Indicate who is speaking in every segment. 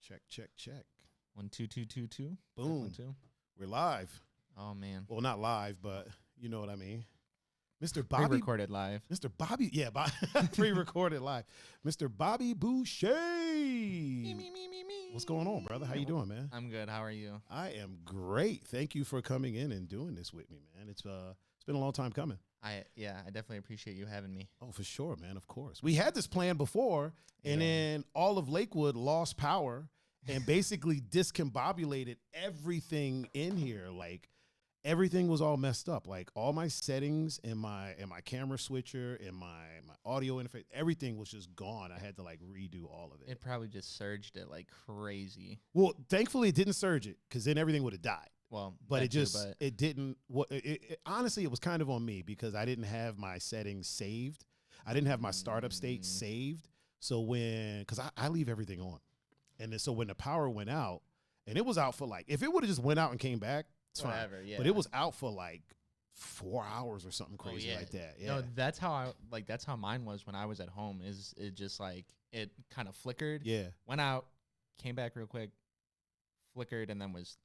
Speaker 1: Check, check, check.
Speaker 2: 1 2 2 2 2.
Speaker 1: Boom.
Speaker 2: 1 2.
Speaker 1: We're live.
Speaker 2: Oh man.
Speaker 1: Well, not live, but you know what I mean. Mr. Bobby.
Speaker 2: Pre-recorded live.
Speaker 1: Mr. Bobby. Yeah, pre-recorded live. Mr. Bobby Booshay.
Speaker 2: Me.
Speaker 1: What's going on, brother? How you doing, man?
Speaker 2: I'm good. How are you?
Speaker 1: I am great. Thank you for coming in and doing this with me, man. It's been a long time coming.
Speaker 2: I definitely appreciate you having me.
Speaker 1: Oh, for sure, man. Of course. We had this plan before, and then all of Lakewood lost power and basically discombobulated everything in here. Like everything was all messed up. Like all my settings and my camera switcher and my audio interface, everything was just gone. I had to like redo all of it.
Speaker 2: It probably just surged it like crazy.
Speaker 1: Well, thankfully it didn't surge it because then everything would have died.
Speaker 2: Well,
Speaker 1: but it didn't. Honestly, it was kind of on me because I didn't have my settings saved. I didn't have my startup state saved. So because I leave everything on, and then, so when the power went out, and it was out for like, if it would have just went out and came back, it's
Speaker 2: whatever,
Speaker 1: fine.
Speaker 2: yeah.
Speaker 1: But it was out for like 4 hours or something crazy like that. Yeah.
Speaker 2: No, that's how mine was when I was at home. Is it just like it kind of flickered?
Speaker 1: Yeah.
Speaker 2: Went out, came back real quick, flickered, and then was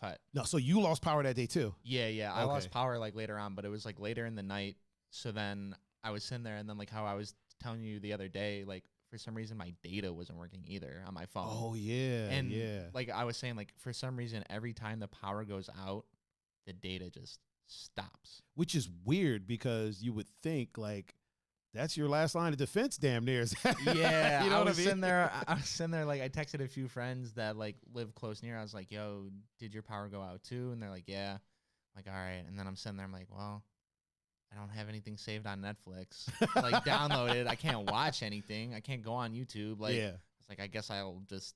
Speaker 2: cut.
Speaker 1: No, so you lost power that day too?
Speaker 2: Yeah.
Speaker 1: Okay.
Speaker 2: I lost power like later on, but it was like later in the night. So then I was sitting there, and then like how I was telling you the other day, like for some reason my data wasn't working either on my phone.
Speaker 1: Oh yeah,
Speaker 2: and
Speaker 1: yeah.
Speaker 2: Like I was saying, like for some reason every time the power goes out, the data just stops.
Speaker 1: Which is weird because you would think like that's your last line of defense, damn near.
Speaker 2: Yeah,
Speaker 1: you know what I mean?
Speaker 2: I was sitting there, like I texted a few friends that like live close near. I was like, "Yo, did your power go out too?" And they're like, "Yeah." I'm like, all right. And then I'm sitting there, I'm like, "Well, I don't have anything saved on Netflix, like downloaded. I can't watch anything. I can't go on YouTube. Like,
Speaker 1: yeah.
Speaker 2: It's like I guess I'll just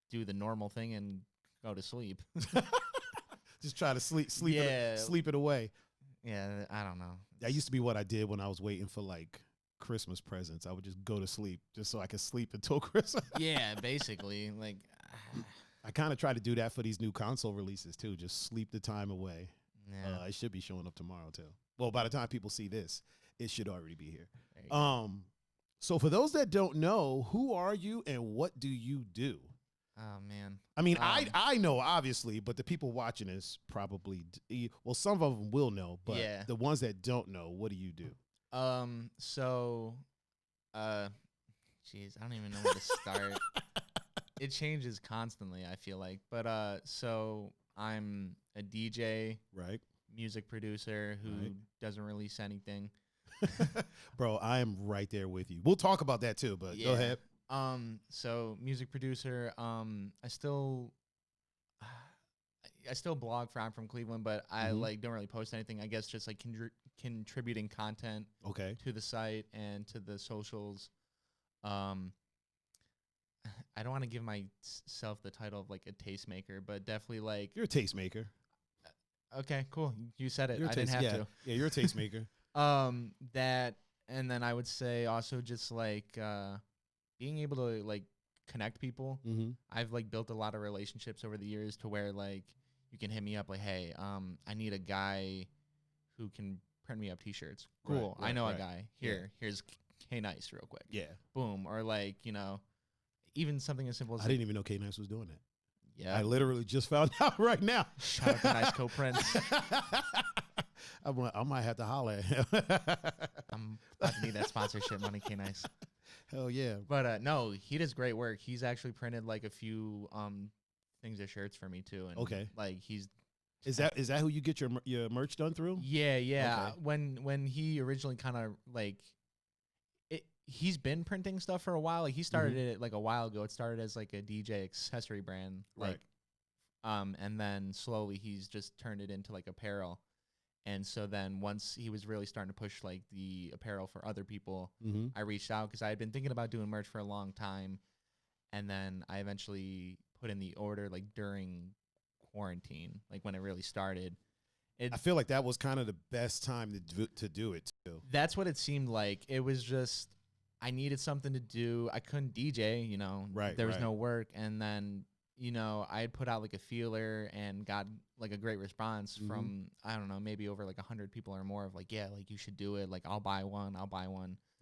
Speaker 2: do the normal thing and go to sleep."
Speaker 1: Just try to sleep it away.
Speaker 2: Yeah, I don't know.
Speaker 1: That used to be what I did when I was waiting for like Christmas presents. I would just go to sleep just so I could sleep until Christmas.
Speaker 2: Yeah, basically. Like
Speaker 1: I kind of try to do that for these new console releases too. Just sleep the time away.
Speaker 2: Yeah.
Speaker 1: It should be showing up tomorrow too. Well, by the time people see this, it should already be here.
Speaker 2: There you go.
Speaker 1: So for those that don't know, who are you and what do you do?
Speaker 2: Oh man.
Speaker 1: I mean, I know obviously, but the people watching this probably well, some of them will know, but the ones that don't know, what do you do?
Speaker 2: So, geez, I don't even know where to start. It changes constantly, I feel like. But so I'm a DJ,
Speaker 1: right?
Speaker 2: Music producer who doesn't release anything.
Speaker 1: Bro, I am right there with you. We'll talk about that too, but go ahead.
Speaker 2: So music producer. I still blog for I'm from Cleveland, but I like don't really post anything. I guess just like contributing content to the site and to the socials. I don't want to give myself the title of like a tastemaker, but definitely like
Speaker 1: you're a tastemaker.
Speaker 2: Okay, cool. You said it. I didn't have to.
Speaker 1: Yeah, you're a tastemaker.
Speaker 2: That, and then I would say also just like being able to like connect people. I've like built a lot of relationships over the years to where like you can hit me up like, hey, I need a guy who can print me up T-shirts. Cool. I know a guy. Here's K-Nice real quick.
Speaker 1: Yeah.
Speaker 2: Boom. Or like, even something as simple as
Speaker 1: I didn't even know K-Nice was doing that.
Speaker 2: Yeah.
Speaker 1: I literally just found out right now.
Speaker 2: Shout out to Nice Co-Prints.
Speaker 1: I might have to holler at him.
Speaker 2: I'm about to need that sponsorship money, K-Nice.
Speaker 1: Hell yeah.
Speaker 2: But no, he does great work. He's actually printed like a few things of shirts for me too. And like is that who you get your merch done through? Yeah. Okay. When he originally kind of like he's been printing stuff for a while. Like he started it like a while ago. It started as like a DJ accessory brand. Like and then slowly he's just turned it into like apparel. And so then once he was really starting to push like the apparel for other people, I reached out because I had been thinking about doing merch for a long time. And then I eventually put in the order like during quarantine, like when it really started.
Speaker 1: I feel like that was kind of the best time to do it too.
Speaker 2: That's what it seemed like. It was just, I needed something to do. I couldn't DJ, there was no work. And then, I had put out like a feeler and got like a great response from, I don't know, maybe over like 100 people or more of like, yeah, like you should do it. Like I'll buy one.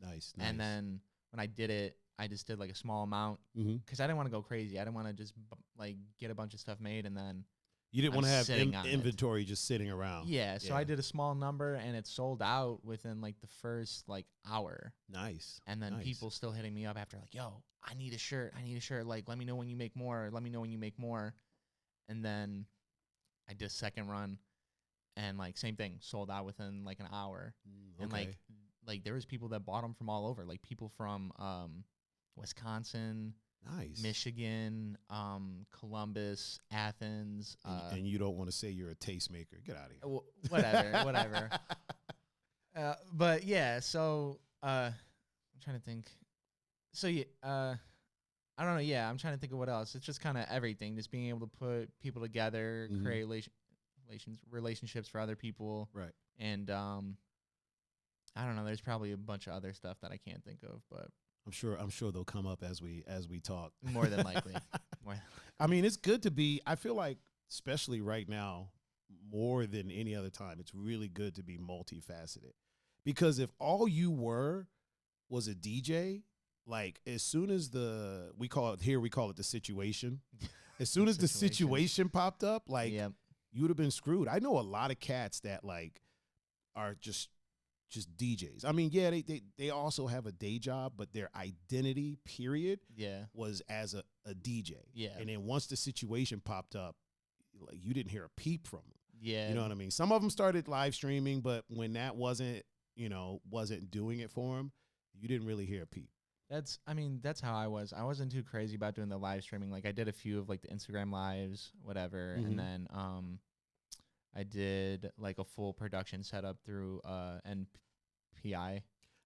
Speaker 1: Nice.
Speaker 2: And then when I did it, I just did like a small amount because I didn't want to go crazy. I didn't want to just like get a bunch of stuff made and then
Speaker 1: you didn't want to have inventory just sitting around.
Speaker 2: Yeah, so I did a small number and it sold out within like the first like hour.
Speaker 1: Nice.
Speaker 2: And then people still hitting me up after like, yo, I need a shirt. Like, let me know when you make more. And then I did a second run and like same thing, sold out within like an hour. And like there was people that bought them from all over, like people from Wisconsin, Michigan, Columbus, Athens.
Speaker 1: And you don't want to say you're a tastemaker. Get out of here.
Speaker 2: Whatever. But yeah, so I'm trying to think. So yeah, I don't know. Yeah, I'm trying to think of what else. It's just kind of everything, just being able to put people together, create relationships for other people,
Speaker 1: right?
Speaker 2: And I don't know. There's probably a bunch of other stuff that I can't think of, but
Speaker 1: I'm sure they'll come up as we talk.
Speaker 2: More than likely.
Speaker 1: I mean, it's good to be. I feel like, especially right now, more than any other time, it's really good to be multifaceted. Because if all you were was a DJ, like as soon as we call it the situation. As soon as the situation popped up, like you would have been screwed. I know a lot of cats that like are just DJs. I mean, yeah, they also have a day job, but their identity, period, was as a DJ.
Speaker 2: Yeah.
Speaker 1: And then once the situation popped up, like you didn't hear a peep from them.
Speaker 2: Yeah.
Speaker 1: You know what I mean? Some of them started live streaming, but when that wasn't doing it for them, you didn't really hear a peep.
Speaker 2: That's how I was. I wasn't too crazy about doing the live streaming. Like I did a few of like the Instagram lives, whatever. And then I did like a full production setup through NPI.
Speaker 1: I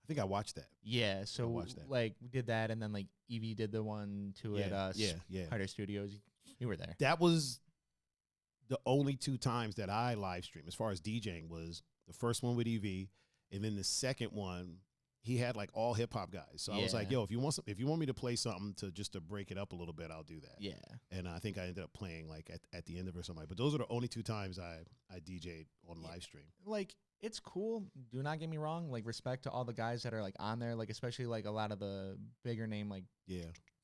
Speaker 1: think I watched that.
Speaker 2: Yeah, so like we did that, and then like Evie did the one too at Spider Studios. You were there.
Speaker 1: That was the only 2 times that I live streamed as far as DJing. Was the first one with Evie, and then the second one he had like all hip hop guys. So I was like, yo, if you want me to play something to break it up a little bit, I'll do that.
Speaker 2: Yeah.
Speaker 1: And I think I ended up playing like at the end of it or something. But those are the only 2 times I DJ'd on live stream.
Speaker 2: Like it's cool. Do not get me wrong. Like respect to all the guys that are like on there, like especially like a lot of the bigger name like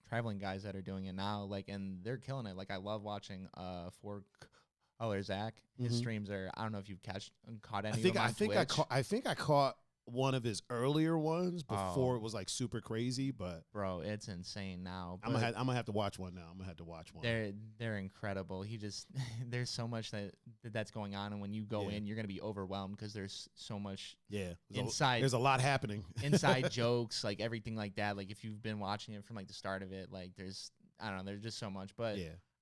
Speaker 2: traveling guys that are doing it now. Like and they're killing it. Like I love watching 4 Color Zach. His streams are. I don't know if you've caught any. I
Speaker 1: think I caught one of his earlier ones before it was like super crazy, but
Speaker 2: bro, it's insane now.
Speaker 1: I'm gonna have to watch one now. I'm gonna have to watch one.
Speaker 2: They're incredible. He just there's so much that's going on, and when you go in, you're gonna be overwhelmed because there's so much.
Speaker 1: Yeah,
Speaker 2: there's
Speaker 1: a lot happening.
Speaker 2: Inside jokes, like everything like that. Like if you've been watching it from like the start of it, like there's there's just so much. But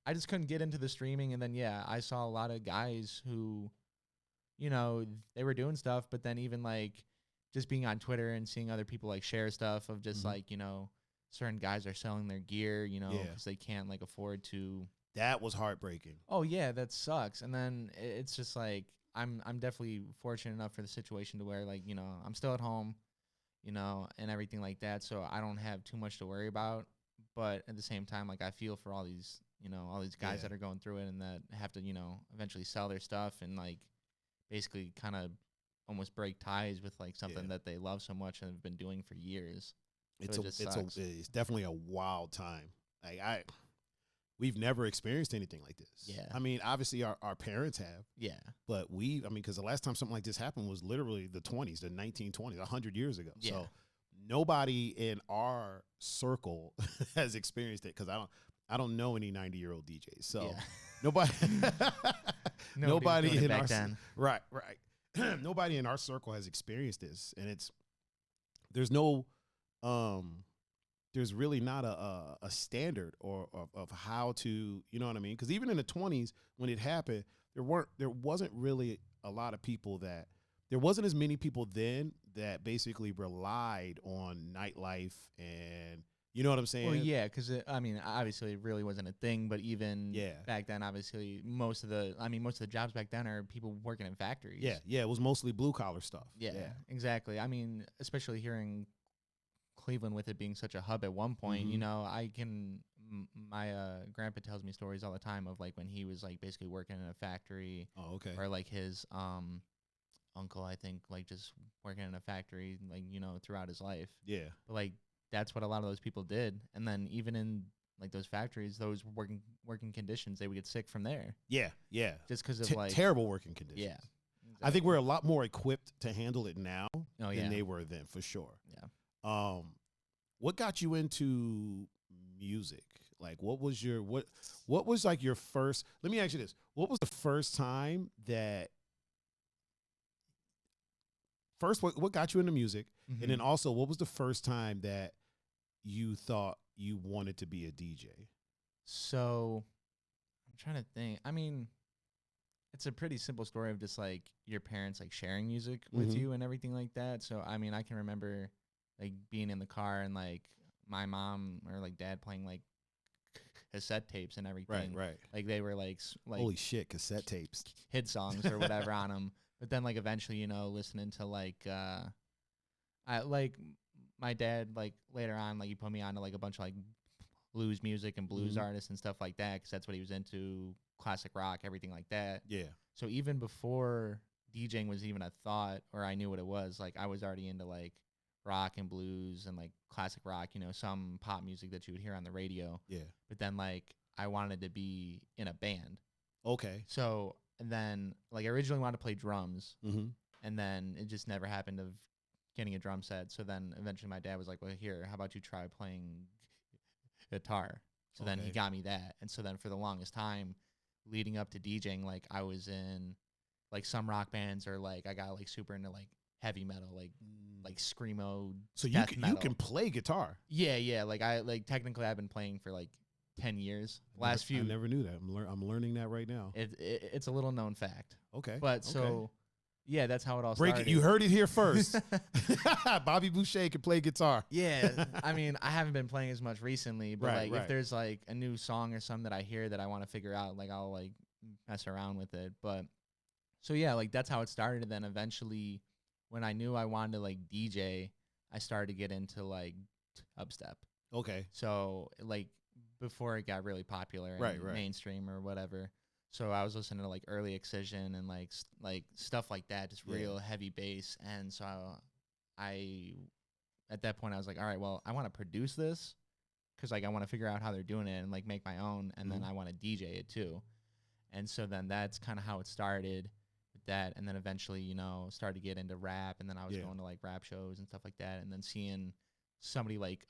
Speaker 2: I just couldn't get into the streaming, and then I saw a lot of guys who, they were doing stuff, but then even like just being on Twitter and seeing other people like share stuff of just like, certain guys are selling their gear, because they can't like afford to.
Speaker 1: That was heartbreaking.
Speaker 2: Oh yeah, that sucks. And then it's just like, I'm definitely fortunate enough for the situation to where like, I'm still at home, and everything like that. So I don't have too much to worry about. But at the same time, like I feel for all these, all these guys that are going through it and that have to, eventually sell their stuff and like basically kind of almost break ties with like something that they love so much and have been doing for years.
Speaker 1: It's definitely a wild time. Like we've never experienced anything like this.
Speaker 2: Yeah.
Speaker 1: I mean, obviously our parents have.
Speaker 2: Yeah.
Speaker 1: But because the last time something like this happened was literally the 1920s, 100 years ago. Yeah. So nobody in our circle has experienced it because I don't know any 90-year-old DJs. So nobody in our right. Nobody in our circle has experienced this, and there's really not a standard of how to, you know what I mean? Because even in the 20s when it happened, there wasn't really a lot of people there wasn't as many people then that basically relied on nightlife and. You know what I'm saying?
Speaker 2: Well, yeah, because obviously it really wasn't a thing, but even back then, obviously most of the jobs back then are people working in factories.
Speaker 1: Yeah, it was mostly blue collar stuff.
Speaker 2: Yeah, exactly. I mean, especially here in Cleveland with it being such a hub at one point, my grandpa tells me stories all the time of like when he was like basically working in a factory.
Speaker 1: Oh, okay.
Speaker 2: Or like his uncle, I think, like just working in a factory, like throughout his life.
Speaker 1: Yeah,
Speaker 2: but like. that's what a lot of those people did. And then even in like those factories, those working conditions, they would get sick from there.
Speaker 1: Yeah, yeah.
Speaker 2: Just because of like
Speaker 1: terrible working conditions.
Speaker 2: Yeah, exactly.
Speaker 1: I think we're a lot more equipped to handle it now
Speaker 2: than
Speaker 1: they were then, for sure.
Speaker 2: Yeah.
Speaker 1: What got you into music? Like, what was like your first? Let me ask you this: what was the first time that? First, what got you into music, and then also, what was the first time that you thought you wanted to be a DJ?
Speaker 2: So, I'm trying to think. I mean, it's a pretty simple story of just like your parents like sharing music with you and everything like that. So, I mean, I can remember like being in the car and like my mom or like dad playing like cassette tapes and everything.
Speaker 1: Right.
Speaker 2: Like they were like
Speaker 1: holy shit, cassette tapes,
Speaker 2: hit songs or whatever on them. But then like eventually, listening to like I like my dad like later on like he put me on to like a bunch of like blues music and blues artists and stuff like that because that's what he was into, classic rock, everything like that.
Speaker 1: Yeah.
Speaker 2: So even before DJing was even a thought or I knew what it was, like I was already into like rock and blues and like classic rock, some pop music that you would hear on the radio.
Speaker 1: Yeah.
Speaker 2: But then like I wanted to be in a band.
Speaker 1: Okay.
Speaker 2: So and then like I originally wanted to play drums and then it just never happened of getting a drum set. So then eventually my dad was like, well, here, how about you try playing guitar? So then he got me that. And so then for the longest time leading up to DJing, like I was in like some rock bands or like I got like super into like heavy metal, like screamo.
Speaker 1: So you can play guitar.
Speaker 2: Yeah. Like I like technically I've been playing for like 10 years.
Speaker 1: I never knew that. I'm learning that right now.
Speaker 2: It's a little known fact.
Speaker 1: Okay.
Speaker 2: But so yeah, that's how it all started.
Speaker 1: You heard it here first. Bobby Booshay can play guitar.
Speaker 2: Yeah. I mean, I haven't been playing as much recently, but if there's like a new song or something that I hear that I want to figure out, like I'll like mess around with it. But so yeah, like that's how it started. And then eventually when I knew I wanted to like DJ, I started to get into like dubstep.
Speaker 1: Okay.
Speaker 2: So like before it got really popular and mainstream or whatever. So I was listening to like early Excision and like stuff like that, just real heavy bass. And so I at that point I was like, all right, well, I want to produce this because like I want to figure out how they're doing it and like make my own, and then I want to DJ it too. And so then that's kind of how it started with that, and then eventually started to get into rap, and then I was going to like rap shows and stuff like that, and then seeing somebody like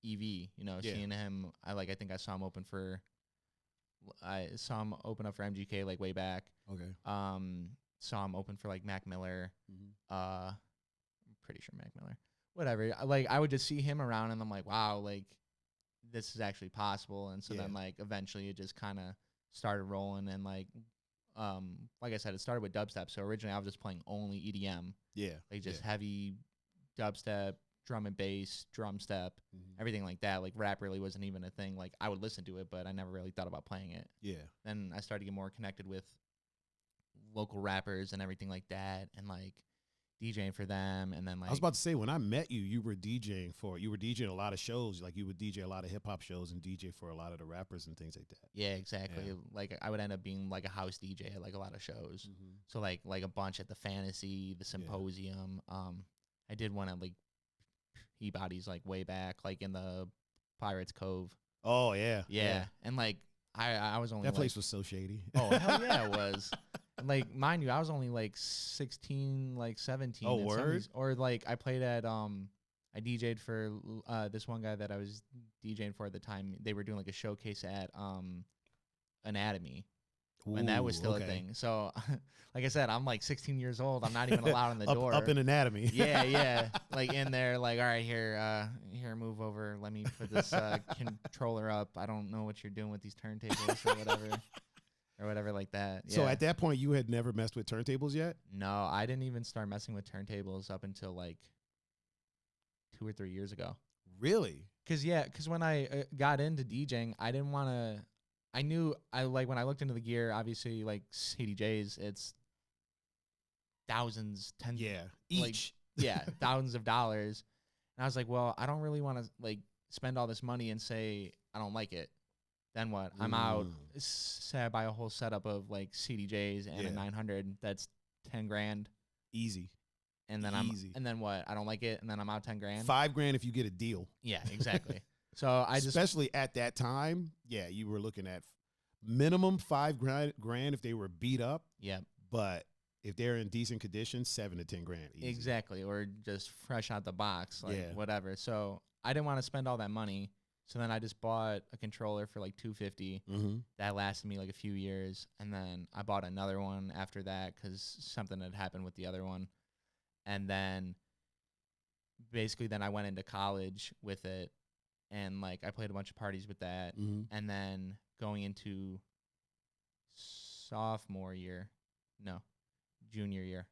Speaker 2: EV, seeing him, I think I saw him open up for MGK like way back.
Speaker 1: Okay.
Speaker 2: Saw him open for like Mac Miller. I'm pretty sure Mac Miller. Whatever. I would just see him around and I'm like, wow, like this is actually possible. And so then like eventually it just kind of started rolling, and like I said, it started with dubstep. So originally I was just playing only EDM.
Speaker 1: Yeah.
Speaker 2: Like just heavy dubstep, drum and bass, drum step, everything like that. Like rap really wasn't even a thing. Like I would listen to it, but I never really thought about playing it.
Speaker 1: Yeah.
Speaker 2: Then I started to get more connected with local rappers and everything like that, and like DJing for them. And then like
Speaker 1: I was about to say, when I met you, you were DJing a lot of shows. Like you would DJ a lot of hip hop shows and DJ for a lot of the rappers and things like that.
Speaker 2: Yeah, exactly. Yeah. Like I would end up being like a house DJ at like a lot of shows. So like a bunch at the Fantasy, the Symposium. I did one at like Peabody's like way back, like in the Pirates Cove.
Speaker 1: Oh yeah.
Speaker 2: And like I was only
Speaker 1: that place was so shady.
Speaker 2: Oh hell yeah, it was. And like mind you, I was only like 16, like 17.
Speaker 1: Oh word.
Speaker 2: Or like I played at I DJ'd for this one guy that I was DJing for at the time. They were doing like a showcase at Anatomy. When that was still a thing. So, like I said, I'm like 16 years old. I'm not even allowed in the door.
Speaker 1: Up in Anatomy.
Speaker 2: Yeah. Like in there, like, all right, here, move over. Let me put this controller up. I don't know what you're doing with these turntables or whatever like that. Yeah.
Speaker 1: So at that point, you had never messed with turntables yet?
Speaker 2: No, I didn't even start messing with turntables up until like 2 or 3 years ago.
Speaker 1: Really?
Speaker 2: Because when I got into DJing, I didn't want to. I knew when I looked into the gear, obviously like CDJs, it's thousands, tens,
Speaker 1: each,
Speaker 2: thousands of dollars. And I was like, well, I don't really want to like spend all this money and say I don't like it. Then what? I'm out. Say I buy a whole setup of like CDJs and a 900. That's $10,000.
Speaker 1: Easy.
Speaker 2: and then and then what? I don't like it, and then I'm out 10 grand.
Speaker 1: $5,000 if you get a deal.
Speaker 2: Yeah, exactly. So
Speaker 1: especially at that time, yeah, you were looking at minimum $5,000 if they were beat up.
Speaker 2: Yeah,
Speaker 1: but if they're in decent condition, $7,000 to $10,000. Easy.
Speaker 2: Exactly, or just fresh out the box, like whatever. So I didn't want to spend all that money. So then I just bought a controller for like $250. That lasted me like a few years, and then I bought another one after that because something had happened with the other one, and then basically then I went into college with it, and like I played a bunch of parties with that, and then going into junior year,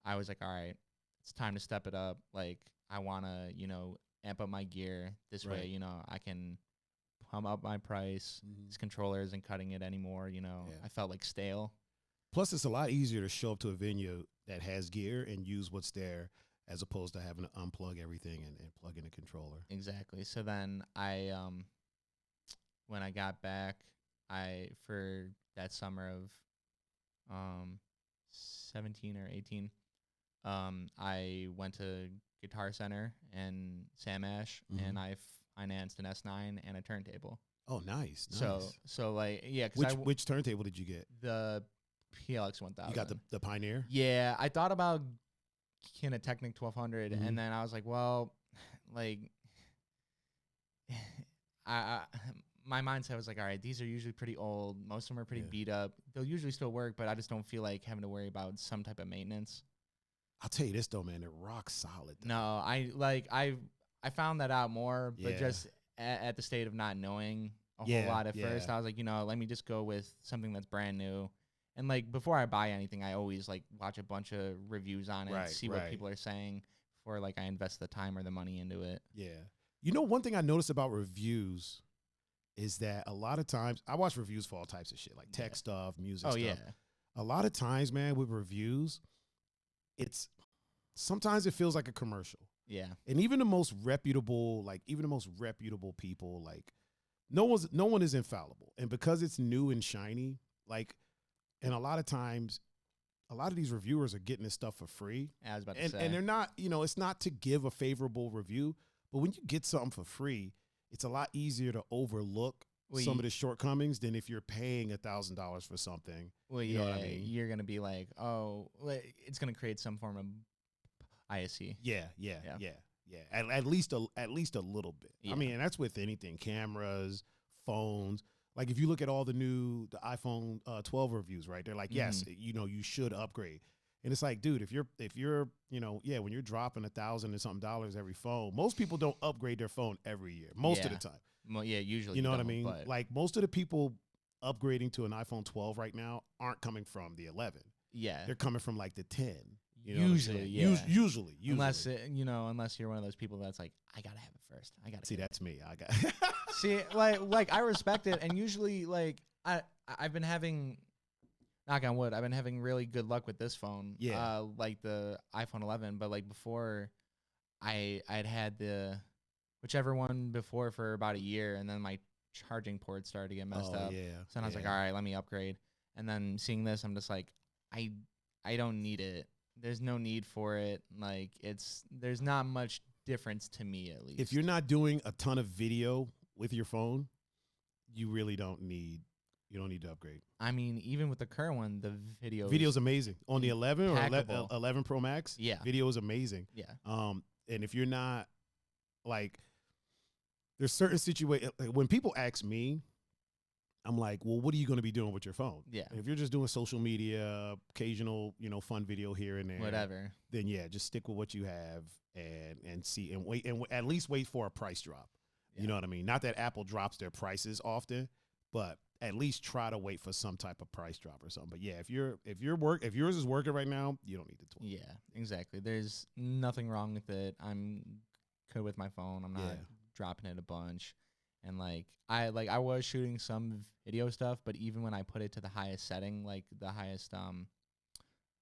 Speaker 2: I was like, all right, it's time to step it up. Like I want to, amp up my gear this way, I can pump up my price. This controller isn't cutting it anymore. I felt like stale.
Speaker 1: Plus, it's a lot easier to show up to a venue that has gear and use what's there as opposed to having to unplug everything and plug in a controller.
Speaker 2: Exactly. So then when I got back, for that summer of 17 or 18, I went to Guitar Center and Sam Ash, and I financed an S9 and a turntable.
Speaker 1: Oh, nice.
Speaker 2: So like, yeah.
Speaker 1: Which turntable did you get?
Speaker 2: The PLX 1000.
Speaker 1: You got the Pioneer?
Speaker 2: Yeah, I thought about getting a Technic 1200, and then I was like, well, like, my mindset was like, all right, these are usually pretty old. Most of them are pretty beat up. They'll usually still work, but I just don't feel like having to worry about some type of maintenance.
Speaker 1: I'll tell you this though, man, they're rock solid. Though.
Speaker 2: No, I found that out more, but just at the state of not knowing a whole lot at first, I was like, let me just go with something that's brand new. And like before I buy anything, I always like watch a bunch of reviews on it and see what people are saying before like I invest the time or the money into it.
Speaker 1: Yeah. One thing I noticed about reviews is that a lot of times I watch reviews for all types of shit, like tech stuff, music stuff. Yeah. A lot of times, man, with reviews, sometimes it feels like a commercial.
Speaker 2: Yeah.
Speaker 1: And even the most reputable people, like no one is infallible. And because it's new and shiny, like, and a lot of times, a lot of these reviewers are getting this stuff for free.
Speaker 2: I was about to say.
Speaker 1: And they're not, it's not to give a favorable review, but when you get something for free, it's a lot easier to overlook some of the shortcomings than if you're paying $1,000 for something.
Speaker 2: Well, you know what I mean? You're going to be like, oh, it's going to create some form of ISE.
Speaker 1: Yeah. At least a little bit. Yeah. I mean, and that's with anything, cameras, phones. Like if you look at all the iPhone 12 reviews, right? They're like, yes, you should upgrade. And it's like, dude, if you're, when you're dropping $1,000 and something every phone, most people don't upgrade their phone every year, most of the time.
Speaker 2: Well, yeah, usually.
Speaker 1: You know what I mean? Like most of the people upgrading to an iPhone 12 right now aren't coming from the 11.
Speaker 2: Yeah.
Speaker 1: They're coming from like the 10.
Speaker 2: Usually.
Speaker 1: Usually.
Speaker 2: Unless you're one of those people that's like, I gotta have it first.
Speaker 1: See, that's me. I got.
Speaker 2: See, like I respect it, and usually, like I've been having, knock on wood, I've been having really good luck with this phone.
Speaker 1: Yeah.
Speaker 2: Like the iPhone 11, but like before, I'd had the whichever one before for about a year, and then my charging port started to get messed up.
Speaker 1: Yeah.
Speaker 2: So then I was like, all right, let me upgrade. And then seeing this, I'm just like, I don't need it. There's no need for it. Like there's not much difference to me, at least.
Speaker 1: If you're not doing a ton of video with your phone, you really don't need to upgrade.
Speaker 2: I mean, even with the current one, the
Speaker 1: video's amazing on the 11 or 11 Pro Max.
Speaker 2: Yeah,
Speaker 1: video is amazing.
Speaker 2: Yeah.
Speaker 1: And if you're not like, there's certain situations like, when people ask me, I'm like, well, what are you going to be doing with your phone?
Speaker 2: Yeah.
Speaker 1: And if you're just doing social media, occasional, fun video here and there,
Speaker 2: whatever,
Speaker 1: then yeah, just stick with what you have and see and wait and at least wait for a price drop. Yeah. You know what I mean? Not that Apple drops their prices often, but at least try to wait for some type of price drop or something. But yeah, if yours is working right now, you don't need the 12.
Speaker 2: Yeah, exactly. There's nothing wrong with it. I'm good with my phone. I'm not dropping it a bunch. And I was shooting some video stuff, but even when I put it to the highest setting, like the highest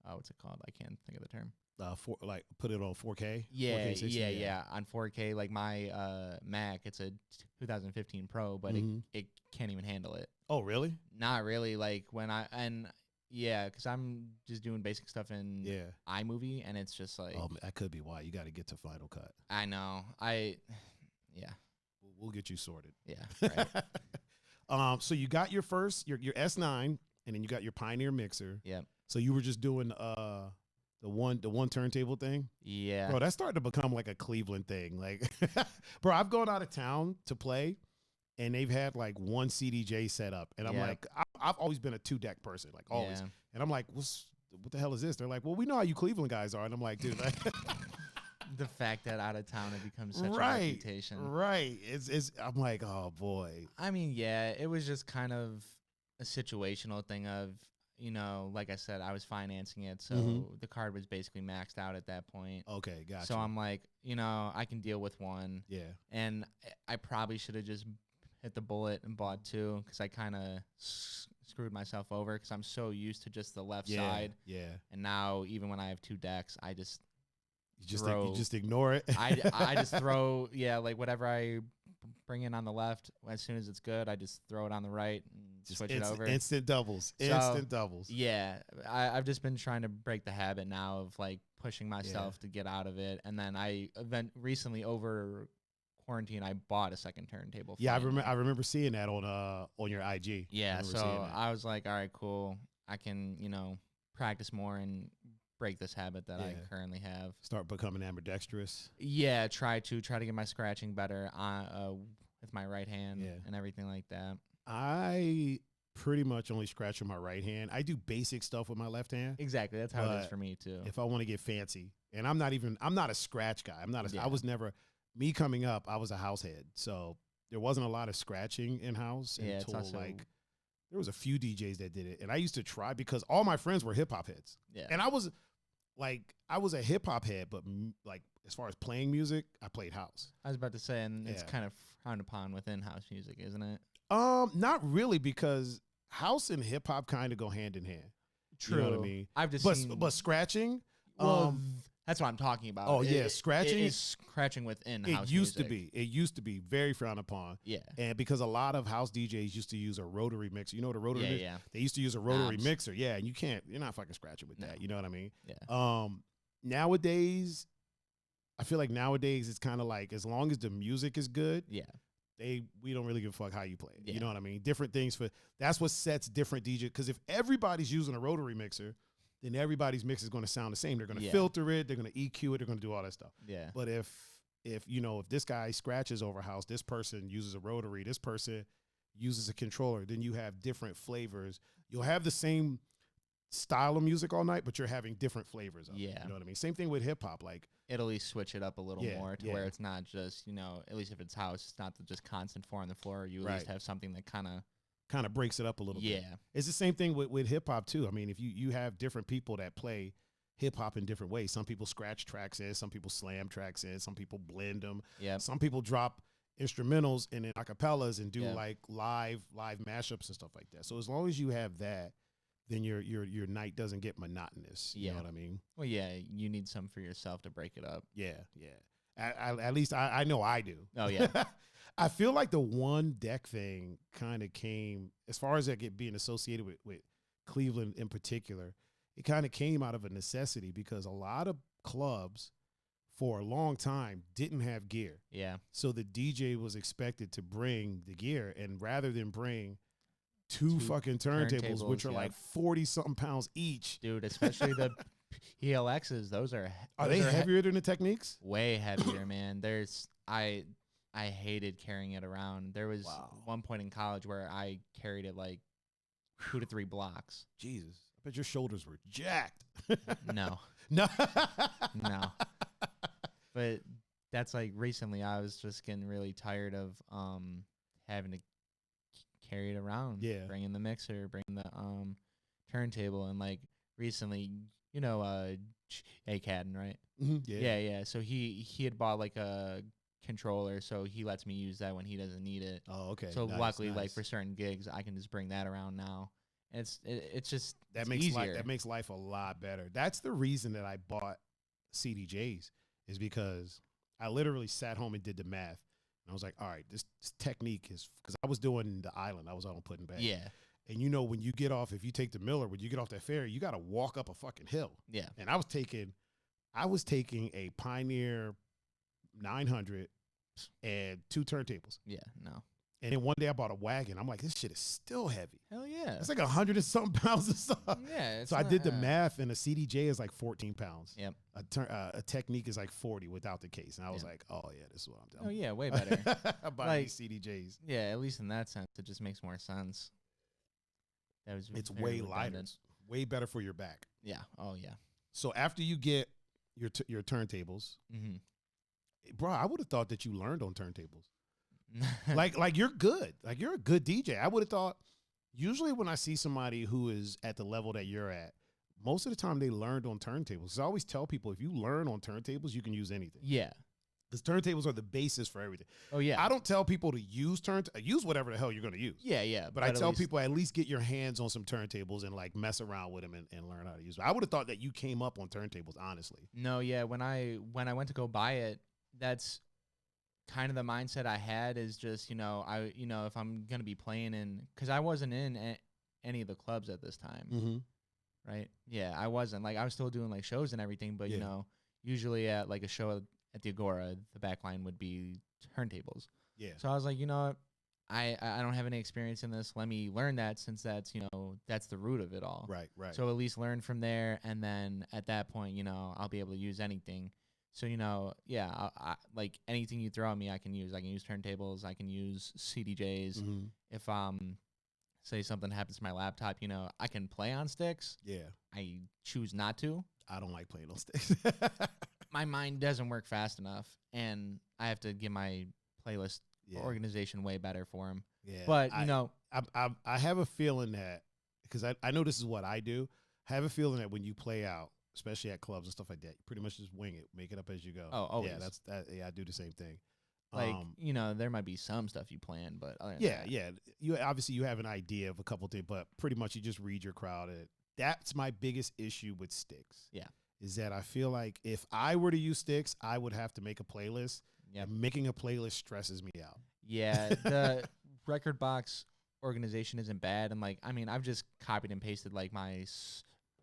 Speaker 2: what's it called? I can't think of the term.
Speaker 1: Put it on 4K.
Speaker 2: Yeah,
Speaker 1: 4K 60,
Speaker 2: yeah. On 4K, like my Mac, it's a 2015 Pro, but it can't even handle it.
Speaker 1: Oh, really?
Speaker 2: Not really. Like Yeah, because I'm just doing basic stuff in iMovie, and it's just like...
Speaker 1: Oh, that could be why. You got to get to Final Cut.
Speaker 2: I know. Yeah.
Speaker 1: We'll get you sorted.
Speaker 2: Yeah,
Speaker 1: right. So you got your S9, and then you got your Pioneer mixer.
Speaker 2: Yeah.
Speaker 1: So you were just doing the one turntable thing?
Speaker 2: Yeah.
Speaker 1: Bro, that started to become like a Cleveland thing. Like, bro, I've gone out of town to play, and they've had like one CDJ set up. And I'm like, I've always been a 2-deck person, like always. Yeah. And I'm like, what the hell is this? They're like, well, we know how you Cleveland guys are. And I'm like, dude.
Speaker 2: The fact that out of town it becomes such a reputation.
Speaker 1: Right. I'm like, oh, boy.
Speaker 2: I mean, yeah, it was just kind of a situational thing of, you know, like I said, I was financing it, so the card was basically maxed out at that point.
Speaker 1: Okay, gotcha.
Speaker 2: So I'm like, you know, I can deal with one.
Speaker 1: Yeah.
Speaker 2: And I probably should have just hit the bullet and bought 2 because I kind of screwed myself over because I'm so used to just the left side.
Speaker 1: Yeah.
Speaker 2: And now, even when I have 2 decks, I just...
Speaker 1: You just ignore it.
Speaker 2: I just throw, like whatever I bring in on the left, as soon as it's good, I just throw it on the right and switch it over.
Speaker 1: Instant doubles.
Speaker 2: Yeah. I've just been trying to break the habit now of like pushing myself to get out of it. And then recently over quarantine, I bought a second turntable.
Speaker 1: Yeah, I remember seeing that on your IG.
Speaker 2: Yeah, so I was like, all right, cool. I can, you know, practice more and break this habit that I currently have.
Speaker 1: Start becoming ambidextrous.
Speaker 2: Yeah, try to get my scratching better with my right hand and everything like that.
Speaker 1: I pretty much only scratch with my right hand. I do basic stuff with my left hand.
Speaker 2: Exactly, that's how it is for me too.
Speaker 1: If I want to get fancy, and I'm not a scratch guy. I was never me coming up. I was a house head, so there wasn't a lot of scratching in house until like. There was a few DJs that did it, and I used to try because all my friends were hip hop heads. Yeah, and I was a hip hop head, but like as far as playing music, I played house.
Speaker 2: I was about to say, and it's kind of frowned upon within house music, isn't it?
Speaker 1: Not really, because house and hip hop kind of go hand in hand.
Speaker 2: True,
Speaker 1: you know what I mean.
Speaker 2: I've just
Speaker 1: but scratching.
Speaker 2: That's what I'm talking about.
Speaker 1: Oh, scratching
Speaker 2: is scratching within house
Speaker 1: music. It used to be very frowned upon.
Speaker 2: Yeah.
Speaker 1: And because a lot of house DJs used to use a rotary mixer. You know what a rotary mixer?
Speaker 2: Yeah.
Speaker 1: They used to use a rotary mixer. Yeah, and you're not fucking scratching with that. You know what I mean? Yeah. Nowadays, I feel like nowadays it's kind of like as long as the music is good, we don't really give a fuck how you play it. Yeah. You know what I mean? Different things that's what sets different DJs. Because if everybody's using a rotary mixer, then everybody's mix is going to sound the same. They're going to filter it. They're going to EQ it. They're going to do all that stuff.
Speaker 2: Yeah.
Speaker 1: But if this guy scratches over house, this person uses a rotary, this person uses a controller, then you have different flavors. You'll have the same style of music all night, but you're having different flavors of it. You know what I mean? Same thing with hip hop. Like
Speaker 2: it'll at least switch it up a little more to where it's not just, you know, at least if it's house, it's not just constant 4 on the floor. You at least have something that kind of
Speaker 1: breaks it up a little bit. It's the same thing with hip hop too. I mean, if you have different people that play hip hop in different ways. Some people scratch tracks in, some people slam tracks in, some people blend them. Yeah. Some people drop instrumentals and then acapellas and do like live mashups and stuff like that. So as long as you have that, then your night doesn't get monotonous. You know what I mean?
Speaker 2: Well, yeah, you need some for yourself to break it up.
Speaker 1: Yeah. At least I know I do.
Speaker 2: Oh yeah.
Speaker 1: I feel like the one deck thing kind of came, as far as that being associated with Cleveland in particular, it kind of came out of a necessity because a lot of clubs for a long time didn't have gear.
Speaker 2: Yeah.
Speaker 1: So the DJ was expected to bring the gear, and rather than bring two fucking turntables, which are like 40-something pounds each.
Speaker 2: Dude, especially the PLXs, those are
Speaker 1: they heavier than the Techniques?
Speaker 2: Way heavier, man. I hated carrying it around. There was one point in college where I carried it like 2 to 3 blocks.
Speaker 1: Jesus. I bet your shoulders were jacked.
Speaker 2: No.
Speaker 1: No.
Speaker 2: But that's like recently I was just getting really tired of having to carry it around.
Speaker 1: Yeah.
Speaker 2: Bringing the mixer, bringing the turntable. And like recently, you know, A-Cadden, right?
Speaker 1: Mm-hmm.
Speaker 2: Yeah. So he had bought like a controller, so he lets me use that when he doesn't need it.
Speaker 1: Oh, okay.
Speaker 2: So luckily, like for certain gigs, I can just bring that around now. And it's just easier.
Speaker 1: That makes life a lot better. That's the reason that I bought CDJs, is because I literally sat home and did the math. And I was like, all right, this technique is, because I was doing the island. I was on putting back.
Speaker 2: Yeah.
Speaker 1: And when you get off, if you take the Miller, when you get off that ferry, you got to walk up a fucking hill.
Speaker 2: Yeah.
Speaker 1: And I was taking a Pioneer 900 and 2 turntables.
Speaker 2: Yeah, no.
Speaker 1: And then one day I bought a wagon. I'm like, this shit is still heavy.
Speaker 2: Hell yeah.
Speaker 1: It's like 100 and something pounds of stuff.
Speaker 2: Yeah.
Speaker 1: So I did the math, and a CDJ is like 14 pounds.
Speaker 2: Yep.
Speaker 1: A Technique is like 40 without the case. And I was like, oh, yeah, this is what I'm doing.
Speaker 2: Oh, yeah, way better.
Speaker 1: Buying these CDJs.
Speaker 2: Yeah, at least in that sense, it just makes more sense.
Speaker 1: It's way lighter. It's way better for your back.
Speaker 2: Yeah. Oh, yeah.
Speaker 1: So after you get your turntables, bro, I would have thought that you learned on turntables. like you're good. Like you're a good DJ. I would have thought, usually when I see somebody who is at the level that you're at, most of the time they learned on turntables. So I always tell people, if you learn on turntables, you can use anything.
Speaker 2: Yeah.
Speaker 1: Because turntables are the basis for everything.
Speaker 2: Oh, yeah.
Speaker 1: I don't tell people to use whatever the hell you're going to use.
Speaker 2: Yeah, yeah.
Speaker 1: But I tell people at least get your hands on some turntables and like mess around with them and learn how to use them. I would have thought that you came up on turntables, honestly.
Speaker 2: No, yeah. When I went to go buy it, that's kind of the mindset I had, is just, if I'm going to be playing because I wasn't in any of the clubs at this time. Right? Yeah, I wasn't. Like, I was still doing like shows and everything, but usually at like a show at the Agora, the back line would be turntables. Yeah. So I was like, I don't have any experience in this. Let me learn that, since that's, that's the root of it all.
Speaker 1: Right, right.
Speaker 2: So at least learn from there, and then at that point, I'll be able to use anything. So, I like anything you throw at me, I can use. I can use turntables. I can use CDJs. If say something happens to my laptop, I can play on sticks. Yeah. I choose not to.
Speaker 1: I don't like playing on sticks.
Speaker 2: My mind doesn't work fast enough, and I have to get my playlist organization way better for them. Yeah. But,
Speaker 1: I have a feeling that, because I know this is what I do, I have a feeling that when you play out, especially at clubs and stuff like that, you pretty much just wing it, make it up as you go.
Speaker 2: Oh, always.
Speaker 1: Yeah, I do the same thing.
Speaker 2: Like, there might be some stuff you plan, but other than that.
Speaker 1: Yeah. You obviously you have an idea of a couple things, but pretty much you just read your crowd. That's my biggest issue with sticks. Yeah. Is that I feel like if I were to use sticks, I would have to make a playlist. Yeah. Making a playlist stresses me out.
Speaker 2: Yeah. The record box organization isn't bad. And I've just copied and pasted like my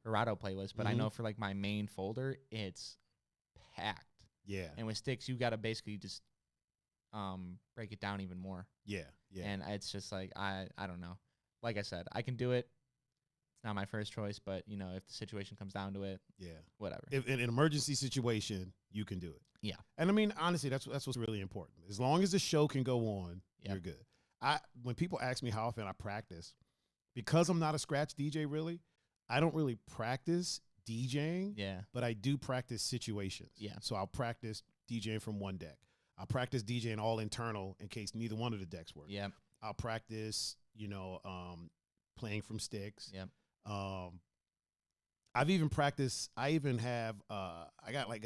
Speaker 2: Serato playlist, but I know for like my main folder, it's packed. Yeah. And with sticks, you got to basically just break it down even more. Yeah. Yeah. And it's just like, I don't know. Like I said, I can do it. It's not my first choice, but if the situation comes down to it, whatever.
Speaker 1: If in an emergency situation, you can do it. Yeah. And honestly, that's what's really important. As long as the show can go on, you're good. When people ask me how often I practice, because I'm not a scratch DJ really, I don't really practice DJing. Yeah. But I do practice situations. Yeah. So I'll practice DJing from one deck. I'll practice DJing all internal in case neither one of the decks work. Yeah. I'll practice, playing from sticks. Yeah. I've even practiced. I even have. I got like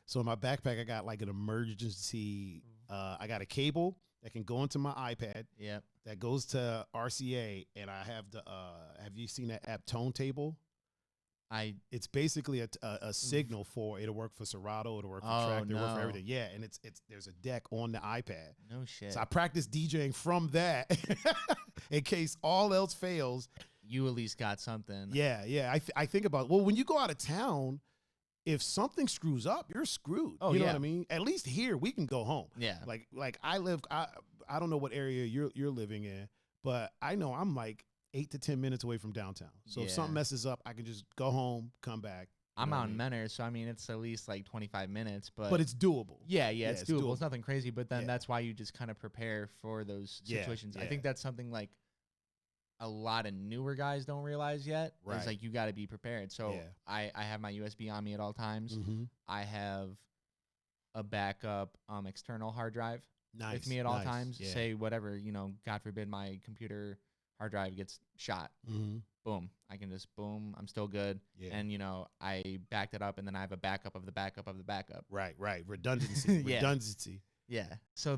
Speaker 1: so in my backpack I got like an emergency. I got a cable that can go into my iPad. Yeah. That goes to RCA, and I have the. Have you seen that app Tone Table? It's basically a signal for it'll work for Serato, it'll work for Track, it'll work for everything. Yeah, and it's there's a deck on the iPad.
Speaker 2: No shit.
Speaker 1: So I practice DJing from that in case all else fails.
Speaker 2: You at least got something.
Speaker 1: Yeah. I think about, well, when you go out of town, if something screws up, you're screwed. You know what I mean? At least here we can go home. Yeah. Like I don't know what area you're living in, but I know I'm like 8 to 10 minutes away from downtown. So if something messes up, I can just go home, come back.
Speaker 2: I'm out in Menor, so it's at least like 25 minutes, but
Speaker 1: it's doable.
Speaker 2: Yeah, it's doable. It's nothing crazy, but then that's why you just kind of prepare for those situations. I think that's something like a lot of newer guys don't realize yet. Right. It's like you got to be prepared. So I have my USB on me at all times. I have a backup external hard drive with me at all times. Yeah. Say whatever, God forbid my computer hard drive gets shot. Boom. I can just I'm still good. Yeah. And I backed it up, and then I have a backup of the backup of the backup.
Speaker 1: Right. Redundancy. Redundancy.
Speaker 2: Yeah. So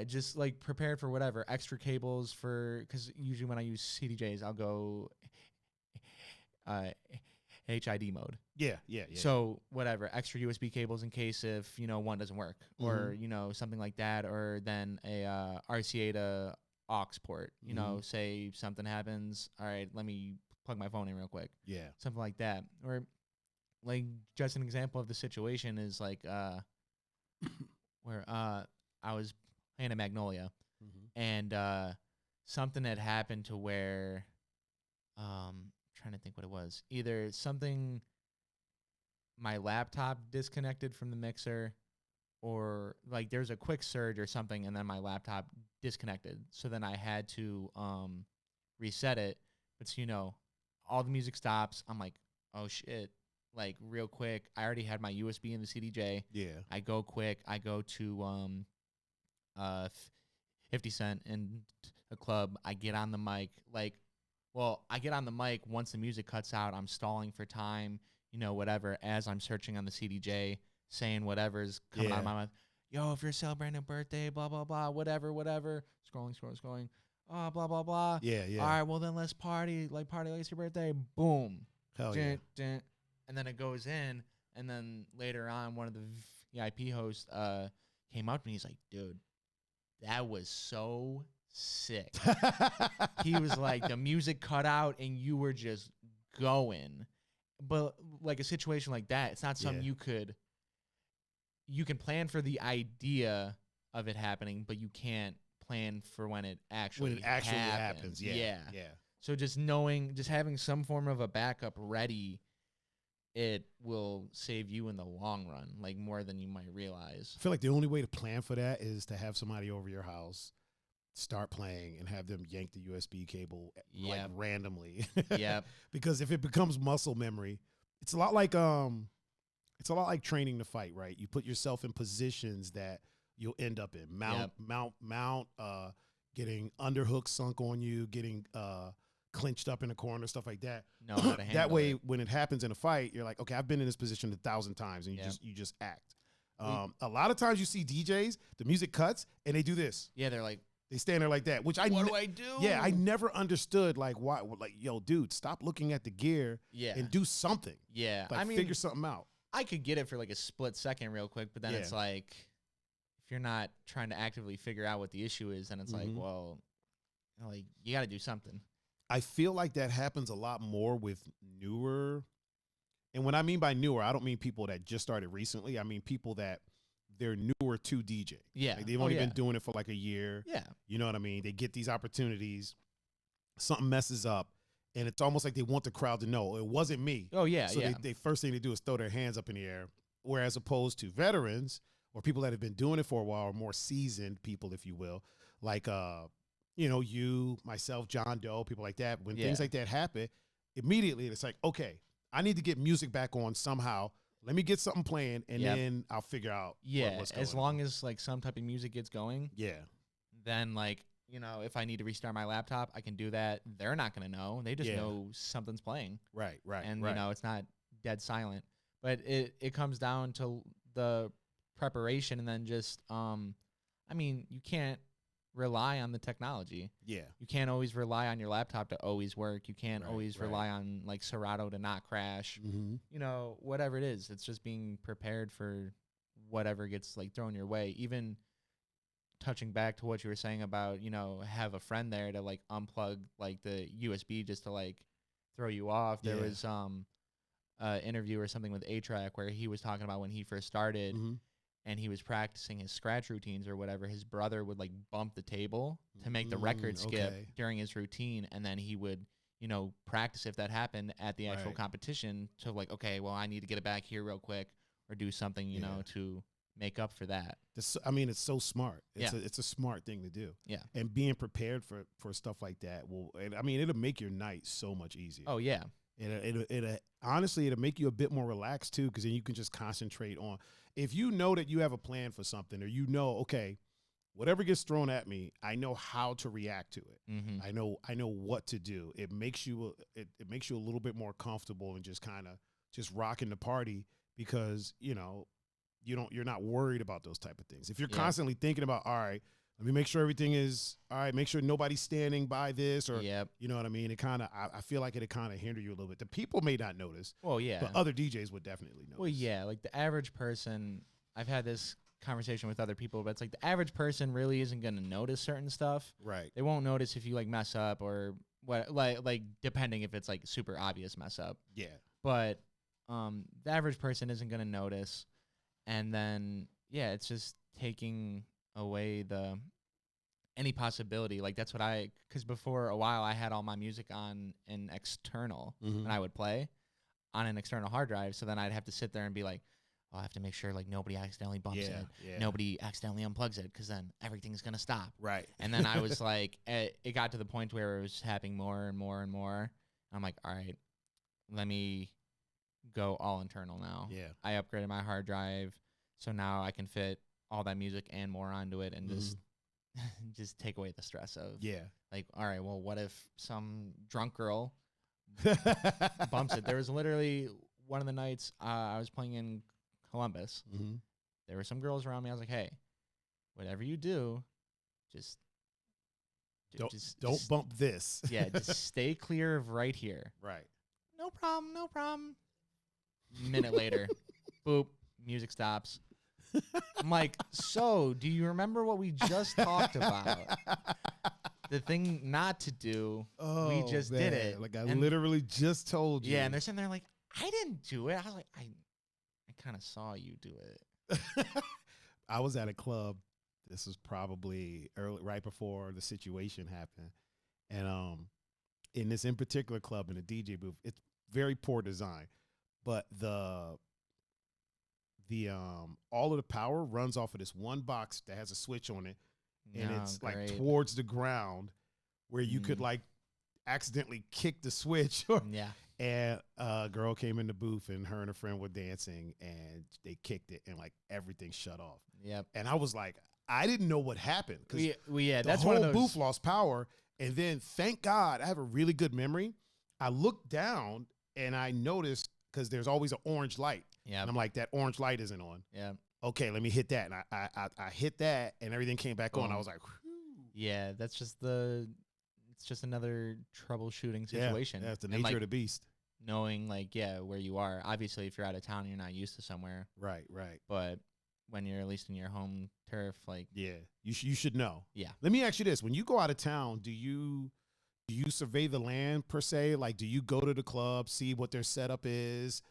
Speaker 2: just like prepared for whatever extra cables because usually when I use CDJs, I'll go HID mode. Yeah. So whatever extra USB cables in case if one doesn't work or something like that, or then a RCA to aux port. You know, say something happens. All right, let me plug my phone in real quick.
Speaker 1: Yeah.
Speaker 2: Something like that. Or like just an example of the situation is like where I was playing a Magnolia and something had happened to where trying to think what it was. Either something my laptop disconnected from the mixer or like there's a quick surge or something and then my laptop disconnected. So then I had to reset it. But so, you know, all the music stops. I'm like, oh shit. Like real quick. I already had my USB in the CDJ.
Speaker 1: Yeah.
Speaker 2: I go quick. I go to 50 Cent in a club. I get on the mic. I get on the mic once the music cuts out. I'm stalling for time, you know, whatever, as I'm searching on the CDJ, saying whatever's coming out of my mouth. Yo, if you're celebrating a birthday, blah, blah, blah, whatever. Scrolling. Blah, blah, blah.
Speaker 1: Yeah.
Speaker 2: All right, well, then let's party like it's your birthday. Boom.
Speaker 1: Hell yeah.
Speaker 2: And then it goes in, and then later on, one of the VIP hosts came up to me. He's like, dude, that was so sick. He was like, the music cut out, and you were just going. But like a situation like that, it's not something you can plan for the idea of it happening, but you can't plan for when it actually happens.
Speaker 1: Yeah.
Speaker 2: So just having some form of a backup ready, it will save you in the long run, like more than you might realize.
Speaker 1: I feel like the only way to plan for that is to have somebody over your house, start playing, and have them yank the USB cable like randomly.
Speaker 2: Yep.
Speaker 1: Because if it becomes muscle memory, it's a lot like training to fight, right? You put yourself in positions that you'll end up in. Mount, getting underhook sunk on you, getting clinched up in a corner, stuff like that.
Speaker 2: Know how to handle
Speaker 1: that way,
Speaker 2: it.
Speaker 1: when it happens in a fight, you're like, okay, I've been in this position 1,000 times, and you just act. A lot of times you see DJs, the music cuts, and they do this.
Speaker 2: Yeah, they're like,
Speaker 1: they stand there like that, which
Speaker 2: what do I do?
Speaker 1: Yeah, I never understood like why. Like, yo, dude, stop looking at the gear and do something.
Speaker 2: Yeah,
Speaker 1: like, figure something out.
Speaker 2: I could get it for like a split second real quick, but then it's like, if you're not trying to actively figure out what the issue is, then it's like, well, like you got to do something.
Speaker 1: I feel like that happens a lot more with newer. And when I mean by newer, I don't mean people that just started recently. I mean people that they're newer to DJ.
Speaker 2: Yeah.
Speaker 1: Like they've only been doing it for like a year.
Speaker 2: Yeah.
Speaker 1: You know what I mean? They get these opportunities, something messes up, and it's almost like they want the crowd to know it wasn't me.
Speaker 2: Oh, yeah.
Speaker 1: So they first thing they do is throw their hands up in the air. Whereas opposed to veterans or people that have been doing it for a while, or more seasoned people, if you will, like you know, you, myself, John Doe, people like that. When things like that happen, immediately it's like, okay, I need to get music back on somehow. Let me get something playing, and then I'll figure out what's going on.
Speaker 2: As long as like some type of music gets going.
Speaker 1: Yeah.
Speaker 2: Then like, you know, if I need to restart my laptop, I can do that. They're not going to know. They just know something's playing.
Speaker 1: Right.
Speaker 2: And, you know, it's not dead silent. But it comes down to the preparation, and then just, I mean, you can't rely on the technology.
Speaker 1: Yeah.
Speaker 2: You can't always rely on your laptop to always work. You can't always rely on like Serato to not crash. You know, whatever it is, it's just being prepared for whatever gets like thrown your way. Even touching back to what you were saying about, you know, have a friend there to like unplug like the USB just to like throw you off. There was interview or something with A-Track where he was talking about when he first started and he was practicing his scratch routines or whatever. His brother would like bump the table to make the record skip during his routine, and then he would, you know, practice if that happened at the actual competition to like, okay, well, I need to get it back here real quick or do something, you know, to make up for that.
Speaker 1: I mean, it's so smart. It's a smart thing to do.
Speaker 2: Yeah.
Speaker 1: And being prepared for stuff like that it'll make your night so much easier.
Speaker 2: Oh, yeah.
Speaker 1: It honestly, it'll make you a bit more relaxed too, because then you can just concentrate on, if you know that you have a plan for something, or you know, okay, whatever gets thrown at me, I know how to react to it. I know what to do. It makes you a little bit more comfortable and just kind of just rocking the party, because you know you're not worried about those type of things. If you're constantly thinking about, all right, let me make sure everything is all right, make sure nobody's standing by this, or you know what I mean? It kind of, I feel like it kind of hinder you a little bit. The people may not notice.
Speaker 2: Well, yeah.
Speaker 1: But other DJs would definitely notice.
Speaker 2: Well, yeah, like the average person, I've had this conversation with other people, but it's like the average person really isn't going to notice certain stuff.
Speaker 1: Right.
Speaker 2: They won't notice if you like mess up or what, like depending if it's like super obvious mess up.
Speaker 1: Yeah.
Speaker 2: But the average person isn't going to notice. And then, yeah, it's just taking away any possibility. Like that's what because before a while I had all my music on an external and I would play on an external hard drive. So then I'd have to sit there and be like, I have to make sure like nobody accidentally bumps it. Yeah. Nobody accidentally unplugs it because then everything's going to stop.
Speaker 1: Right.
Speaker 2: And then I was like, it got to the point where it was happening more and more and more. I'm like, all right, let me go all internal now.
Speaker 1: Yeah.
Speaker 2: I upgraded my hard drive. So now I can fit all that music and more onto it and just take away the stress of like, all right, well, what if some drunk girl bumps it? There was literally one of the nights I was playing in Columbus. There were some girls around me. I was like, hey, whatever you do, just
Speaker 1: don't bump this.
Speaker 2: Yeah, just stay clear of right here.
Speaker 1: Right.
Speaker 2: No problem, no problem. Minute later, boop, music stops. I'm like, so do you remember what we just talked about? The thing not to do, we just did it.
Speaker 1: Like I literally just told you.
Speaker 2: Yeah, and they're sitting there like, I didn't do it. I was like, I kind of saw you do it.
Speaker 1: I was at a club. This was probably right before the situation happened. And in this in particular club in the DJ booth, it's very poor design. But the all of the power runs off of this one box that has a switch on it. And it's like towards the ground where you could like accidentally kick the switch. And a girl came in the booth and her and her friend were dancing and they kicked it and like everything shut off.
Speaker 2: Yep.
Speaker 1: And I was like, I didn't know what happened because
Speaker 2: that's
Speaker 1: whole
Speaker 2: one of those
Speaker 1: booth lost power. And then thank God I have a really good memory. I looked down and I noticed because there's always an orange light.
Speaker 2: Yeah.
Speaker 1: And I'm like, that orange light isn't on.
Speaker 2: Yeah.
Speaker 1: Okay, let me hit that. And I hit that and everything came back on. I was like, whew.
Speaker 2: Yeah, it's just another troubleshooting situation.
Speaker 1: Yeah, that's the nature of the beast.
Speaker 2: Knowing like, where you are. Obviously, if you're out of town, you're not used to somewhere.
Speaker 1: Right.
Speaker 2: But when you're at least in your home turf, like.
Speaker 1: Yeah, you should know.
Speaker 2: Yeah.
Speaker 1: Let me ask you this. When you go out of town, do you survey the land per se? Like, do you go to the club, see what their setup is?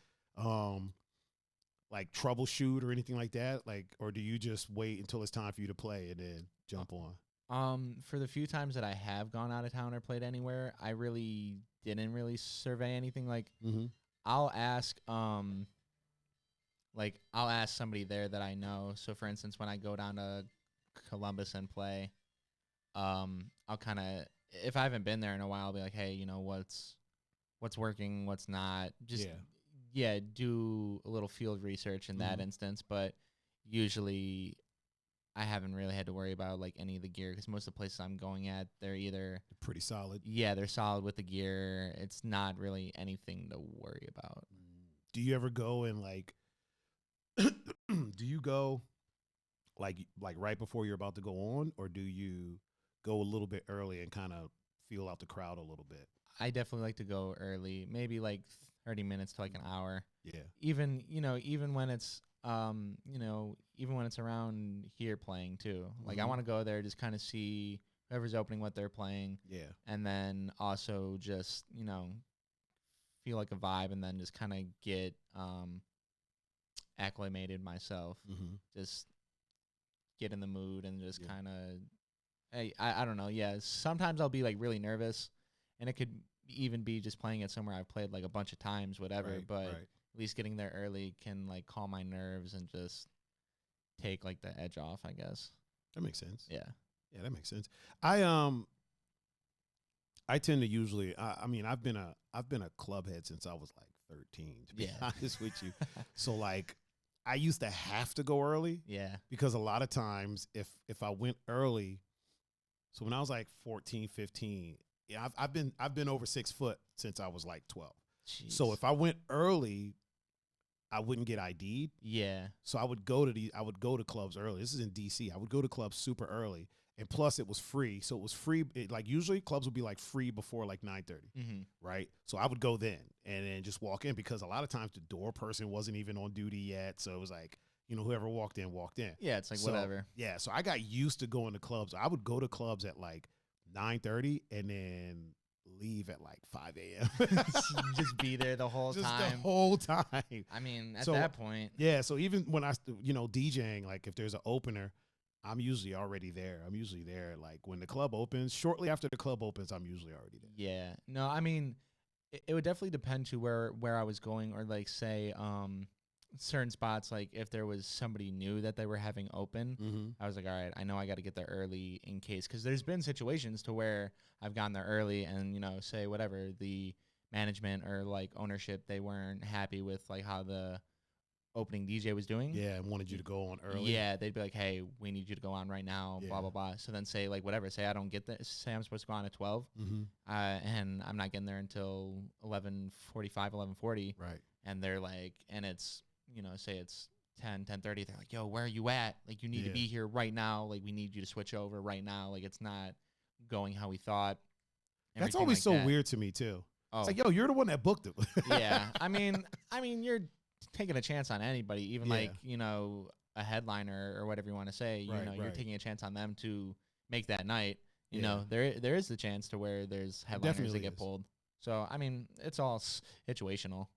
Speaker 1: Like troubleshoot or anything like that? Like, or do you just wait until it's time for you to play and then jump on?
Speaker 2: For the few times that I have gone out of town or played anywhere, I really didn't really survey anything. Like, I'll ask somebody there that I know. So for instance, when I go down to Columbus and play, I'll kind of, if I haven't been there in a while, I'll be like, hey, you know, what's working, what's not. Just do a little field research in that instance. But usually I haven't really had to worry about like any of the gear because most of the places I'm going at, they're
Speaker 1: pretty solid.
Speaker 2: Yeah, they're solid with the gear. It's not really anything to worry about.
Speaker 1: Do you ever go and like, do you go like right before you're about to go on, or do you go a little bit early and kind of feel out the crowd a little bit?
Speaker 2: I definitely like to go early, maybe like 30 minutes to like an hour.
Speaker 1: Yeah.
Speaker 2: Even when it's even when it's around here playing too. Like I want to go there, just kind of see whoever's opening what they're playing.
Speaker 1: Yeah.
Speaker 2: And then also just, feel like a vibe and then just kind of get acclimated myself. Just get in the mood and just kind of, I don't know. Yeah. Sometimes I'll be like really nervous and it could even be just playing it somewhere I've played like a bunch of times, whatever. But at least getting there early can like calm my nerves and just take like the edge off, I guess.
Speaker 1: That makes sense.
Speaker 2: Yeah.
Speaker 1: Yeah, that makes sense. I tend to usually I've been a club head since I was like 13, to be honest with you. So like I used to have to go early.
Speaker 2: Yeah.
Speaker 1: Because a lot of times if I went early, so when I was like 14, 15, I've been over 6 foot since I was like 12.
Speaker 2: Jeez.
Speaker 1: So if I went early, I wouldn't get ID'd.
Speaker 2: Yeah.
Speaker 1: So I would go to clubs early. This is in DC. I would go to clubs super early, and plus it was free. So it was free. Like usually clubs would be like free before like 9:30, right? So I would go then and then just walk in because a lot of times the door person wasn't even on duty yet. So it was like, whoever walked in, walked in.
Speaker 2: Yeah, it's like whatever.
Speaker 1: Yeah, so I got used to going to clubs. I would go to clubs at like 9:30 and then leave at like 5 a.m.
Speaker 2: Just be there the whole time.
Speaker 1: Just the whole time.
Speaker 2: I mean, at that point.
Speaker 1: Yeah, so even when I, DJing, like if there's an opener, I'm usually already there. I'm usually there. Like when the club opens, shortly after the club opens, I'm usually already there.
Speaker 2: Yeah. No, I mean, it would definitely depend to where I was going, or like say certain spots, like if there was somebody new that they were having open, I was like, all right, I know I got to get there early in case, because there's been situations to where I've gone there early and, say whatever, the management or like ownership, they weren't happy with like how the opening DJ was doing.
Speaker 1: Yeah, and wanted you to go on early.
Speaker 2: Yeah, they'd be like, hey, we need you to go on right now, blah, blah, blah. So then say like whatever, say I don't get this, say I'm supposed to go on at 12, and I'm not getting there until 11:45, 11:40.
Speaker 1: Right.
Speaker 2: And they're like, and it's, say it's 10:30, they're like, yo, where are you at? Like, you need to be here right now. Like, we need you to switch over right now. Like, it's not going how we thought.
Speaker 1: That's always like so weird to me, too. Oh. It's like, yo, you're the one that booked it.
Speaker 2: Yeah. I mean, you're taking a chance on anybody, even like, a headliner or whatever you want to say. You're taking a chance on them to make that night. You know, there is the chance to where there's headliners that get pulled. So, I mean, it's all situational.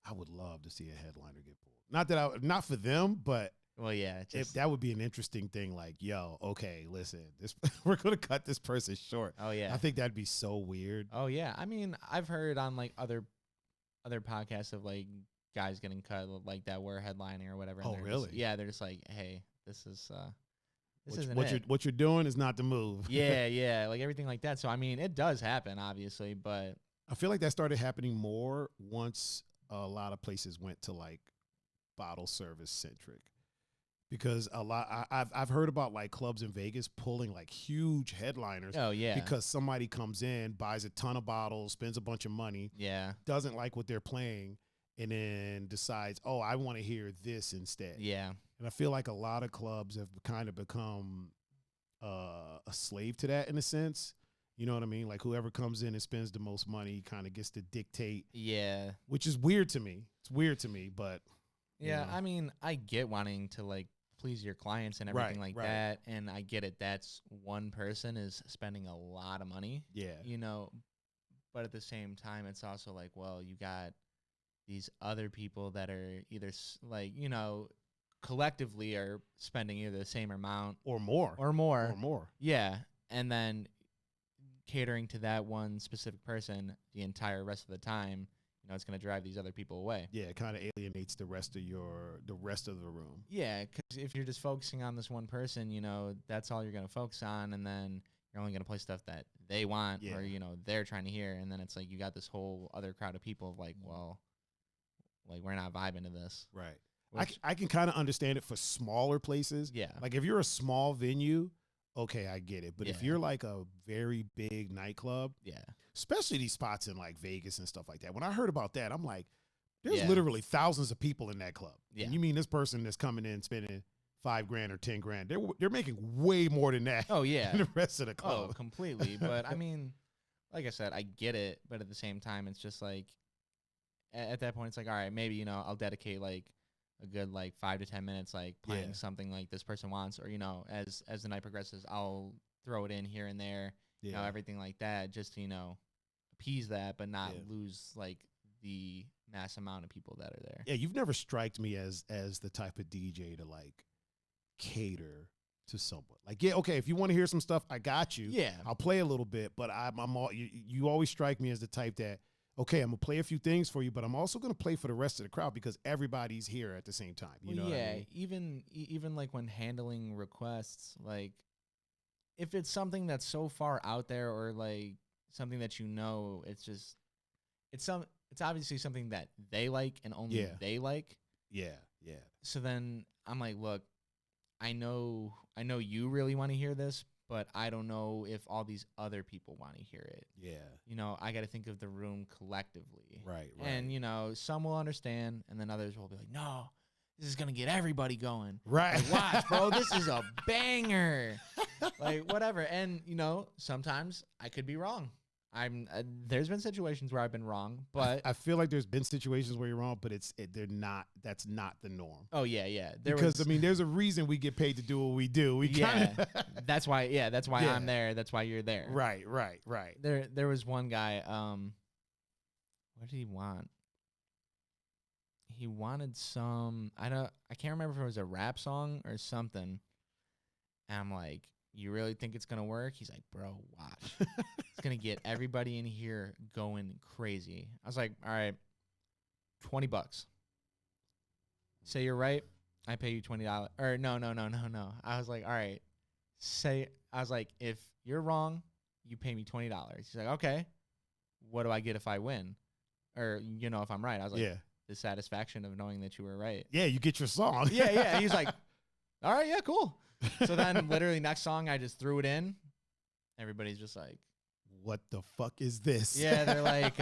Speaker 1: I would love to see a headliner get pulled. Not for them, but if that would be an interesting thing. Like, yo, okay, listen, we're gonna cut this person short.
Speaker 2: Oh yeah,
Speaker 1: I think that'd be so weird.
Speaker 2: Oh yeah, I mean, I've heard on like other podcasts of like guys getting cut like that were headlining or whatever.
Speaker 1: Oh really?
Speaker 2: They're just like, hey, this isn't
Speaker 1: what you're doing is not the move.
Speaker 2: yeah, like everything like that. So I mean, it does happen, obviously, but
Speaker 1: I feel like that started happening more once a lot of places went to like bottle service centric, because I've heard about like clubs in Vegas pulling like huge headliners.
Speaker 2: Oh yeah,
Speaker 1: because somebody comes in, buys a ton of bottles, spends a bunch of money, doesn't like what they're playing, and then decides, oh, I want to hear this instead.
Speaker 2: Yeah,
Speaker 1: and I feel like a lot of clubs have kind of become a slave to that in a sense. You know what I mean? Like whoever comes in and spends the most money kind of gets to dictate.
Speaker 2: Yeah.
Speaker 1: Which is weird to me. It's weird to me, but.
Speaker 2: Yeah, I mean, I get wanting to like please your clients and everything that. And I get it. That's one person is spending a lot of money. Yeah. But at the same time, it's also like, well, you got these other people that are either like, collectively are spending either the same amount
Speaker 1: or more.
Speaker 2: Yeah. And then catering to that one specific person the entire rest of the time, it's going to drive these other people away.
Speaker 1: Yeah, it kind of alienates the rest of the room.
Speaker 2: Yeah, because if you're just focusing on this one person, that's all you're going to focus on, and then you're only going to play stuff that they want or they're trying to hear, and then it's like you got this whole other crowd of people of like, well, like we're not vibing to this.
Speaker 1: Right. I can kind of understand it for smaller places.
Speaker 2: Yeah.
Speaker 1: Like if you're a small venue, okay, I get it. But if you're like a very big nightclub, especially these spots in like Vegas and stuff like that, when I heard about that, I'm like, there's literally thousands of people in that club. Yeah. And you mean this person that's coming in spending $5,000 or $10,000? They're making way more than that.
Speaker 2: Oh yeah,
Speaker 1: than the rest of the club.
Speaker 2: Oh, completely. But I mean, like I said, I get it. But at the same time, it's just like at that point, it's like, all right, maybe I'll dedicate like a good like 5 to 10 minutes like playing something like this person wants, or as the night progresses, I'll throw it in here and there, everything like that, just to appease that, but not lose like the mass amount of people that are there.
Speaker 1: Yeah, you've never striked me as the type of DJ to like cater to someone. Like, yeah, okay, if you want to hear some stuff, I got you. Yeah, I'll play a little bit, but you always strike me as the type that, okay, I'm going to play a few things for you, but I'm also going to play for the rest of the crowd because everybody's here at the same time. You know what I mean?
Speaker 2: Even like when handling requests, like if it's something that's so far out there or like something that it's obviously something that they like and only they like. Yeah. So then I'm like, look, I know you really want to hear this, but I don't know if all these other people want to hear it. Yeah. I got to think of the room collectively. Right. And, some will understand, and then others will be like, no, this is going to get everybody going.
Speaker 1: Right.
Speaker 2: Like, watch, bro, this is a banger. Like, whatever. And, sometimes I could be wrong. There's been situations where I've been wrong, but
Speaker 1: I feel like there's been situations where you're wrong, but they're not. That's not the norm.
Speaker 2: Oh yeah.
Speaker 1: Because there's a reason we get paid to do what we do.
Speaker 2: That's why. Yeah, that's why I'm there. That's why you're there.
Speaker 1: Right.
Speaker 2: There was one guy. What did he want? He wanted some. I can't remember if it was a rap song or something. And I'm like, you really think it's gonna work? He's like, bro, watch. It's gonna get everybody in here going crazy. I was like, all right, $20. Say you're right, I pay you $20. Or no. I was like, all right. I was like, if you're wrong, you pay me $20. He's like, okay. What do I get if I win? Or if I'm right. I was like, the satisfaction of knowing that you were right.
Speaker 1: Yeah, you get your song.
Speaker 2: Yeah. He's like, all right, yeah, cool. So then literally next song, I just threw it in. Everybody's just like,
Speaker 1: what the fuck is this?
Speaker 2: Yeah, they're like,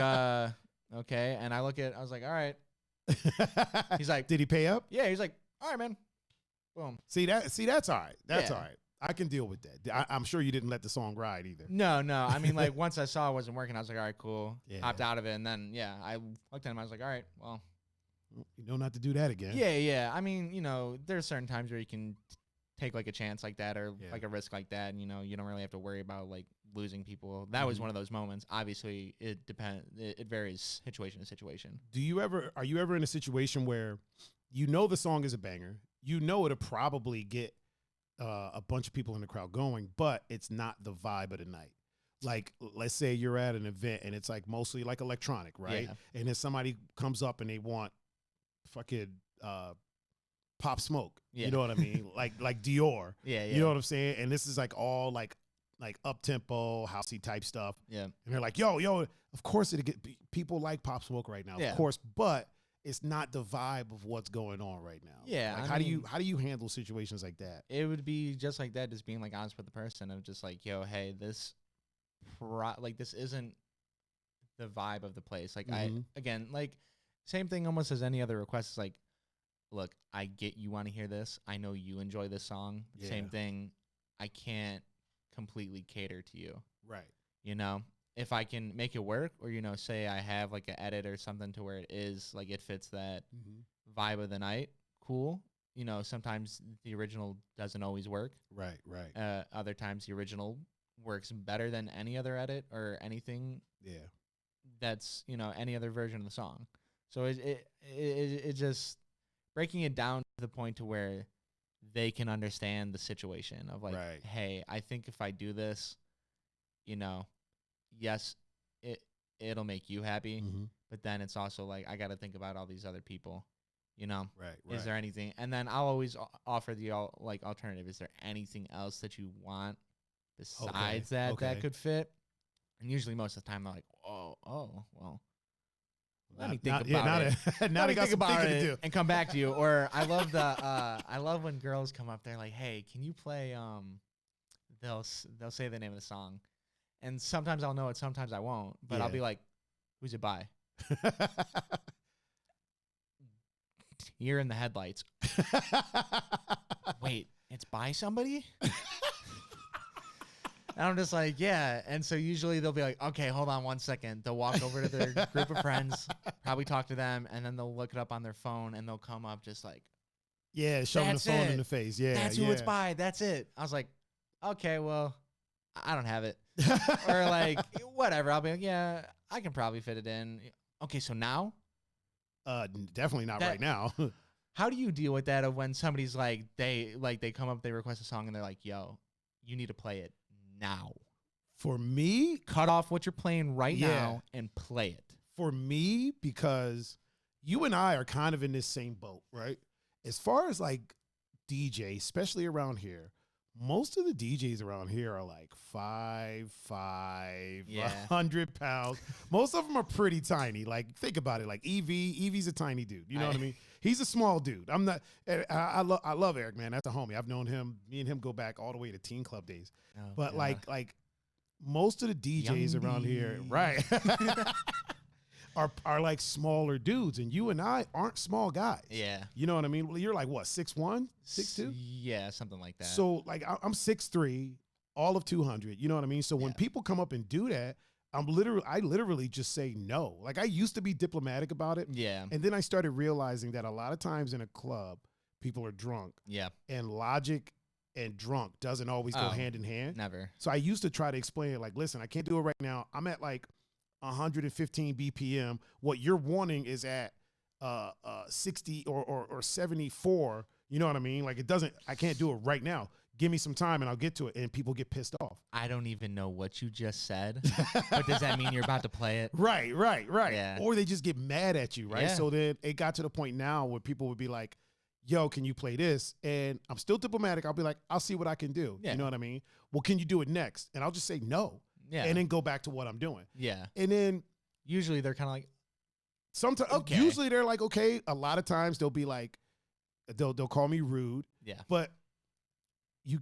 Speaker 2: okay. And I was like, all right. He's like,
Speaker 1: did he pay up?
Speaker 2: Yeah, he's like, all right, man. Boom.
Speaker 1: See, that's all right. That's all right. I can deal with that. I'm sure you didn't let the song ride either.
Speaker 2: No. I mean, like, once I saw it wasn't working, I was like, all right, cool. Yeah. Hopped out of it. And then, I looked at him. I was like, all right, well.
Speaker 1: You know not to do that again.
Speaker 2: Yeah. I mean, there's certain times where you can take like a chance like that or like a risk like that, and you don't really have to worry about like losing people. That was one of those moments. Obviously it depends, it varies situation to situation.
Speaker 1: Are you ever in a situation where the song is a banger, it'll probably get a bunch of people in the crowd going, but it's not the vibe of the night? Like, let's say you're at an event and it's like mostly like electronic, right? And then somebody comes up and they want fucking Pop Smoke, you know what I mean? like Dior, you know what I'm saying? And this is like all like up tempo, housey type stuff. Yeah, and they're like, yo, of course people like Pop Smoke right now, of course, but it's not the vibe of what's going on right now. Yeah, like, how do you handle situations like that?
Speaker 2: It would be just like that, just being like honest with the person of just like, yo, hey, this isn't the vibe of the place. Like again, like same thing almost as any other request. It's like, look, I get you want to hear this. I know you enjoy this song. Yeah. Same thing. I can't completely cater to you. Right. If I can make it work or, say I have like an edit or something to where it is like it fits that vibe of the night, cool. Sometimes the original doesn't always work. Right. Other times the original works better than any other edit or anything. Yeah. That's, any other version of the song. So it just breaking it down to the point to where they can understand the situation of like, hey, I think if I do this, yes, it'll make you happy, but then it's also like I got to think about all these other people, Right. Is there anything? And then I'll always offer the alternative. Is there anything else that you want besides that could fit? And usually most of the time they're like, oh, well. Let me think about it.
Speaker 1: Now they got some thinking to do
Speaker 2: and come back to you. Or I love when girls come up there like, hey, can you play? They'll say the name of the song, and sometimes I'll know it, sometimes I won't. But I'll be like, who's it by? You're in the headlights. Wait, it's by somebody? And I'm just like, yeah. And so usually they'll be like, okay, hold on 1 second. They'll walk over to their group of friends, probably talk to them, and then they'll look it up on their phone, and they'll come up just like,
Speaker 1: showing the phone in the face. Yeah,
Speaker 2: that's who it's by. That's it. I was like, okay, well, I don't have it. Or like, whatever. I'll be like, yeah, I can probably fit it in. Okay, so now?
Speaker 1: Definitely not right now.
Speaker 2: How do you deal with that of when somebody's like, they come up, they request a song, and they're like, yo, you need to play it now?
Speaker 1: For me,
Speaker 2: cut off what you're playing right now and play it.
Speaker 1: For me, because you and I are kind of in this same boat, right? As far as like DJ, especially around here, most of the DJs around here are like 5'5", 100 pounds. Most of them are pretty tiny. Like, think about it. Like Evie's a tiny dude. You know what I mean? He's a small dude. I'm not. I love Eric, man. That's a homie. I've known him. Me and him go back all the way to teen club days. Oh, but God. like most of the DJs around here, right, are like smaller dudes, and you and I aren't small guys. Yeah, you know what I mean. Well, you're like what, 6'1", 6'2"?
Speaker 2: Yeah, something like that.
Speaker 1: So like I'm 6'3", all of 200. You know what I mean. So when people come up and do that, I literally just say no. Like, I used to be diplomatic about it.
Speaker 2: Yeah.
Speaker 1: And then I started realizing that a lot of times in a club, people are drunk.
Speaker 2: Yeah.
Speaker 1: And logic and drunk doesn't always go hand in hand.
Speaker 2: Never.
Speaker 1: So I used to try to explain it like, listen, I can't do it right now. I'm at like 115 BPM. What you're wanting is at 60 or 74. You know what I mean? Like, I can't do it right now. Give me some time and I'll get to it. And people get pissed off.
Speaker 2: I don't even know what you just said, but does that mean you're about to play it?
Speaker 1: Right.
Speaker 2: Yeah.
Speaker 1: Or they just get mad at you, right?
Speaker 2: Yeah.
Speaker 1: So then it got to the point now where people would be like, yo, can you play this? And I'm still diplomatic. I'll be like, I'll see what I can do.
Speaker 2: Yeah.
Speaker 1: You know what I mean? Well, can you do it next? And I'll just say no.
Speaker 2: Yeah.
Speaker 1: And then go back to what I'm doing.
Speaker 2: Yeah.
Speaker 1: And then
Speaker 2: usually they're kind of like,
Speaker 1: sometimes,
Speaker 2: okay.
Speaker 1: Usually they're like, okay. A lot of times they'll be like, they'll call me rude.
Speaker 2: Yeah.
Speaker 1: But you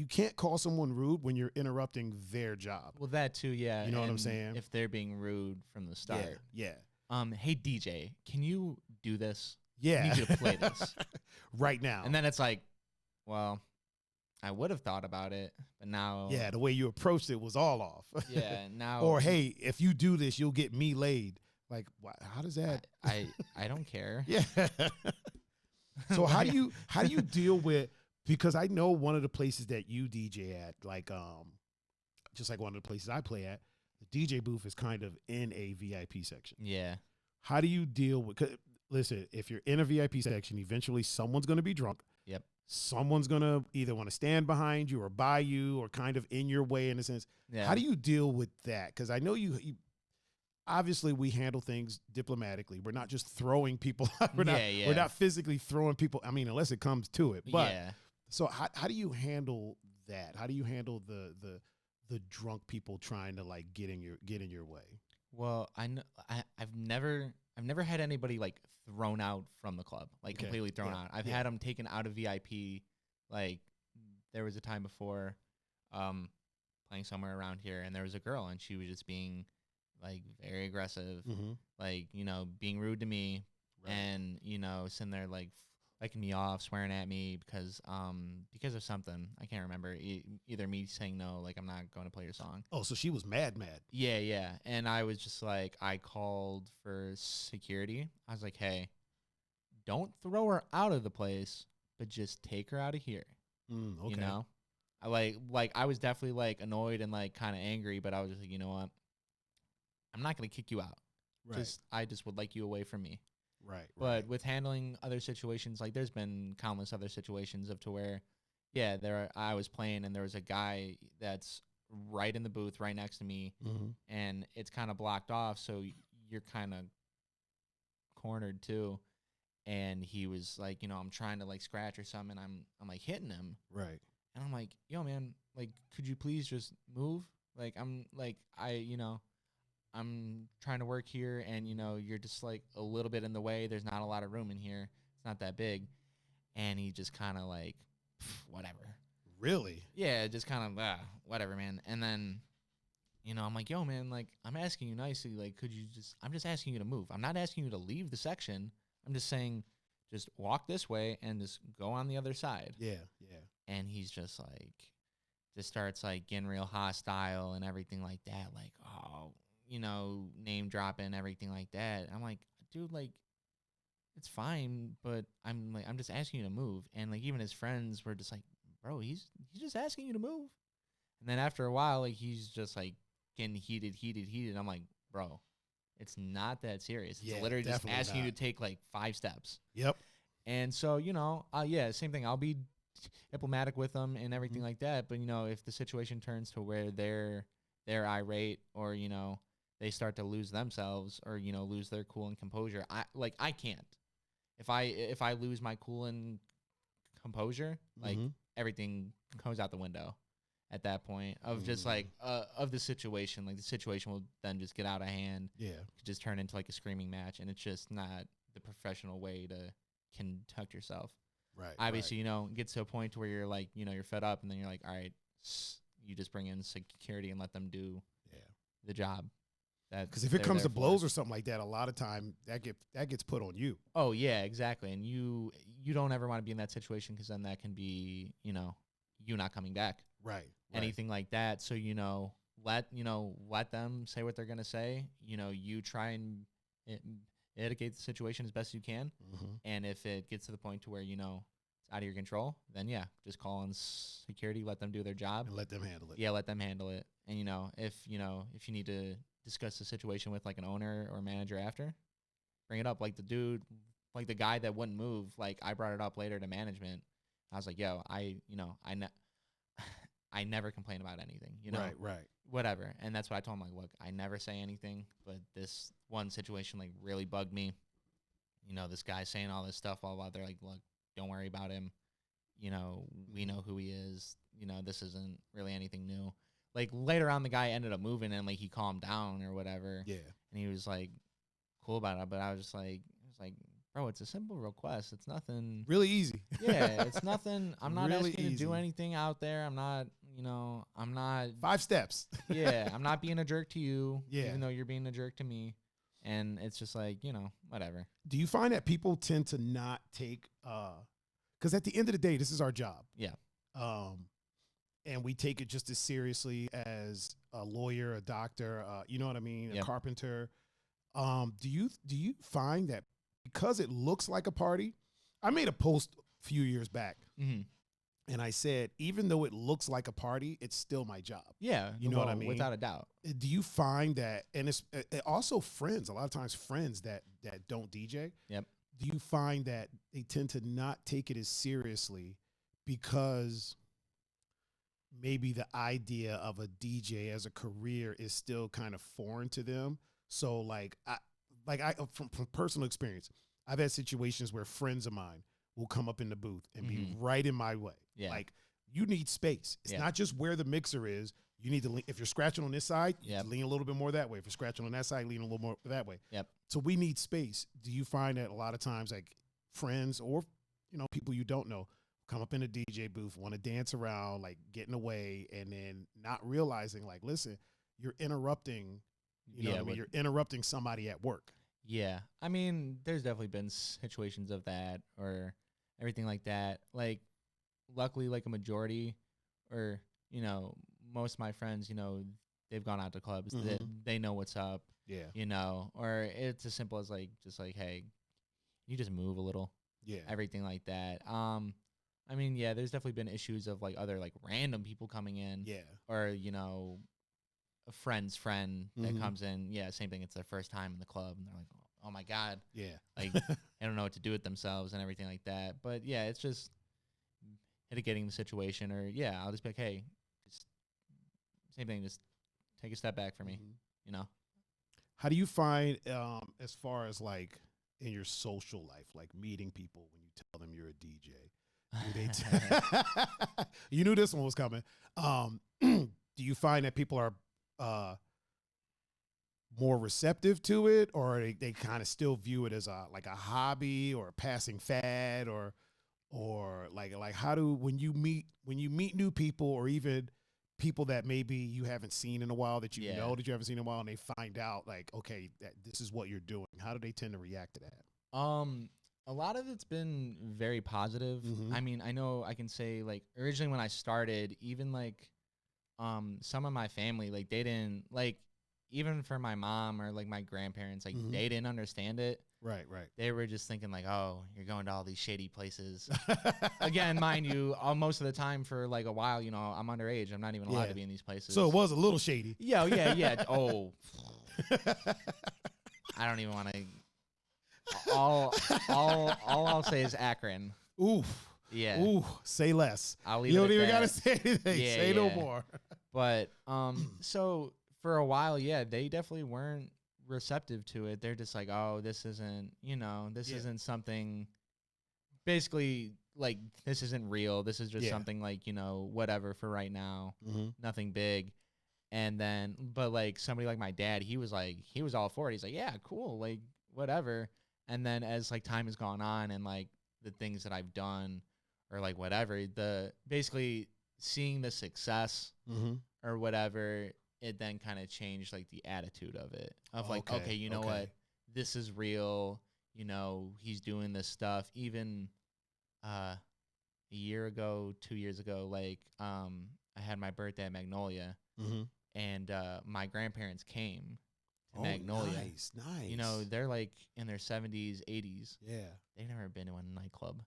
Speaker 1: can't call someone rude when you're interrupting their job.
Speaker 2: Well, that too, yeah.
Speaker 1: You know what I'm saying?
Speaker 2: If they're being rude from the start.
Speaker 1: Yeah.
Speaker 2: Hey, DJ, can you do this?
Speaker 1: Yeah.
Speaker 2: I need you to play this.
Speaker 1: Right now.
Speaker 2: And then it's like, well, I would have thought about it, but now.
Speaker 1: Yeah, the way you approached it was all off.
Speaker 2: Yeah, now.
Speaker 1: Or, hey, if you do this, you'll get me laid. Like, how does that?
Speaker 2: I don't care.
Speaker 1: Yeah. So how do you deal with, because I know one of the places that you DJ at, like just like one of the places I play at, the DJ booth is kind of in a VIP section.
Speaker 2: Yeah.
Speaker 1: How do you deal with, listen, if you're in a VIP section, eventually someone's going to be drunk.
Speaker 2: Yep.
Speaker 1: Someone's going to either want to stand behind you or by you or kind of in your way in a sense.
Speaker 2: Yeah.
Speaker 1: How do you deal with that? Because I know you obviously we handle things diplomatically. We're not just throwing people. We're not physically throwing people. I mean, unless it comes to it. But so how do you handle that? How do you handle the drunk people trying to like get in your way?
Speaker 2: Well, I've never had anybody like thrown out from the club, like completely thrown out. I've had them taken out of VIP. Like there was a time before playing somewhere around here, and there was a girl, and she was just being like very aggressive, like, you know, being rude to me, and, you know, sitting there like flicking me off, swearing at me because of something. I can't remember. Either me saying no, like, I'm not going to play your song.
Speaker 1: Oh, so she was mad.
Speaker 2: Yeah. And I was just like, I called for security. I was like, hey, don't throw her out of the place, but just take her out of here.
Speaker 1: Okay.
Speaker 2: You know? I was definitely like annoyed and like kind of angry, but I was just like, you know what? I'm not going to kick you out.
Speaker 1: Right.
Speaker 2: I just would like you away from me.
Speaker 1: Right.
Speaker 2: But with handling other situations, like there's been countless other situations of to where, I was playing and there was a guy that's right in the booth right next to me, and it's kind of blocked off, so you're kind of cornered too. And he was like, you know, I'm trying to like scratch or something, and I'm like hitting him.
Speaker 1: Right.
Speaker 2: And I'm like, yo, man, like, could you please just move? Like, I'm trying to work here, and, you know, you're just, like, a little bit in the way. There's not a lot of room in here. It's not that big. And he just kind of, like, whatever.
Speaker 1: Really?
Speaker 2: Yeah, just kind of, whatever, man. And then, you know, I'm like, yo, man, like, I'm asking you nicely. Like, I'm just asking you to move. I'm not asking you to leave the section. I'm just saying just walk this way and just go on the other side.
Speaker 1: Yeah.
Speaker 2: And he's just, like, just starts, like, getting real hostile and everything like that. Like, oh, you know, name dropping, everything like that. I'm like, dude, like, it's fine, but I'm just asking you to move. And like, even his friends were just like, bro, he's just asking you to move. And then after a while, like, he's just like getting heated. I'm like, bro, it's not that serious. It's literally just asking you to take like 5 steps.
Speaker 1: Yep.
Speaker 2: And so, you know, same thing. I'll be diplomatic with them and everything like that. But, you know, if the situation turns to where they're irate, or, you know, they start to lose themselves, or, you know, lose their cool and composure, I can't. If I lose my cool and composure, like, everything goes out the window at that point of just like of the situation. Like, the situation will then just get out of hand. Yeah. Just turn into like a screaming match, and it's just not the professional way to conduct yourself. Right. Obviously, you know, it gets to a point where you're like, you know, you're fed up, and then you're like, all right, you just bring in security and let them do the job.
Speaker 1: Because if it comes to blows or something like that, a lot of time that gets put on you.
Speaker 2: Oh yeah, exactly. And you don't ever want to be in that situation, because then that can be, you know, you not coming back.
Speaker 1: Right.
Speaker 2: Anything like that. So, you know, let them say what they're gonna say. You try and mitigate the situation as best you can. And if it gets to the point to where it's out of your control, then just call in security, let them do their job,
Speaker 1: and let them handle it.
Speaker 2: Yeah, let them handle it. And if you need to discuss the situation with like an owner or manager after, bring it up. Like the dude, like the guy that wouldn't move, like I brought it up later to management. I was like, yo, I never complain about anything,
Speaker 1: Right.
Speaker 2: Whatever. And that's what I told him. Like, look, I never say anything, but this one situation like really bugged me. This guy saying all this stuff all while they're like, look, don't worry about him. We know who he is. This isn't really anything new. Like later on, the guy ended up moving and like he calmed down or whatever.
Speaker 1: Yeah.
Speaker 2: And he was like cool about it. But I was just like, bro, it's a simple request. It's nothing.
Speaker 1: Really easy.
Speaker 2: Yeah, it's nothing. I'm not
Speaker 1: really
Speaker 2: asking you to do
Speaker 1: easy.
Speaker 2: anything out there. I'm not. I'm not.
Speaker 1: 5 steps.
Speaker 2: Yeah, I'm not being a jerk to you.
Speaker 1: Yeah.
Speaker 2: Even though you're being a jerk to me. And it's just like, whatever.
Speaker 1: Do you find that people tend to not take, because at the end of the day, this is our job.
Speaker 2: Yeah.
Speaker 1: And we take it just as seriously as a lawyer, a doctor, you know what I mean, a carpenter. Do you find that because it looks like a party? I made a post a few years back, and I said, even though it looks like a party, it's still my job.
Speaker 2: Yeah,
Speaker 1: you know what I mean?
Speaker 2: Without a doubt.
Speaker 1: Do you find that, and it's also friends, a lot of times friends that don't DJ,
Speaker 2: yep.
Speaker 1: Do you find that they tend to not take it as seriously because maybe the idea of a DJ as a career is still kind of foreign to them? So like I from personal experience, I've had situations where friends of mine will come up in the booth and be right in my way.
Speaker 2: Yeah.
Speaker 1: Like, you need space. It's not just where the mixer is. You need to lean, if you're scratching on this side, you lean a little bit more that way. If you're scratching on that side, lean a little more that way.
Speaker 2: Yep.
Speaker 1: So we need space. Do you find that a lot of times, like friends or people you don't know come up in a DJ booth, want to dance around, like getting away, and then not realizing, like, listen, you're interrupting. You know what I mean? You're interrupting somebody at work.
Speaker 2: Yeah. I mean, there's definitely been situations of that or everything like that. Like, luckily, like a majority or, most of my friends, they've gone out to clubs. They know what's up.
Speaker 1: Yeah.
Speaker 2: Or it's as simple as like, just like, hey, you just move a little.
Speaker 1: Yeah.
Speaker 2: Everything like that. I mean, yeah, there's definitely been issues of like other like random people coming in.
Speaker 1: Yeah.
Speaker 2: Or, a friend's friend that comes in. Yeah, same thing. It's their first time in the club and they're like, oh my God.
Speaker 1: Yeah.
Speaker 2: Like, they don't know what to do with themselves and everything like that. But yeah, it's just mitigating the situation. Or yeah, I'll just be like, hey, just same thing. Just take a step back for me.
Speaker 1: How do you find, as far as like in your social life, like meeting people when you tell them you're a DJ? You knew this one was coming. Do you find that people are more receptive to it, or they kind of still view it as a hobby or a passing fad, or like how do when you meet new people, or even people that maybe you haven't seen in a while, that you know that you haven't seen in a while, and they find out like, okay, that this is what you're doing, how do they tend to react to that?
Speaker 2: A lot of it's been very positive. I mean, I know I can say like originally when I started, even like some of my family, like they didn't like, even for my mom or like my grandparents, like they didn't understand it.
Speaker 1: Right.
Speaker 2: They were just thinking like, oh, you're going to all these shady places. Again, mind you, most of the time for like a while, I'm underage. I'm not even allowed to be in these places.
Speaker 1: So it was a little shady.
Speaker 2: Yeah. Oh, I don't even want to. All I'll say is Akron.
Speaker 1: Oof.
Speaker 2: Yeah.
Speaker 1: Ooh, say less.
Speaker 2: I'll leave
Speaker 1: you
Speaker 2: it
Speaker 1: don't
Speaker 2: at
Speaker 1: even
Speaker 2: that.
Speaker 1: gotta say anything. Say no more.
Speaker 2: But so for a while, they definitely weren't receptive to it. They're just like, oh, this isn't, isn't something. Basically, like, this isn't real. This is just something like, whatever for right now. Nothing big. And then, but like somebody like my dad, he was all for it. He's like, yeah, cool, like whatever. And then as like time has gone on and like the things that I've done or like whatever, basically seeing the success or whatever, it then kind of changed like the attitude of it of like, okay, you know what, this is real. He's doing this stuff. Even a year ago, 2 years ago, like I had my birthday at Magnolia. and my grandparents came to Magnolia.
Speaker 1: Nice.
Speaker 2: You know, they're like in their 70s, 80s.
Speaker 1: Yeah.
Speaker 2: They've never been to a nightclub.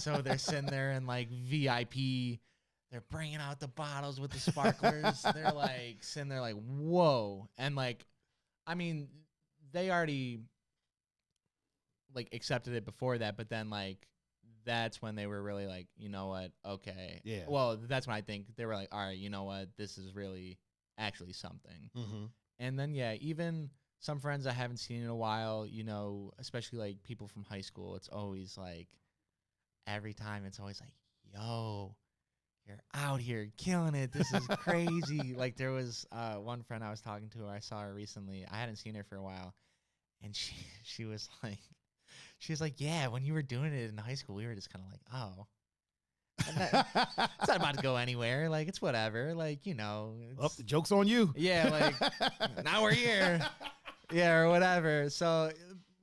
Speaker 2: So they're sitting there in like VIP. They're bringing out the bottles with the sparklers. They're like sitting there like, whoa. And like, I mean, they already like accepted it before that, but then like that's when they were really like, you know what? Okay.
Speaker 1: Yeah.
Speaker 2: Well, that's when I think they were like, all right, you know what? This is really actually something.
Speaker 1: Mm-hmm.
Speaker 2: And then, yeah, even some friends I haven't seen in a while, you know, especially like people from high school, it's always like, every time it's always like, yo, you're out here killing it. This is crazy. Like there was one friend I was talking to, I saw her recently. I hadn't seen her for a while. And she was like, yeah, when you were doing it in high school, we were just kind of like, oh. It's not about to go anywhere. Like, it's whatever. Like, you know.
Speaker 1: The joke's on you.
Speaker 2: Yeah, like, now we're here. Yeah, or whatever. So,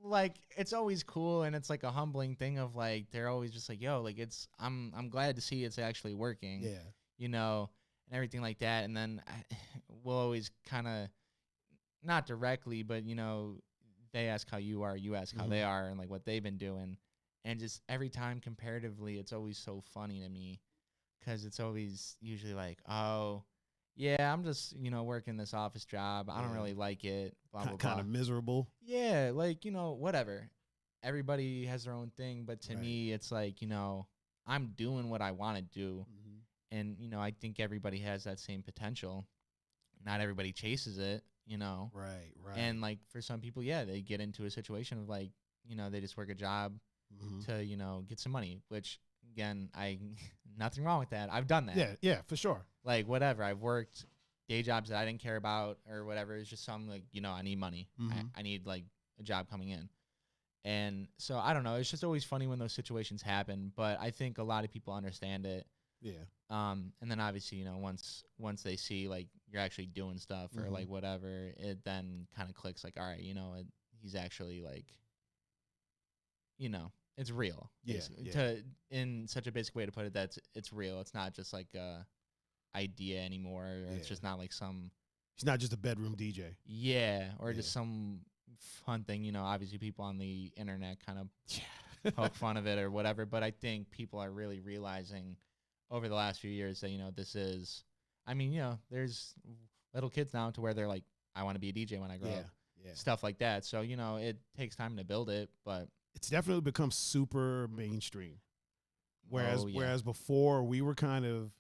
Speaker 2: like, it's always cool, and it's like a humbling thing of like they're always just like, yo, like I'm glad to see it's actually working.
Speaker 1: Yeah.
Speaker 2: You know, and everything like that. And then we'll always kind of, not directly, but you know, they ask how you are, you ask how they are, and like what they've been doing. And just every time comparatively, it's always so funny to me because it's always usually like, oh, yeah, I'm just, you know, working this office job. I don't really like it. Blah, blah, blah.
Speaker 1: Kind of miserable.
Speaker 2: Yeah, like, you know, whatever. Everybody has their own thing. But to me, it's like, you know, I'm doing what I want to do. Mm-hmm. And, you know, I think everybody has that same potential. Not everybody chases it, you know.
Speaker 1: Right.
Speaker 2: And, like, for some people, yeah, they get into a situation of, like, you know, they just work a job to, you know, get some money, which, again, nothing wrong with that. I've done that.
Speaker 1: Yeah, for sure.
Speaker 2: Like, whatever. I've worked day jobs that I didn't care about or whatever. It's just something like, you know, I need money. I need, like, a job coming in. And so, I don't know. It's just always funny when those situations happen. But I think a lot of people understand it.
Speaker 1: Yeah.
Speaker 2: And then, obviously, you know, once they see, like, you're actually doing stuff or, like, whatever, it then kind of clicks, like, all right, you know, he's actually, like, you know, it's real.
Speaker 1: Yeah.
Speaker 2: In such a basic way to put it, it's real. It's not just like a idea anymore. Or it's just not like some.
Speaker 1: He's not just a bedroom DJ.
Speaker 2: Yeah, or just some fun thing. You know, obviously people on the internet kind of poke fun of it or whatever. But I think people are really realizing over the last few years that, you know, this is. I mean, you know, there's little kids now to where they're like, I want to be a DJ when I grow up. Yeah. Stuff like that. So, you know, it takes time to build it, but.
Speaker 1: It's definitely become super mainstream. Whereas before we were kind of,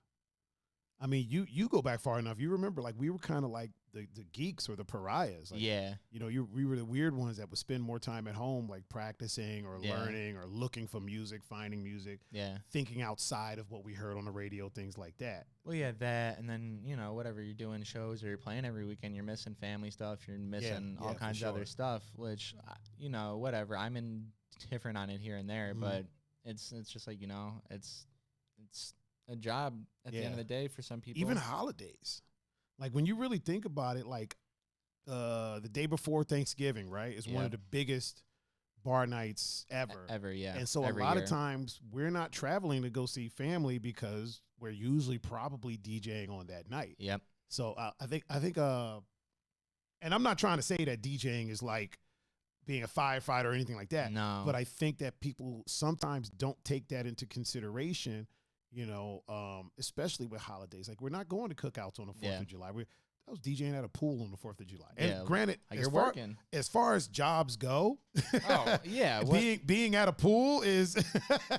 Speaker 1: I mean, you go back far enough, you remember like we were kind of like the geeks or the pariahs. Like,
Speaker 2: yeah.
Speaker 1: You know, we were the weird ones that would spend more time at home, like practicing or learning or looking for music, finding music, thinking outside of what we heard on the radio, things like that.
Speaker 2: Well, yeah, that, and then, you know, whatever you're doing shows or you're playing every weekend, you're missing family stuff, you're missing all kinds of other stuff, which, you know, whatever. I'm indifferent on it here and there, but it's just like, you know, it's a job at the end of the day for some people.
Speaker 1: Even holidays. Like when you really think about it, like the day before Thanksgiving, right, is one of the biggest bar nights ever.
Speaker 2: Yeah.
Speaker 1: And so a lot of times we're not traveling to go see family because we're usually probably DJing on that night.
Speaker 2: Yep.
Speaker 1: So I think and I'm not trying to say that DJing is like being a firefighter or anything like that.
Speaker 2: No.
Speaker 1: But I think that people sometimes don't take that into consideration, you know, especially with holidays. Like we're not going to cookouts on the 4th of July. I was DJing at a pool on the 4th of July. And granted,
Speaker 2: like
Speaker 1: as far as jobs go, being at a pool is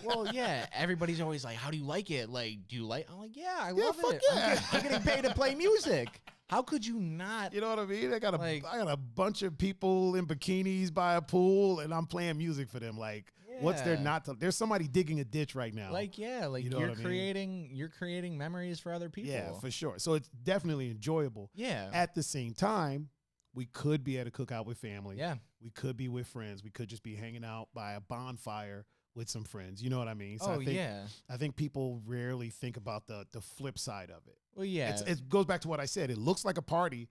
Speaker 2: well, yeah. Everybody's always like, "How do you like it? Like, do you like?" I'm like, "Yeah, I love it.
Speaker 1: Yeah.
Speaker 2: I'm getting paid to play music. How could you not?"
Speaker 1: You know what I mean? I got a bunch of people in bikinis by a pool, and I'm playing music for them. Like, what's there not to? There's somebody digging a ditch right now.
Speaker 2: Like, like you know you're creating memories for other people.
Speaker 1: Yeah, for sure. So it's definitely enjoyable.
Speaker 2: Yeah.
Speaker 1: At the same time, we could be at a cookout with family.
Speaker 2: Yeah.
Speaker 1: We could be with friends. We could just be hanging out by a bonfire with some friends. You know what I mean? So I think people rarely think about the flip side of it.
Speaker 2: Well, yeah.
Speaker 1: It goes back to what I said. It looks like a party,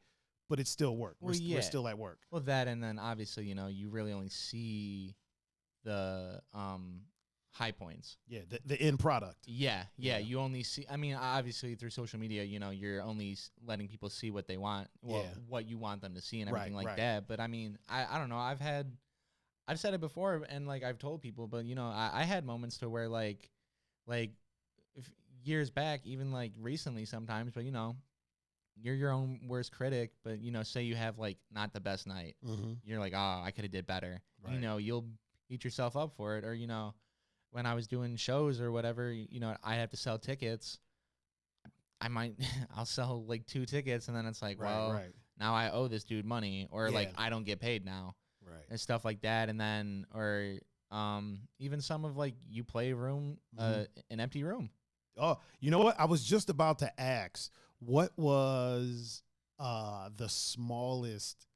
Speaker 1: but it's still work. We're still at work.
Speaker 2: Well, that, and then obviously, you know, you really only see the high points.
Speaker 1: Yeah, the end product.
Speaker 2: Yeah. You only see. I mean, obviously through social media, you're only letting people see what they want, what you want them to see, and everything like that. But I mean, I don't know. I've said it before, and like I've told people, but I had moments to where like years back, even like recently sometimes, but you're your own worst critic. But say you have like not the best night, you're like, oh, I could have did better. Right. You'll beat yourself up for it, or when I was doing shows or whatever, I have to sell tickets. I'll sell like 2 tickets, and then it's like, now I owe this dude money, or like I don't get paid now, and stuff like that. And then, or even some of like you play room, an empty room.
Speaker 1: Oh, you know what? I was just about to ask, what was the smallest,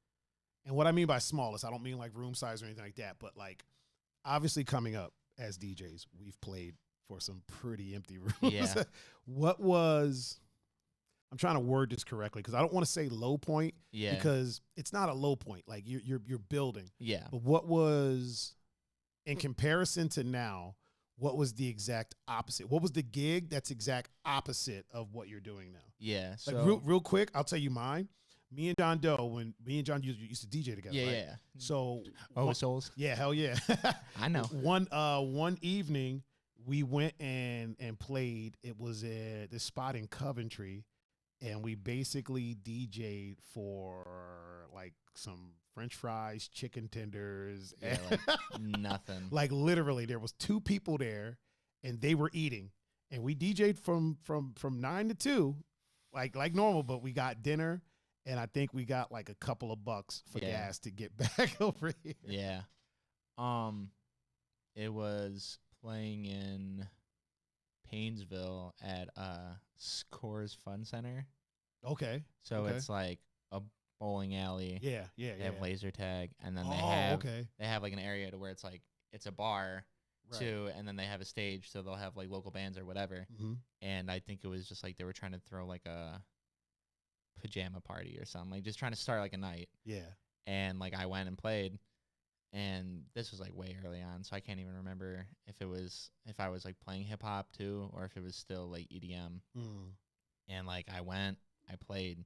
Speaker 1: and what I mean by smallest, I don't mean like room size or anything like that, but like obviously coming up as DJs, we've played for some pretty empty rooms. Yeah. What was, I'm trying to word this correctly because I don't want to say low point, because it's not a low point. Like you're building. Yeah. But what was, in comparison to now, what was the exact opposite? What was the gig that's exact opposite of what you're doing now? Yeah. So like real quick, I'll tell you mine. Me and John Doe, when me and John used to DJ together. Yeah, right? Yeah. So
Speaker 2: souls.
Speaker 1: Yeah, hell yeah.
Speaker 2: I know.
Speaker 1: One evening we went and played. It was at this spot in Coventry, and we basically DJ'd for like some French fries, chicken tenders,
Speaker 2: like nothing.
Speaker 1: Like literally, there was 2 people there, and they were eating, and we DJ'd from 9 to 2, like normal, but we got dinner. And I think we got like a couple of bucks for gas to get back over here.
Speaker 2: Yeah. It was playing in Paynesville at Scores Fun Center.
Speaker 1: Okay.
Speaker 2: So it's like a bowling alley.
Speaker 1: Yeah.
Speaker 2: They have laser tag, and then they have like an area to where it's like it's a bar too, and then they have a stage, so they'll have like local bands or whatever. And I think it was just like they were trying to throw like a pajama party or something, like just trying to start like a night. Yeah. And like I went and played, and this was like way early on, so I can't even remember if I was like playing hip hop too, or if it was still like EDM. And like I went, I played,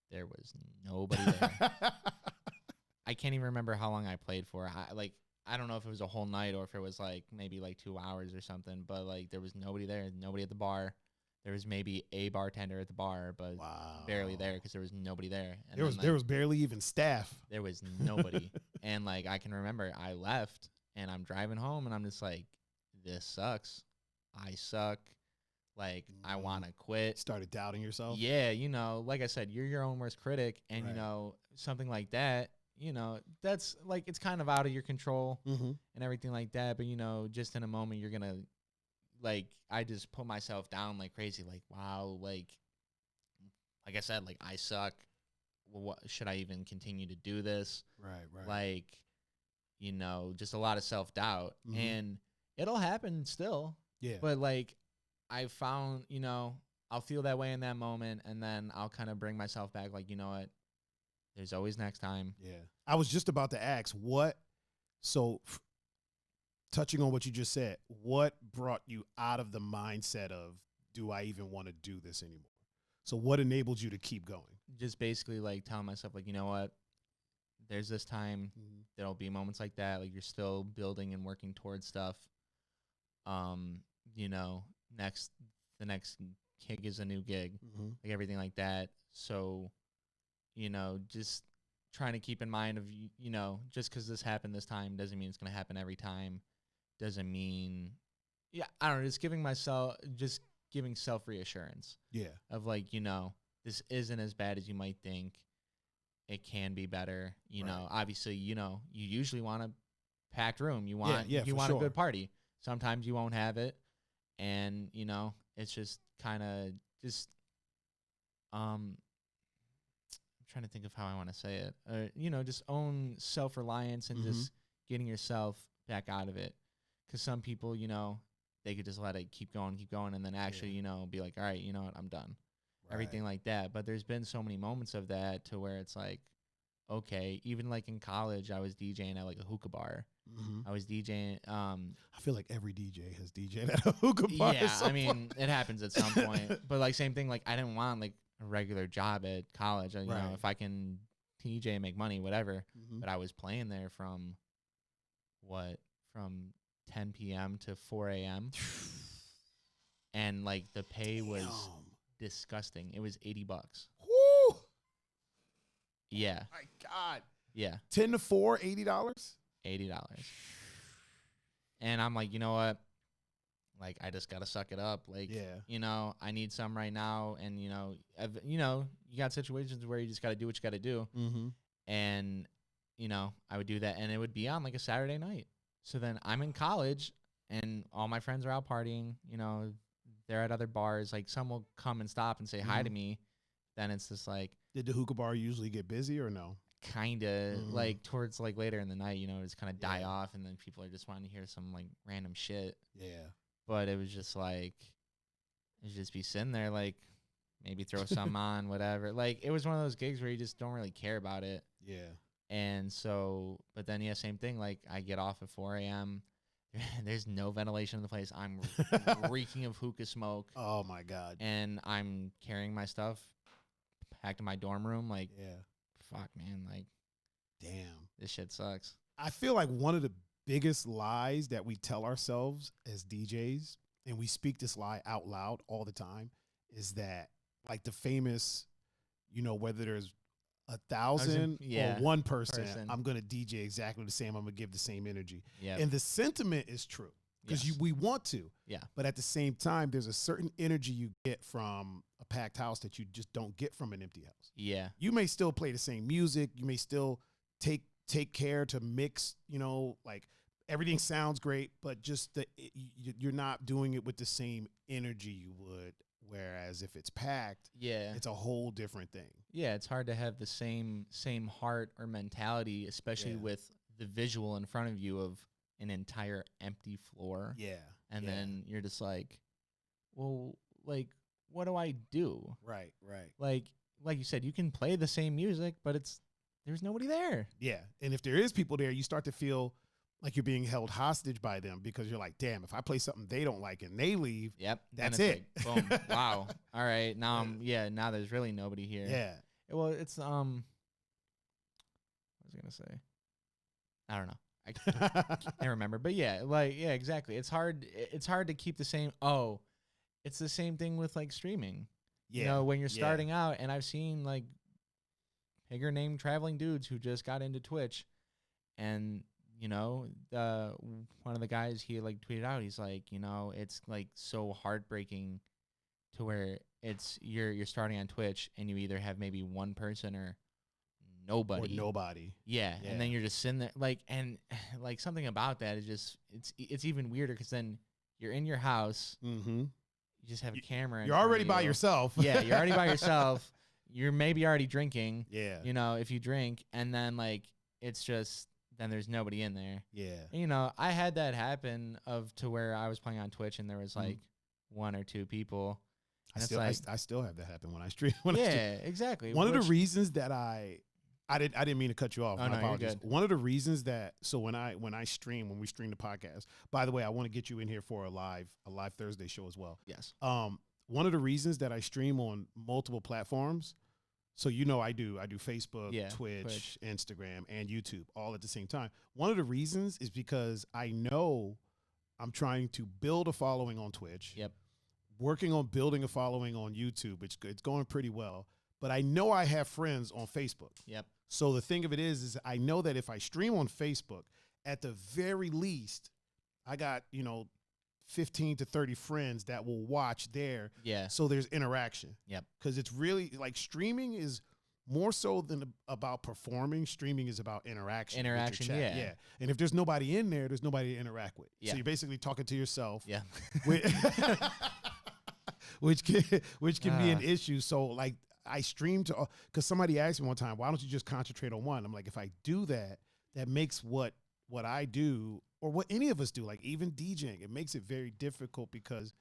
Speaker 2: there was nobody there. I can't even remember how long I played for. I don't know if it was a whole night or if it was like maybe like 2 hours or something, but like there was nobody there, nobody at the bar. There was maybe a bartender at the bar, but barely there because there was nobody there. And
Speaker 1: there was barely even staff.
Speaker 2: There was nobody. And like I can remember I left and I'm driving home and I'm just like, this sucks. I suck. Like I want to quit.
Speaker 1: Started doubting yourself.
Speaker 2: Yeah, like I said, you're your own worst critic, and something like that, that's like it's kind of out of your control and everything like that. But just in a moment, you're gonna. Like, I just put myself down like crazy. Like, wow, like I said, like, I suck. What should I even continue to do this? Right. Like, just a lot of self-doubt. And it'll happen still. Yeah. But, like, I found, I'll feel that way in that moment, and then I'll kind of bring myself back, like, you know what? There's always next time.
Speaker 1: Yeah. I was just about to ask, touching on what you just said, what brought you out of the mindset of, do I even want to do this anymore? So what enabled you to keep going?
Speaker 2: Just basically like telling myself, like, you know what? There's this time, there'll be moments like that. Like you're still building and working towards stuff. The next gig is a new gig, like everything like that. So, just trying to keep in mind of, just because this happened this time doesn't mean it's going to happen every time. Doesn't mean, I don't know, just giving self-reassurance. Yeah. Of like, this isn't as bad as you might think. It can be better. Obviously, you usually want a packed room. You want a good party. Sometimes you won't have it. And, it's just kind of just, I'm trying to think of how I want to say it. Just own self-reliance and just getting yourself back out of it. Because some people, they could just let it keep going, and then actually, be like, all right, you know what, I'm done. Right. Everything like that. But there's been so many moments of that to where it's like, okay. Even like in college, I was DJing at like a hookah bar. I was DJing.
Speaker 1: I feel like every DJ has DJed at a hookah bar.
Speaker 2: Yeah, I mean, it happens at some point. But like same thing. Like I didn't want like a regular job at college. You know, if I can DJ and make money, whatever. But I was playing there from 10 p.m. to 4 a.m. and like the pay was disgusting. It was $80.
Speaker 1: Woo!
Speaker 2: Yeah.
Speaker 1: Oh my God.
Speaker 2: Yeah.
Speaker 1: 10 to 4, $80?
Speaker 2: $80. And I'm like, you know what? Like, I just got to suck it up. Like, you know, I need some right now. And, you know, you got situations where you just got to do what you got to do. And, you know, I would do that. And it would be on like a Saturday night. So then I'm in college and all my friends are out partying. You know, they're at other bars. Like, some will come and stop and say hi to me. Then it's just like.
Speaker 1: Did the hookah bar usually get busy or no?
Speaker 2: Kind of like towards like later in the night, you know, it's kind of die off. And then people are just wanting to hear some like random shit.
Speaker 1: Yeah.
Speaker 2: But it was just like, it'd just be sitting there, like, maybe throw some on, whatever. Like, it was one of those gigs where you just don't really care about it.
Speaker 1: Yeah.
Speaker 2: And so, but then, yeah, same thing. Like, I get off at 4 a.m. There's no ventilation in the place. I'm reeking of hookah smoke.
Speaker 1: Oh, my God.
Speaker 2: And I'm carrying my stuff back to my dorm room. Like, fuck, man. Like,
Speaker 1: damn.
Speaker 2: This shit sucks.
Speaker 1: I feel like one of the biggest lies that we tell ourselves as DJs, and we speak this lie out loud all the time, is that like the famous, you know, whether there's 1,000 or one person, I'm going to DJ exactly the same. I'm going to give the same energy. And the sentiment is true because we want to. Yeah. But at the same time, there's a certain energy you get from a packed house that you just don't get from an empty house. Yeah. You may still play the same music. You may still take care to mix, you know, like everything sounds great, but just you're not doing it with the same energy you would. Whereas if it's packed, it's a whole different thing.
Speaker 2: Yeah, it's hard to have the same heart or mentality, especially with the visual in front of you of an entire empty floor. Yeah. And then you're just like, well, like, what do I do? Right. Like you said, you can play the same music, but there's nobody there.
Speaker 1: Yeah. And if there is people there, you start to feel like you're being held hostage by them because you're like, damn, if I play something they don't like and they leave, that's it.
Speaker 2: Like, boom. Wow. All right. Now now there's really nobody here. Yeah. Well, it's what was I gonna say? I don't know. I can't remember. But exactly. It's hard to keep the same. Oh, it's the same thing with like streaming. Yeah. You know, when you're starting out, and I've seen like bigger name traveling dudes who just got into Twitch, and you know, one of the guys, he like tweeted out, he's like, you know, it's like so heartbreaking to where it's you're starting on Twitch and you either have maybe one person or nobody. Yeah. And then you're just sitting there like, and like something about that is just, it's even weirder because then you're in your house. You just have a camera.
Speaker 1: You're already by yourself.
Speaker 2: Yeah. You're already by yourself. You're maybe already drinking. Yeah. You know, if you drink, and then like, it's just, then there's nobody in there. Yeah. And, you know, I had that happen to where I was playing on Twitch and there was like one or two people.
Speaker 1: I still have that happen when I stream.
Speaker 2: Exactly.
Speaker 1: One of the reasons that I didn't mean to cut you off. My apologies. One of the reasons that when we stream the podcast. By the way, I want to get you in here for a live Thursday show as well. Yes. One of the reasons that I stream on multiple platforms. So, you know, I do Facebook, Twitch, Instagram, and YouTube all at the same time. One of the reasons is because I know I'm trying to build a following on Twitch. Yep. Working on building a following on YouTube. It's going pretty well. But I know I have friends on Facebook. Yep. So the thing of it is I know that if I stream on Facebook, at the very least, I got, you know, 15 to 30 friends that will watch there. Yeah. So there's interaction. Yep. Because it's really like streaming is more so than about performing. Streaming is about interaction. Yeah. Yeah. And if there's nobody in there, there's nobody to interact with. Yeah. So you're basically talking to yourself. Yeah. Which can be an issue. So like I stream because somebody asked me one time, why don't you just concentrate on one? I'm like, if I do that, that makes what I do or what any of us do, like even DJing, it makes it very difficult because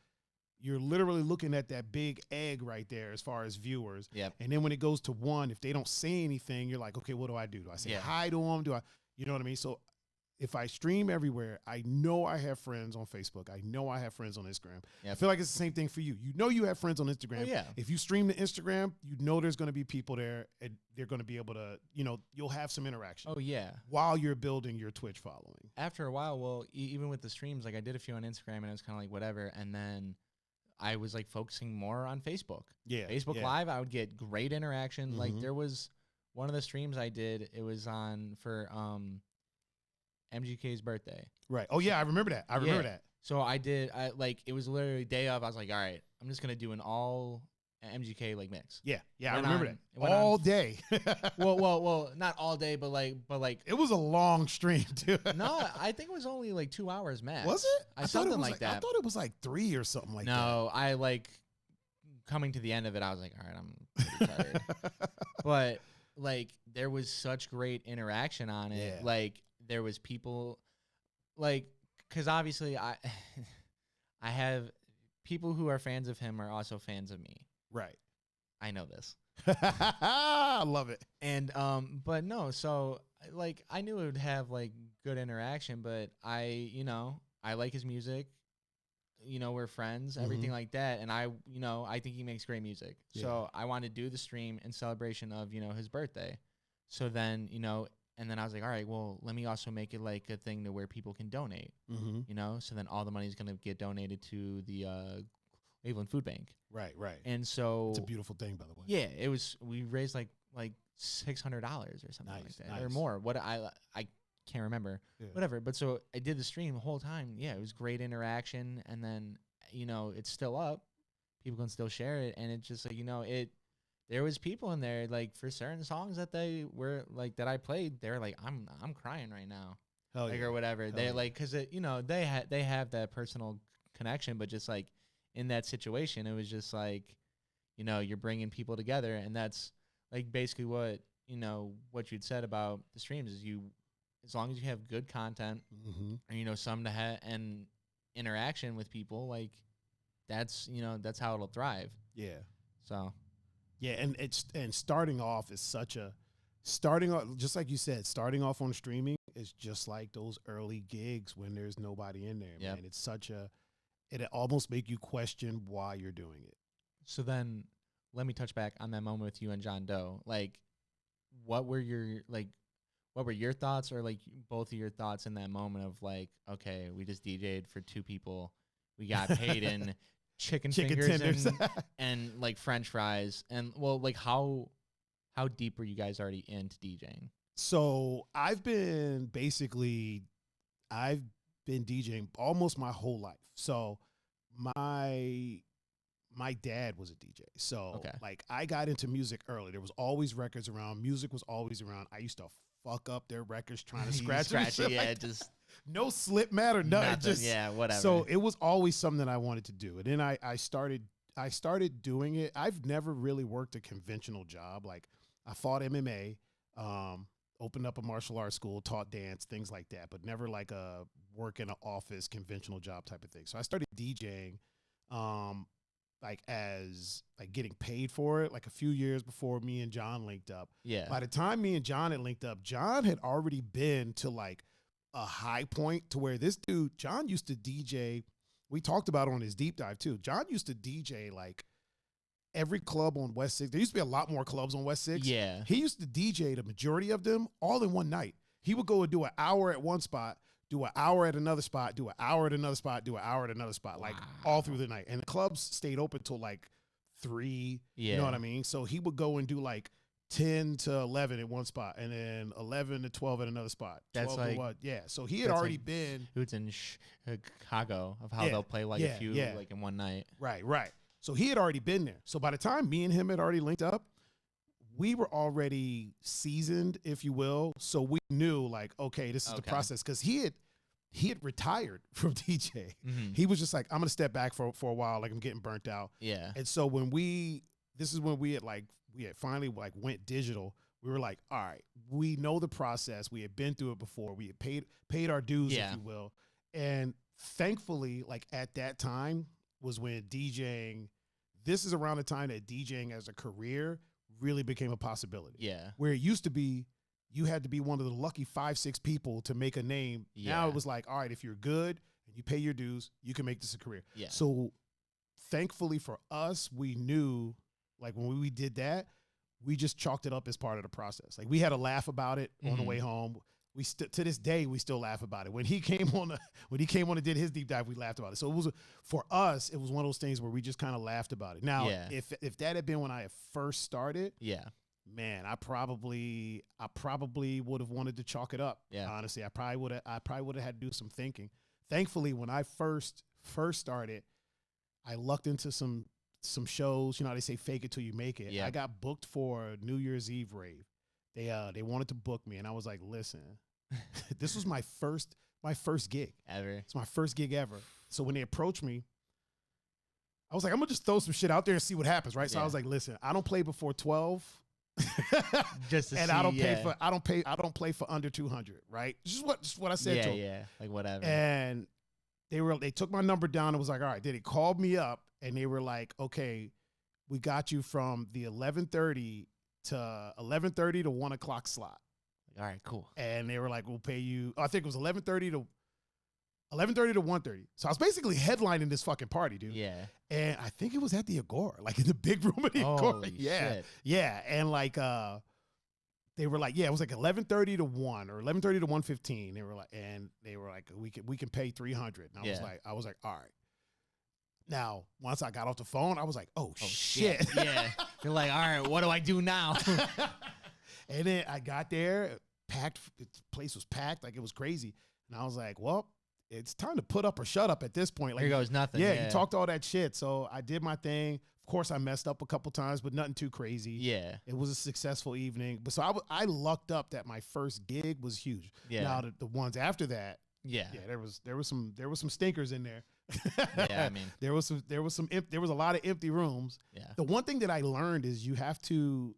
Speaker 1: you're literally looking at that big egg right there as far as viewers.
Speaker 2: Yep.
Speaker 1: And then when it goes to 1, if they don't say anything, you're like, okay, what do I do? Do I say hi to them? You know what I mean? So if I stream everywhere, I know I have friends on Facebook. I know I have friends on Instagram. Yep. I feel like it's the same thing for you. You know you have friends on Instagram.
Speaker 2: Oh, yeah.
Speaker 1: If you stream to Instagram, you know there's going to be people there, and they're going to be able to, you'll have some interaction.
Speaker 2: Oh, yeah.
Speaker 1: While you're building your Twitch following.
Speaker 2: After a while, well, even with the streams, like I did a few on Instagram, and it was kind of like whatever, and then I was like focusing more on Facebook.
Speaker 1: Yeah.
Speaker 2: Facebook Live, I would get great interaction. Mm-hmm. Like there was one of the streams I did, it was on for MGK's birthday.
Speaker 1: Right. Oh yeah, I remember that. I remember that.
Speaker 2: So it was literally day of. I was like, all right, I'm just gonna do an all MGK like mix.
Speaker 1: Yeah, I remember that. All day.
Speaker 2: well, not all day, but like
Speaker 1: it was a long stream too.
Speaker 2: No, I think it was only like 2 hours max.
Speaker 1: Was it?
Speaker 2: Something like that.
Speaker 1: I thought it was like 3 or something like that.
Speaker 2: No, I like coming to the end of it. I was like, all right, I'm pretty tired. But like there was such great interaction on it.
Speaker 1: Yeah.
Speaker 2: Like there was people, like, because obviously I have people who are fans of him are also fans of me.
Speaker 1: Right.
Speaker 2: I know this.
Speaker 1: I love it.
Speaker 2: And but no, so like I knew it would have like good interaction, but I like his music. We're friends, everything like that, and I think he makes great music. Yeah. So I wanted to do the stream in celebration of his birthday. So then and then I was like, all right, well, let me also make it like a thing to where people can donate.
Speaker 1: Mm-hmm.
Speaker 2: So then all the money is gonna get donated to the Cleveland Food Bank.
Speaker 1: Right.
Speaker 2: And so
Speaker 1: it's a beautiful thing, by the way.
Speaker 2: Yeah, it was. We raised like $600 or something like that, or more. What I can't remember. Yeah. Whatever. But so I did the stream the whole time. Yeah, it was great interaction, and then it's still up. People can still share it, and it's just like it. There was people in there like for certain songs that they were like that I played. They're like, I'm crying right now, or whatever. Hell they like because they have that personal connection, but just like in that situation, it was just like you're bringing people together, and that's like basically what what you'd said about the streams is as long as you have good content and some to have and interaction with people, like that's how it'll thrive.
Speaker 1: Yeah.
Speaker 2: So.
Speaker 1: Yeah, and starting off is just like you said, starting off on streaming is just like those early gigs when there's nobody in there, man. It's it almost make you question why you're doing it.
Speaker 2: So then let me touch back on that moment with you and John Doe. Like what were your thoughts, or like both of your thoughts in that moment of like, okay, we just DJ'd for 2 people. We got paid in chicken fingers and like French fries, and well, like how deep were you guys already into DJing?
Speaker 1: So I've been DJing almost my whole life. So my dad was a DJ. So like I got into music early. There was always records around. Music was always around. I used to fuck up their records trying to scratch it.
Speaker 2: Yeah,
Speaker 1: like
Speaker 2: just
Speaker 1: no slip mat or nothing. Just
Speaker 2: whatever.
Speaker 1: So it was always something that I wanted to do. And then I started doing it. I've never really worked a conventional job. Like I fought MMA, opened up a martial arts school, taught dance, things like that, but never like a work in an office conventional job type of thing. So I started DJing like as like getting paid for it like a few years before me and John linked up.
Speaker 2: Yeah.
Speaker 1: By the time me and John had linked up, John had already been to like a high point to where this dude, John used to DJ. We talked about it on his deep dive too. John used to DJ like every club on West 6. There used to be a lot more clubs on West 6.
Speaker 2: Yeah.
Speaker 1: He used to DJ the majority of them all in one night. He would go and do an hour at one spot, do an hour at another spot, do an hour at another spot, do an hour at another spot, like all through the night. And the clubs stayed open till like 3. Yeah. You know what I mean? So he would go and do like 10 to 11 at one spot, and then 11 to 12 at another spot.
Speaker 2: That's like,
Speaker 1: yeah. So he had already been.
Speaker 2: Who's in Chicago of how they'll play like a few like in one night.
Speaker 1: Right. So he had already been there. So by the time me and him had already linked up, we were already seasoned, if you will. So we knew like, okay, this is the process, because he had retired from DJ. Mm-hmm. He was just like, I'm gonna step back for a while, like I'm getting burnt out.
Speaker 2: Yeah.
Speaker 1: And so this is when we had finally like went digital. We were like, all right, we know the process. We had been through it before. We had paid our dues, if you will. And thankfully, like at that time, was when DJing. This is around the time that DJing as a career really became a possibility.
Speaker 2: Yeah.
Speaker 1: Where it used to be, you had to be one of the lucky 5-6 people to make a name. Yeah. Now it was like, all right, if you're good and you pay your dues, you can make this a career.
Speaker 2: Yeah.
Speaker 1: So thankfully for us, we knew, like when we did that, we just chalked it up as part of the process. Like we had a laugh about it on the way home. We to this day we still laugh about it. When he came on and did his deep dive, we laughed about it. So it was for us, it was one of those things where we just kind of laughed about it. Now, if that had been when I had first started, man, I probably would have wanted to chalk it up.
Speaker 2: Yeah.
Speaker 1: Honestly, I probably would have had to do some thinking. Thankfully, when I first started, I lucked into some shows. You know how they say fake it till you make it.
Speaker 2: Yeah.
Speaker 1: I got booked for New Year's Eve rave. They wanted to book me, and I was like, listen, this was my first gig
Speaker 2: ever.
Speaker 1: It's my first gig ever. So when they approached me, I was like, I'm gonna just throw some shit out there and see what happens, right? So I was like, listen, I don't play before 12.
Speaker 2: Just to
Speaker 1: and
Speaker 2: see,
Speaker 1: I don't play for under 200, right? Just what I said to them.
Speaker 2: Yeah, like whatever.
Speaker 1: And they took my number down and was like, all right. Then they called me up and they were like, okay, we got you from the 11:30 to 1 o'clock slot.
Speaker 2: All right, cool.
Speaker 1: And they were like, we'll pay you. I think it was 11:30 to 1:30. So I was basically headlining this fucking party, dude.
Speaker 2: Yeah.
Speaker 1: And I think it was at the Agora, like in the big room of the Agora.
Speaker 2: Holy
Speaker 1: Yeah.
Speaker 2: shit.
Speaker 1: Yeah. And like they were like, yeah, it was like 11:30 to 1 or 11:30 to 1:15. They were like, we can pay 300. And I was like, all right. Now, once I got off the phone, I was like, oh shit.
Speaker 2: Yeah. You're like, all right, what do I do now?
Speaker 1: And then I got there, packed. The place was packed, like it was crazy. And I was like, well, it's time to put up or shut up at this point. Like,
Speaker 2: here goes nothing.
Speaker 1: Yeah, you talked all that shit. So I did my thing. Of course, I messed up a couple times, but nothing too crazy.
Speaker 2: Yeah.
Speaker 1: It was a successful evening. But so I lucked up that my first gig was huge.
Speaker 2: Yeah.
Speaker 1: Now the ones after that, there was some stinkers in there.
Speaker 2: Yeah, I mean,
Speaker 1: there was a lot of empty rooms.
Speaker 2: Yeah.
Speaker 1: The one thing that I learned is you have to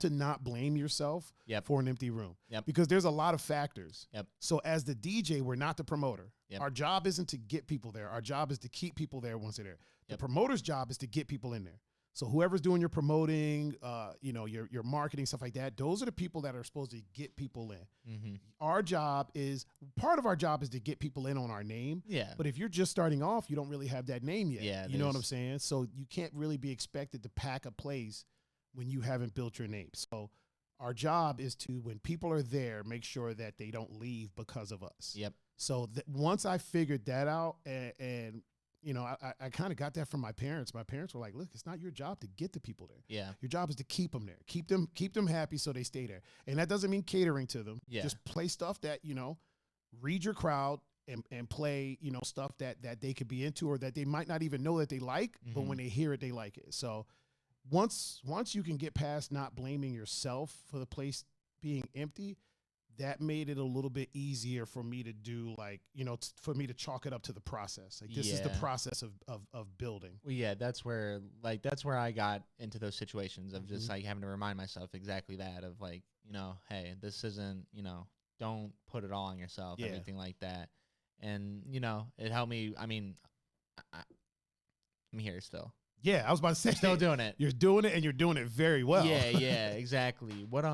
Speaker 1: not blame yourself for an empty room. Because there's a lot of factors. So as the DJ, we're not the promoter. Our job isn't to get people there. Our job is to keep people there once they're there. The promoter's job is to get people in there. So whoever's doing your promoting, your marketing, stuff like that, those are the people that are supposed to get people in.
Speaker 2: Mm-hmm.
Speaker 1: Part of our job is to get people in on our name.
Speaker 2: Yeah.
Speaker 1: But if you're just starting off, you don't really have that name yet.
Speaker 2: Yeah,
Speaker 1: you know what I'm saying? So you can't really be expected to pack a place when you haven't built your name. So our job is to, when people are there, make sure that they don't leave because of us.
Speaker 2: Yep.
Speaker 1: So once I figured that out and I kind of got that from my parents. My parents were like, look, it's not your job to get the people there.
Speaker 2: Yeah.
Speaker 1: Your job is to keep them there. Keep them happy so they stay there. And that doesn't mean catering to them.
Speaker 2: Yeah.
Speaker 1: Just play stuff that, read your crowd and play, stuff that they could be into or that they might not even know that they like, but when they hear it, they like it. So once you can get past not blaming yourself for the place being empty, that made it a little bit easier for me to do, like, for me to chalk it up to the process. Like, this is the process of building.
Speaker 2: Well, yeah, that's where I got into those situations of just like having to remind myself exactly that of like, hey, this isn't, don't put it all on yourself, everything like that. And, it helped me. I mean, I'm here still.
Speaker 1: Yeah, I was about to say.
Speaker 2: Still doing it.
Speaker 1: You're doing it, and you're doing it very well.
Speaker 2: Yeah, exactly. What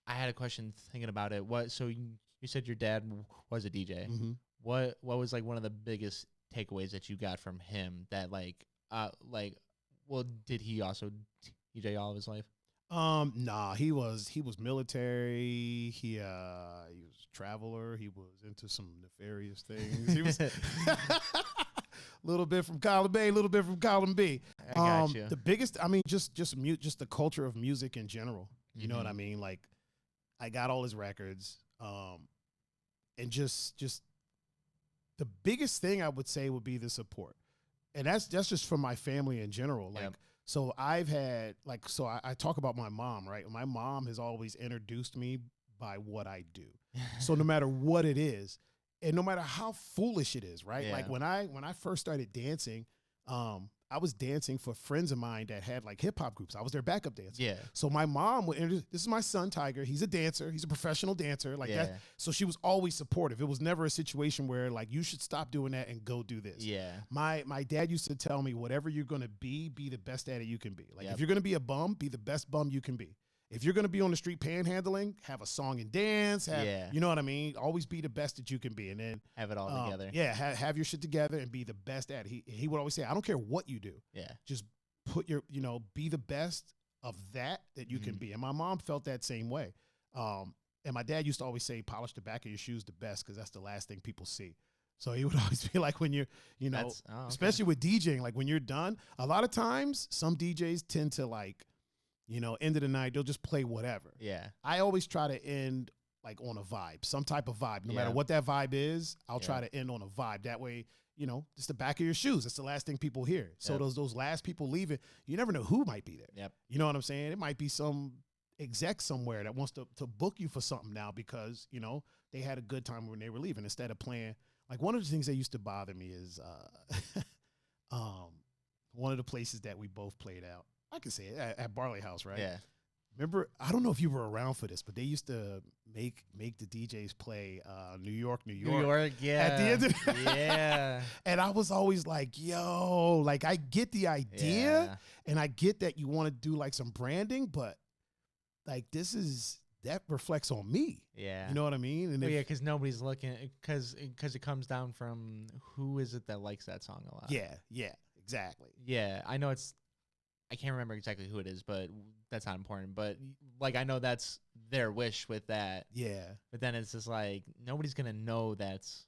Speaker 2: I had a question thinking about it. So you said your dad was a DJ.
Speaker 1: Mm-hmm.
Speaker 2: What was like one of the biggest takeaways that you got from him that did he also DJ all of his life?
Speaker 1: Nah, he was military. He was a traveler. He was into some nefarious things. He was little bit from column A, a little bit from column B.
Speaker 2: I got you.
Speaker 1: The biggest, just the culture of music in general. You know what I mean? Like, I got all his records, and just the biggest thing I would say would be the support, and that's just from my family in general. Like, so I've had I talk about my mom, right? My mom has always introduced me by what I do. So no matter what it is, and no matter how foolish it is, right?
Speaker 2: Yeah.
Speaker 1: Like when I first started dancing, I was dancing for friends of mine that had like hip hop groups. I was their backup dancer.
Speaker 2: Yeah.
Speaker 1: So my mom would introduce, this is my son, Thaiger. He's a dancer. He's a professional dancer like that. So she was always supportive. It was never a situation where like, you should stop doing that and go do this.
Speaker 2: Yeah.
Speaker 1: My dad used to tell me, whatever you're going to be the best at it you can be. Like if you're going to be a bum, be the best bum you can be. If you're going to be on the street panhandling, have a song and dance. You know what I mean? Always be the best that you can be. And then
Speaker 2: have it all together.
Speaker 1: Yeah. Have your shit together and be the best at it. He would always say, I don't care what you do.
Speaker 2: Yeah.
Speaker 1: Just put your, be the best of that you can be. And my mom felt that same way. And my dad used to always say, polish the back of your shoes the best, because that's the last thing people see. So he would always be like, when you're, especially with DJing, like when you're done, a lot of times some DJs tend to like, end of the night, they'll just play whatever.
Speaker 2: Yeah.
Speaker 1: I always try to end like on a vibe, some type of vibe. No matter what that vibe is, I'll try to end on a vibe. That way, just the back of your shoes. That's the last thing people hear. So those last people leaving, you never know who might be there.
Speaker 2: Yep.
Speaker 1: You know what I'm saying? It might be some exec somewhere that wants to book you for something now because, they had a good time when they were leaving instead of playing. Like one of the things that used to bother me is one of the places that we both played out. I can say it at Barley House, right?
Speaker 2: Yeah.
Speaker 1: Remember, I don't know if you were around for this, but they used to make the DJs play New York.
Speaker 2: New York, yeah.
Speaker 1: At the end of
Speaker 2: yeah.
Speaker 1: And I was always like, yo, like I get the idea and I get that you want to do like some branding, but like that reflects on me.
Speaker 2: Yeah.
Speaker 1: You know what I mean? And
Speaker 2: because nobody's looking, because it comes down from who is it that likes that song a lot.
Speaker 1: Yeah, exactly.
Speaker 2: Yeah, I know I can't remember exactly who it is, but that's not important. But like, I know that's their wish with that.
Speaker 1: Yeah.
Speaker 2: But then it's just like, nobody's going to know that's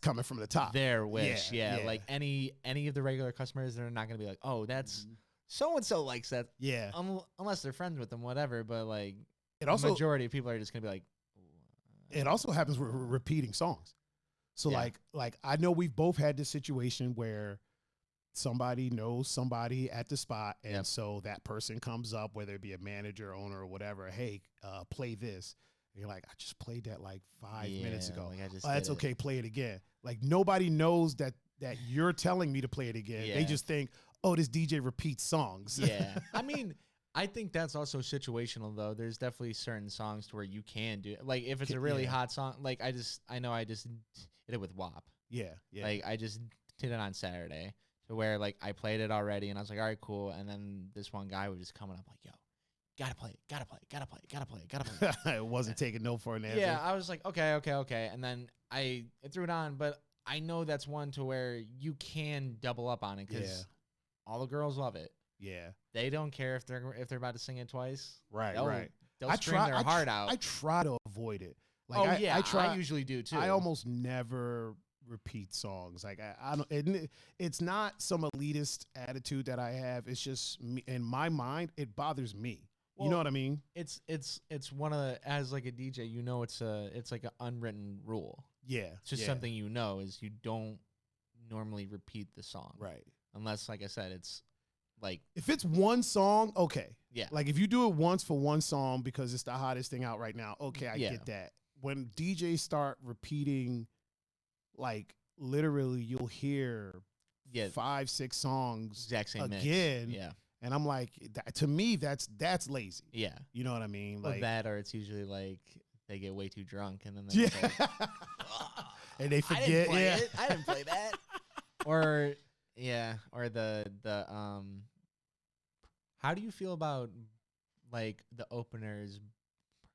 Speaker 1: coming from the top.
Speaker 2: Their wish. Yeah. Like any of the regular customers, they're not going to be like, oh, that's so-and-so likes that.
Speaker 1: Yeah.
Speaker 2: Unless they're friends with them, whatever. But like,
Speaker 1: the
Speaker 2: majority of people are just going to be like.
Speaker 1: It also happens with repeating songs. So like I know we've both had this situation where somebody knows somebody at the spot, and so that person comes up, whether it be a manager, owner, or whatever. Hey, play this. And you're like, I just played that like 5 minutes ago.
Speaker 2: Like
Speaker 1: that's okay. Play it again. Like nobody knows that you're telling me to play it again. They just think, oh, this DJ repeats songs.
Speaker 2: Yeah. I mean, I think that's also situational though. There's definitely certain songs to where you can do it. Like if it's a really hot song, like I just did it with WAP.
Speaker 1: Yeah.
Speaker 2: Like I just did it on Saturday. Where like I played it already and I was like, all right, cool. And then this one guy was just coming up like, yo, gotta play it.
Speaker 1: It wasn't taking no for an answer.
Speaker 2: Yeah, I was like, okay. And then I threw it on, but I know that's one to where you can double up on it because all the girls love it.
Speaker 1: Yeah.
Speaker 2: They don't care if they're about to sing it twice.
Speaker 1: Right.
Speaker 2: They'll scream their heart out.
Speaker 1: I try to avoid it.
Speaker 2: Like I usually do too.
Speaker 1: I almost never repeat songs. Like I don't. It's not some elitist attitude that I have. It's just me, in my mind, it bothers me. Well, you know what I mean?
Speaker 2: It's one of the, as like a DJ, it's like an unwritten rule.
Speaker 1: Yeah,
Speaker 2: it's just something is you don't normally repeat the song,
Speaker 1: right?
Speaker 2: Unless, like I said, it's like
Speaker 1: if it's one song, okay.
Speaker 2: Yeah,
Speaker 1: like if you do it once for one song because it's the hottest thing out right now, okay, I get that. When DJs start repeating, like literally you'll hear 5-6 songs
Speaker 2: exact same
Speaker 1: again.
Speaker 2: Mix. Yeah.
Speaker 1: And I'm like, to me, that's lazy.
Speaker 2: Yeah.
Speaker 1: You know what I mean?
Speaker 2: Like that, or it's usually like they get way too drunk and then they're like,
Speaker 1: and they forget.
Speaker 2: I didn't play that. Or the how do you feel about like the openers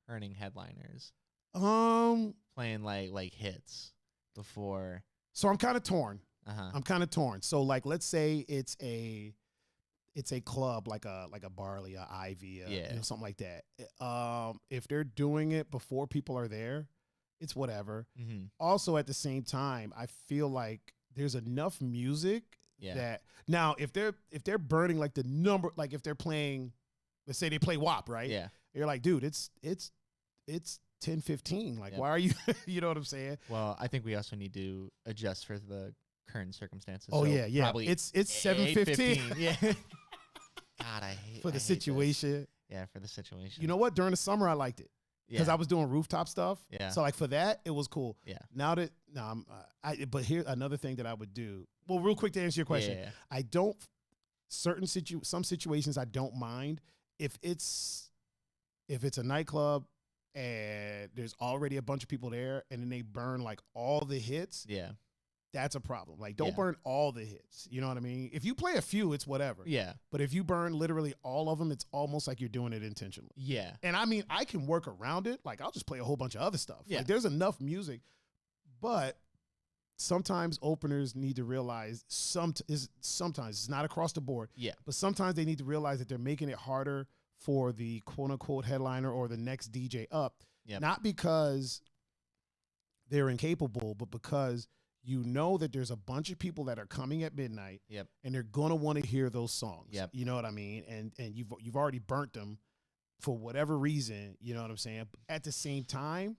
Speaker 2: turning headliners? Playing like hits before.
Speaker 1: So I'm kind of torn. So like, let's say it's a club like a Barley, a Ivy, something like that. If they're doing it before people are there, it's whatever.
Speaker 2: Mm-hmm.
Speaker 1: Also, at the same time, I feel like there's enough music that now if they're burning like the number, like if they're playing, let's say they play WAP, right?
Speaker 2: Yeah,
Speaker 1: you're like, dude, it's 10:15. Like, why are you? You know what I'm saying?
Speaker 2: Well, I think we also need to adjust for the current circumstances.
Speaker 1: Oh, so yeah. Probably it's 7:15.
Speaker 2: Yeah. God, I hate
Speaker 1: for the situation.
Speaker 2: Yeah, for the situation.
Speaker 1: You know what? During the summer, I liked it because I was doing rooftop stuff.
Speaker 2: Yeah.
Speaker 1: So like for that, it was cool.
Speaker 2: Yeah.
Speaker 1: But here's another thing that I would do. Well, real quick to answer your question, I don't some situations I don't mind if it's a nightclub and there's already a bunch of people there and then they burn like all the hits.
Speaker 2: Yeah.
Speaker 1: That's a problem. Like, don't burn all the hits. You know what I mean? If you play a few, it's whatever.
Speaker 2: Yeah.
Speaker 1: But if you burn literally all of them, it's almost like you're doing it intentionally.
Speaker 2: Yeah.
Speaker 1: And I mean, I can work around it. Like, I'll just play a whole bunch of other stuff.
Speaker 2: Yeah.
Speaker 1: Like, there's enough music. But sometimes openers need to realize sometimes it's not across the board.
Speaker 2: Yeah.
Speaker 1: But sometimes they need to realize that they're making it harder for the quote unquote headliner or the next DJ up.
Speaker 2: Yep.
Speaker 1: Not because they're incapable, but because you know that there's a bunch of people that are coming at midnight.
Speaker 2: Yep.
Speaker 1: And they're gonna want to hear those songs.
Speaker 2: Yep.
Speaker 1: You know what I mean? And you've already burnt them for whatever reason. You know what I'm saying? At the same time,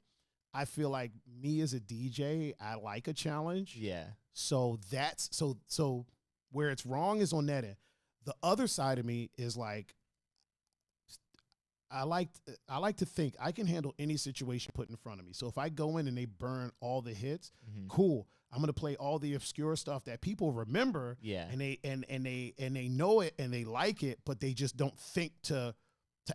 Speaker 1: I feel like me as a DJ, I like a challenge.
Speaker 2: Yeah.
Speaker 1: So that's so where it's wrong is on that end. The other side of me is like, I like to think I can handle any situation put in front of me. So if I go in and they burn all the hits, cool. I'm gonna play all the obscure stuff that people remember.
Speaker 2: Yeah.
Speaker 1: And they know it and they like it, but they just don't think to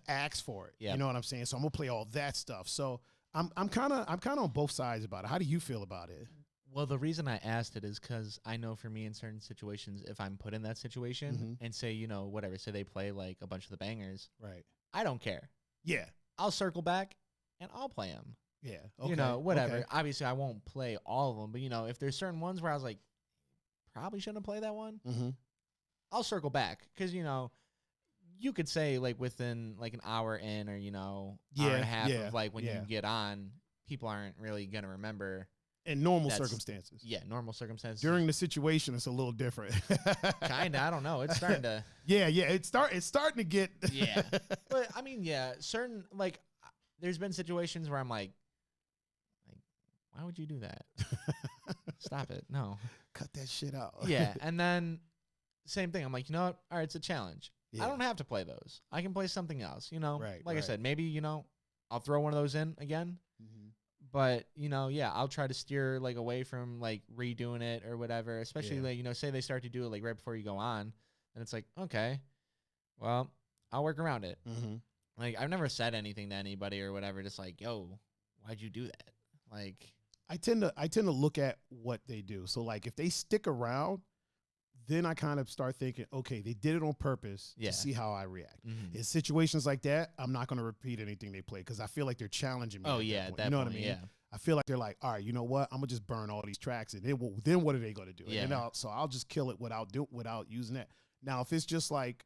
Speaker 1: ask for it.
Speaker 2: Yep.
Speaker 1: You know what I'm saying? So I'm gonna play all that stuff. So I'm kind of on both sides about it. How do you feel about it?
Speaker 2: Well, the reason I asked it is because I know for me in certain situations, if I'm put in that situation and say, you know, whatever, say they play like a bunch of the bangers,
Speaker 1: right?
Speaker 2: I don't care.
Speaker 1: Yeah.
Speaker 2: I'll circle back and I'll play them.
Speaker 1: Yeah. Okay.
Speaker 2: You know, whatever.
Speaker 1: Okay.
Speaker 2: Obviously, I won't play all of them, but, you know, if there's certain ones where I was like, probably shouldn't play that one, I'll circle back. Because, you know, you could say, like, within, like, an hour in or, you know, hour and a half of, like, when you get on, people aren't really going to remember.
Speaker 1: In normal circumstances.
Speaker 2: Yeah, normal circumstances.
Speaker 1: During the situation, it's a little different.
Speaker 2: Kind of. I don't know. It's starting to.
Speaker 1: Yeah. It's starting to get.
Speaker 2: Yeah. But, I mean, yeah, certain, like, there's been situations where I'm like, why would you do that? Stop it. No.
Speaker 1: Cut that shit out.
Speaker 2: Yeah. And then same thing. I'm like, you know what? All right, it's a challenge.
Speaker 1: Yeah.
Speaker 2: I don't have to play those. I can play something else, you know?
Speaker 1: Right.
Speaker 2: Like I said, maybe, you know, I'll throw one of those in again. But, you know, yeah, I'll try to steer, like, away from, like, redoing it or whatever. Especially, like, you know, say they start to do it, like, right before you go on. And it's like, okay, well, I'll work around it. Like, I've never said anything to anybody or whatever. Just like, yo, why'd you do that? Like,
Speaker 1: I tend to look at what they do. So, like, if they stick around, then I kind of start thinking, okay, they did it on purpose to see how I react. In situations like that, I'm not going to repeat anything they play because I feel like they're challenging me.
Speaker 2: Oh, yeah.
Speaker 1: You know what I mean?
Speaker 2: Yeah.
Speaker 1: I feel like they're like, all right, you know what? I'm going to just burn all these tracks. And then what are they going to do?
Speaker 2: Yeah.
Speaker 1: And so I'll just kill it without using that. Now, if it's just like,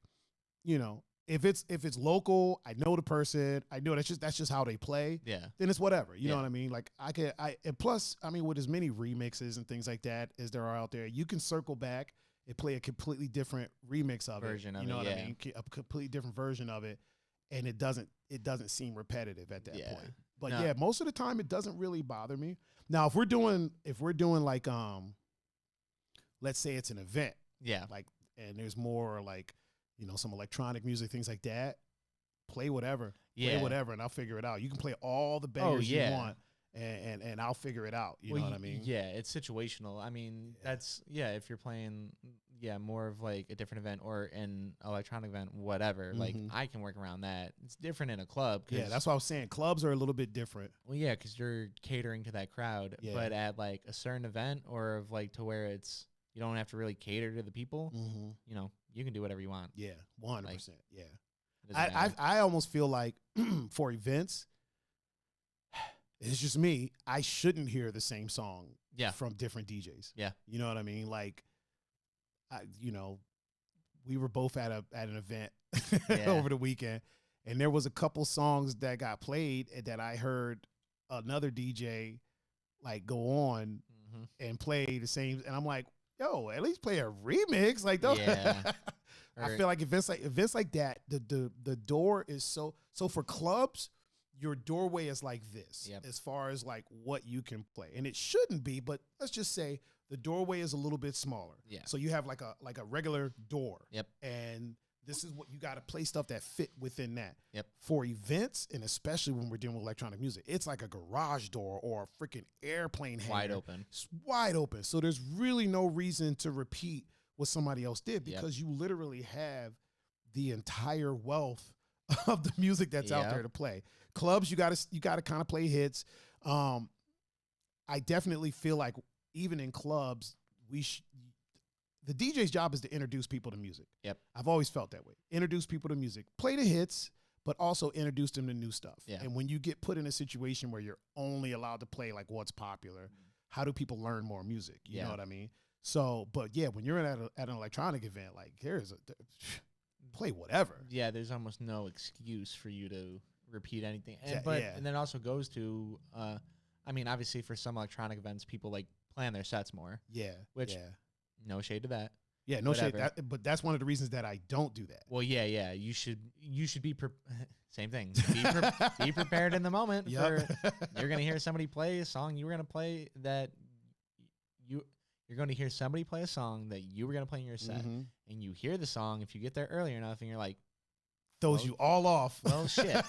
Speaker 1: you know, if it's local, I know the person, I know that's just how they play.
Speaker 2: Yeah.
Speaker 1: Then it's whatever. You know what I mean? Like and plus, I mean, with as many remixes and things like that as there are out there, you can circle back and play a completely different remix of it. You know what I mean? A completely different version of it, and it doesn't seem repetitive at that point. But most of the time it doesn't really bother me. Now, if we're doing like let's say it's an event, like, and there's more like, you know, some electronic music, things like that, play whatever, and I'll figure it out. You can play all the bangers you want. And I'll figure it out. You know what I mean?
Speaker 2: Yeah, it's situational. I mean, that's, if you're playing, more of like a different event or an electronic event, whatever, like I can work around that. It's different in a club.
Speaker 1: Yeah, that's what I was saying. Clubs are a little bit different.
Speaker 2: Well, yeah, because you're catering to that crowd. Yeah. But at like a certain event or of like to where it's, you don't have to really cater to the people, you know, you can do whatever you want.
Speaker 1: Yeah, 100%. Like, yeah. I almost feel like for events, it's just me, I shouldn't hear the same song from different DJs. Yeah. You know what I mean? Like, you know, we were both at an event over the weekend, and there was a couple songs that got played that I heard another DJ like go on and play the same, and I'm like, yo, at least play a remix. Like, don't. I feel like events like that, the door is so for clubs. Your doorway is like this as far as like what you can play. And it shouldn't be, but let's just say the doorway is a little bit smaller. Yeah. So you have like a regular door. Yep. And this is what you got to play stuff that fit within that. Yep. For events, and especially when we're dealing with electronic music, it's like a garage door or a freaking airplane hangar.
Speaker 2: Wide open.
Speaker 1: It's wide open. So there's really no reason to repeat what somebody else did, because you literally have the entire wealth of the music that's out there to play. Clubs, you gotta kind of play hits. I definitely feel like even in clubs, the DJ's job is to introduce people to music. Yep. I've always felt that way. Introduce people to music. Play the hits, but also introduce them to new stuff. Yeah. And when you get put in a situation where you're only allowed to play like what's popular, how do people learn more music? You know what I mean? So, but yeah, when you're at an electronic event, like play whatever.
Speaker 2: Yeah, there's almost no excuse for you to repeat anything. And then it also goes to, I mean, obviously for some electronic events, people like plan their sets more. Yeah. Which, no shade to that.
Speaker 1: Yeah, no shade. But that's one of the reasons that I don't do that.
Speaker 2: Well, yeah. You should be same thing. Be prepared in the moment. You're gonna hear somebody play a song you were gonna play that you're going to hear somebody play a song that you were going to play in your set, and you hear the song. If you get there early enough, and you're like,
Speaker 1: throws you all off.
Speaker 2: Well, shit.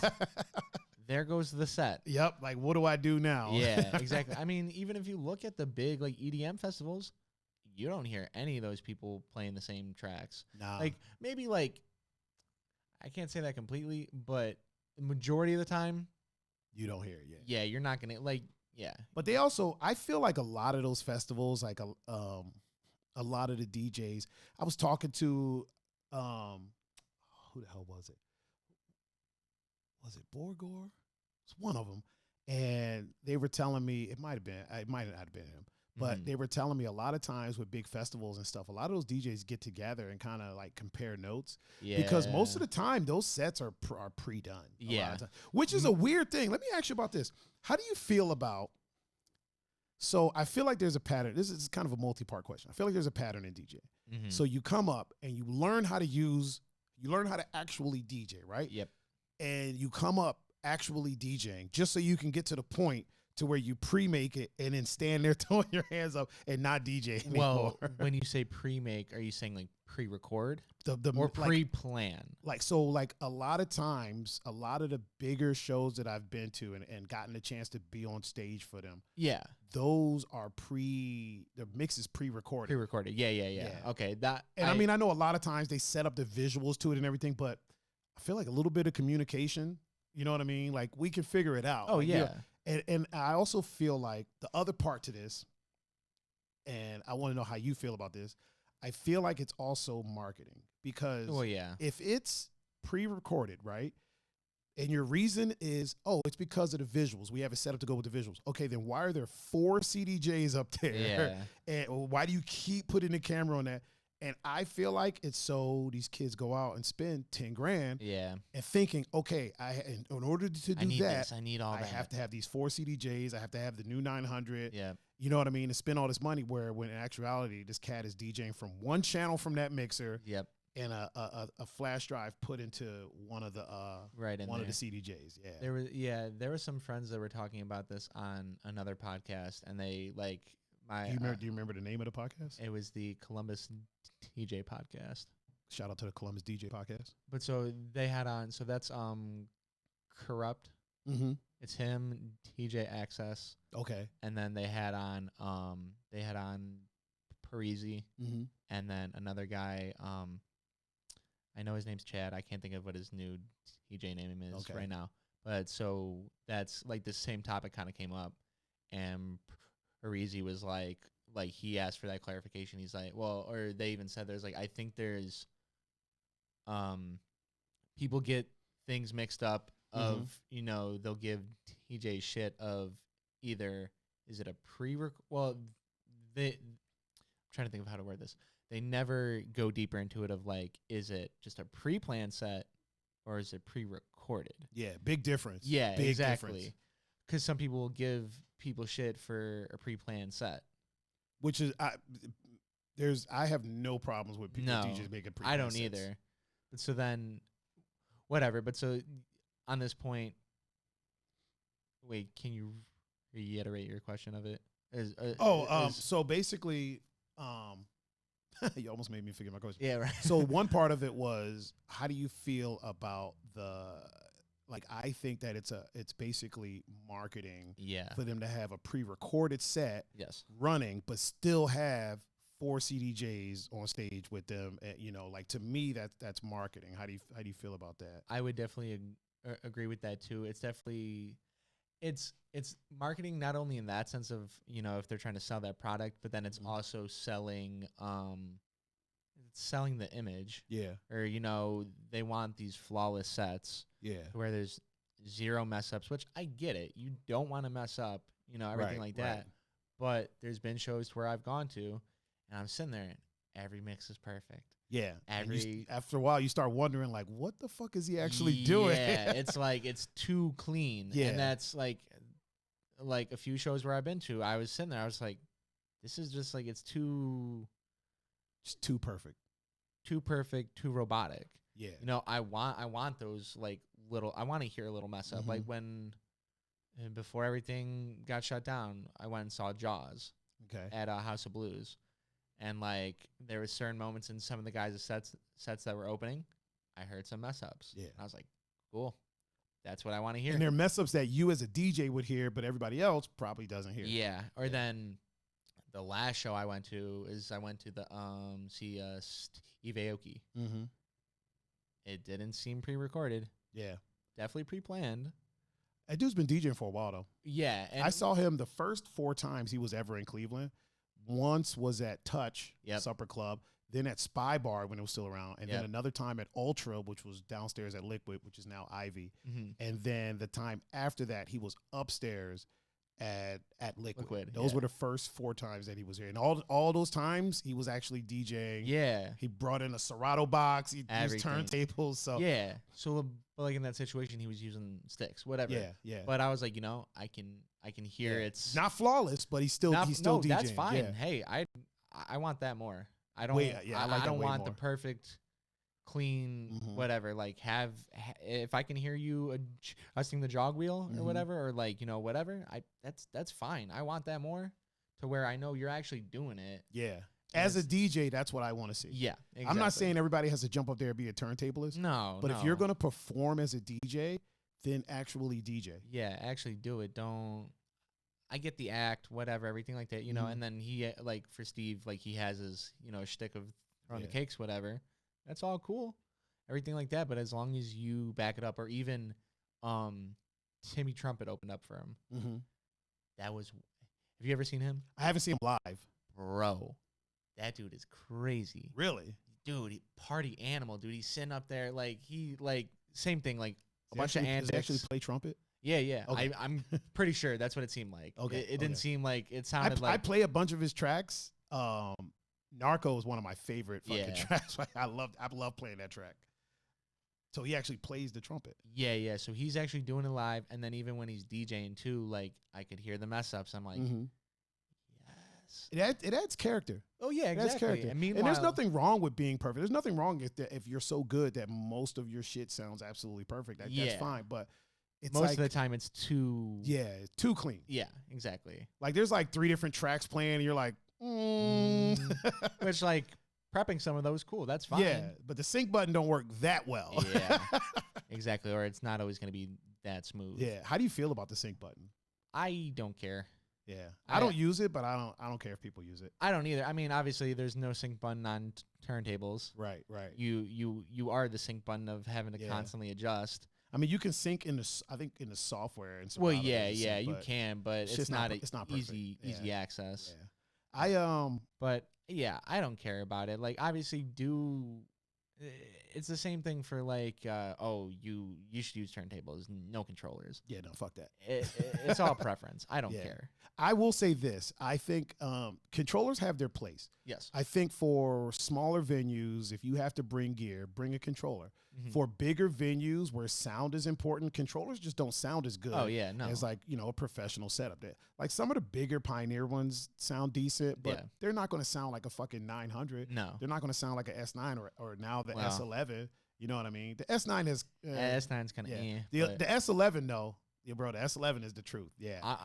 Speaker 2: There goes the set.
Speaker 1: Yep. Like, what do I do now?
Speaker 2: Yeah, exactly. I mean, even if you look at the big like EDM festivals, you don't hear any of those people playing the same tracks. No. Like maybe like, I can't say that completely, but the majority of the time,
Speaker 1: you don't hear it. Yeah.
Speaker 2: Yeah, you're not gonna like. Yeah.
Speaker 1: But they also, I feel like a lot of those festivals, like a lot of the DJs, I was talking to, who the hell was it? Was it Borgor? It's one of them. And they were telling me, it might not have been him, but they were telling me a lot of times with big festivals and stuff, a lot of those DJs get together and kind of like compare notes. Yeah. Because most of the time, those sets are pre-done. Yeah. Which is a weird thing. Let me ask you about this. How do you feel about, so I feel like there's a pattern. This is kind of a multi-part question. I feel like there's a pattern in DJ. So you come up and you learn how to actually DJ, right? Yep. And you come up actually DJing just so you can get to the point to where you pre-make it and then stand there throwing your hands up and not DJ anymore.
Speaker 2: Well, when you say pre-make, are you saying like pre-record or pre-plan?
Speaker 1: Like, so like a lot of times, a lot of the bigger shows that I've been to and gotten a chance to be on stage for them. Yeah. Those are the mix is pre-recorded.
Speaker 2: Pre-recorded. Yeah. Okay.
Speaker 1: I mean, I know a lot of times they set up the visuals to it and everything, but I feel like a little bit of communication, you know what I mean? Like we can figure it out.
Speaker 2: Oh,
Speaker 1: like,
Speaker 2: yeah.
Speaker 1: And I also feel like the other part to this, and I want to know how you feel about this, I feel like it's also marketing because if it's pre-recorded, right, and your reason is, it's because of the visuals. We have it set up to go with the visuals. Okay, then why are there 4 CDJs up there? Yeah. And why do you keep putting the camera on that? And I feel like it's so these kids go out and spend 10 grand and thinking, okay, in order to do that,
Speaker 2: I need all that.
Speaker 1: I have to have these 4 CDJs. I have to have the new 900. Yeah. You know what I mean? And spend all this money where when in actuality, this cat is DJing from one channel from that mixer. Yep. And a flash drive put into one of the one of the CDJs. Yeah.
Speaker 2: There were some friends that were talking about this on another podcast, and they like
Speaker 1: do you remember the name of the podcast?
Speaker 2: It was the Columbus DJ podcast.
Speaker 1: Shout out to the Columbus DJ podcast.
Speaker 2: But so they had on, so that's Corrupt. Mm-hmm. It's him, TJ Access. Okay. And then they had on Parisi, and then another guy. I know his name's Chad. I can't think of what his new DJ name is right now. But so that's like the same topic kind of came up, and Parisi was like he asked for that clarification. He's like, well, or they even said there's like, I think there's people get things mixed up of, they'll give TJ shit of either, is it a I'm trying to think of how to word this. They never go deeper into it of like, is it just a pre-planned set or is it pre-recorded?
Speaker 1: Yeah, big difference.
Speaker 2: Yeah, big exactly. Because some people will give people shit for a pre-planned set.
Speaker 1: Which is, I have no problems with people DJs making pre-planned
Speaker 2: I don't sets. Either. But so then, whatever. But so on this point, wait, can you reiterate your question of it?
Speaker 1: So basically, you almost made me forget my question.
Speaker 2: Yeah, right.
Speaker 1: So one part of it was, how do you feel about I think that it's basically marketing for them to have a pre-recorded set running, but still have 4 CDJs on stage with them. You know, like to me, that's marketing. How do you feel about that?
Speaker 2: I would definitely agree with that too. It's definitely it's marketing not only in that sense of, you know, if they're trying to sell that product, but then it's also selling selling the image.
Speaker 1: Yeah.
Speaker 2: Or, you know, they want these flawless sets.
Speaker 1: Yeah.
Speaker 2: Where there's zero mess ups, which I get it. You don't want to mess up, you know, everything like that. Right. But there's been shows where I've gone to and I'm sitting there and every mix is perfect.
Speaker 1: Yeah. After a while, you start wondering, like, what the fuck is he actually doing?
Speaker 2: Yeah. It's like, it's too clean.
Speaker 1: Yeah.
Speaker 2: And that's like a few shows where I've been to, I was sitting there, I was like, this is just like, it's too
Speaker 1: perfect.
Speaker 2: Too perfect, too robotic.
Speaker 1: Yeah.
Speaker 2: You know, I want those like little, I want to hear a little mess up. Like when, before everything got shut down, I went and saw Jaws at House of Blues. And like there were certain moments in some of the guys' sets that were opening, I heard some mess ups.
Speaker 1: Yeah.
Speaker 2: And I was like, cool. That's what I want to hear.
Speaker 1: And they're mess ups that you as a DJ would hear, but everybody else probably doesn't hear.
Speaker 2: Yeah. Or then the last show I went to the Steve Aoki.
Speaker 1: Mm-hmm.
Speaker 2: It didn't seem pre-recorded.
Speaker 1: Yeah.
Speaker 2: Definitely pre-planned.
Speaker 1: That dude's been DJing for a while, though.
Speaker 2: Yeah. And
Speaker 1: I saw him the first 4 times he was ever in Cleveland. Once was at Touch Supper Club, then at Spy Bar when it was still around, and then another time at Ultra, which was downstairs at Liquid, which is now Ivy. Mm-hmm. And then the time after that, he was upstairs at Liquid. Those were the first 4 times that he was here. And all those times, he was actually DJing.
Speaker 2: Yeah.
Speaker 1: He brought in a Serato box. He used turntables. So
Speaker 2: yeah. So, but like in that situation, he was using sticks, whatever.
Speaker 1: Yeah, yeah.
Speaker 2: But I was like, you know, I can hear it's
Speaker 1: not flawless, but he's still DJing.
Speaker 2: That's fine. Yeah. Hey, I want that more. I don't. I don't want the perfect, clean, whatever. Like if I can hear you adjusting the jog wheel or whatever, or like, you know, whatever. That's fine. I want that more to where I know you're actually doing it.
Speaker 1: Yeah. As a DJ, that's what I want to see.
Speaker 2: Yeah, exactly.
Speaker 1: I'm not saying everybody has to jump up there and be a turntablist.
Speaker 2: No.
Speaker 1: But if you're going to perform as a DJ, then actually DJ.
Speaker 2: Yeah, actually do it. Don't. I get the act, whatever, everything like that, you know, and then he, like, for Steve, like, he has his, you know, shtick of throwing the cakes, whatever. That's all cool. Everything like that, but as long as you back it up, or even Timmy Trumpet opened up for him. Mm-hmm. That was, have you ever seen him?
Speaker 1: I haven't seen him live.
Speaker 2: Bro, that dude is crazy.
Speaker 1: Really?
Speaker 2: Dude, party animal, dude. He's sitting up there, like, same thing, like, a bunch of antics.
Speaker 1: Does he actually play trumpet?
Speaker 2: Yeah, yeah. Okay. I'm pretty sure that's what it seemed like.
Speaker 1: Okay.
Speaker 2: It didn't seem like, it sounded like.
Speaker 1: I play a bunch of his tracks. Narco is one of my favorite fucking tracks. I love playing that track. So he actually plays the trumpet.
Speaker 2: Yeah, yeah. So he's actually doing it live, and then even when he's DJing too, like, I could hear the mess ups. I'm like, yes.
Speaker 1: It adds character.
Speaker 2: Oh yeah, exactly.
Speaker 1: It adds character.
Speaker 2: And meanwhile,
Speaker 1: and there's nothing wrong with being perfect. There's nothing wrong if you're so good that most of your shit sounds absolutely perfect. That's fine. But it's
Speaker 2: most of the time it's too
Speaker 1: too clean.
Speaker 2: Yeah, exactly.
Speaker 1: Like there's like 3 different tracks playing, and you're like,
Speaker 2: which, like, prepping some of those, cool. That's fine.
Speaker 1: Yeah, but the sync button don't work that well.
Speaker 2: Yeah, exactly. Or it's not always going to be that smooth.
Speaker 1: Yeah. How do you feel about the sync button?
Speaker 2: I don't care.
Speaker 1: Yeah, I don't use it, but I don't care if people use it.
Speaker 2: I don't either. I mean, obviously, there's no sync button on turntables.
Speaker 1: Right, right.
Speaker 2: You are the sync button of having to constantly adjust.
Speaker 1: I mean, you can sync in the software and
Speaker 2: well, yeah, you can, but it's not easy access.
Speaker 1: Yeah.
Speaker 2: But yeah, I don't care about it. Like, obviously, it's the same thing for like, you should use turntables, no controllers.
Speaker 1: Yeah, no, fuck that.
Speaker 2: It's all preference. I don't care.
Speaker 1: I will say this. I think controllers have their place.
Speaker 2: Yes.
Speaker 1: I think for smaller venues, if you have to bring gear, bring a controller. Mm-hmm. For bigger venues where sound is important, controllers just don't sound as good.
Speaker 2: Oh, yeah, no.
Speaker 1: As like, a professional setup. Like some of the bigger Pioneer ones sound decent, but they're not going to sound like a fucking 900.
Speaker 2: No.
Speaker 1: They're not going to sound like an S9 or now the S11. You know what I mean? The S9 is...
Speaker 2: S9's kind of
Speaker 1: The S11, though, bro, the S11 is the truth. Yeah.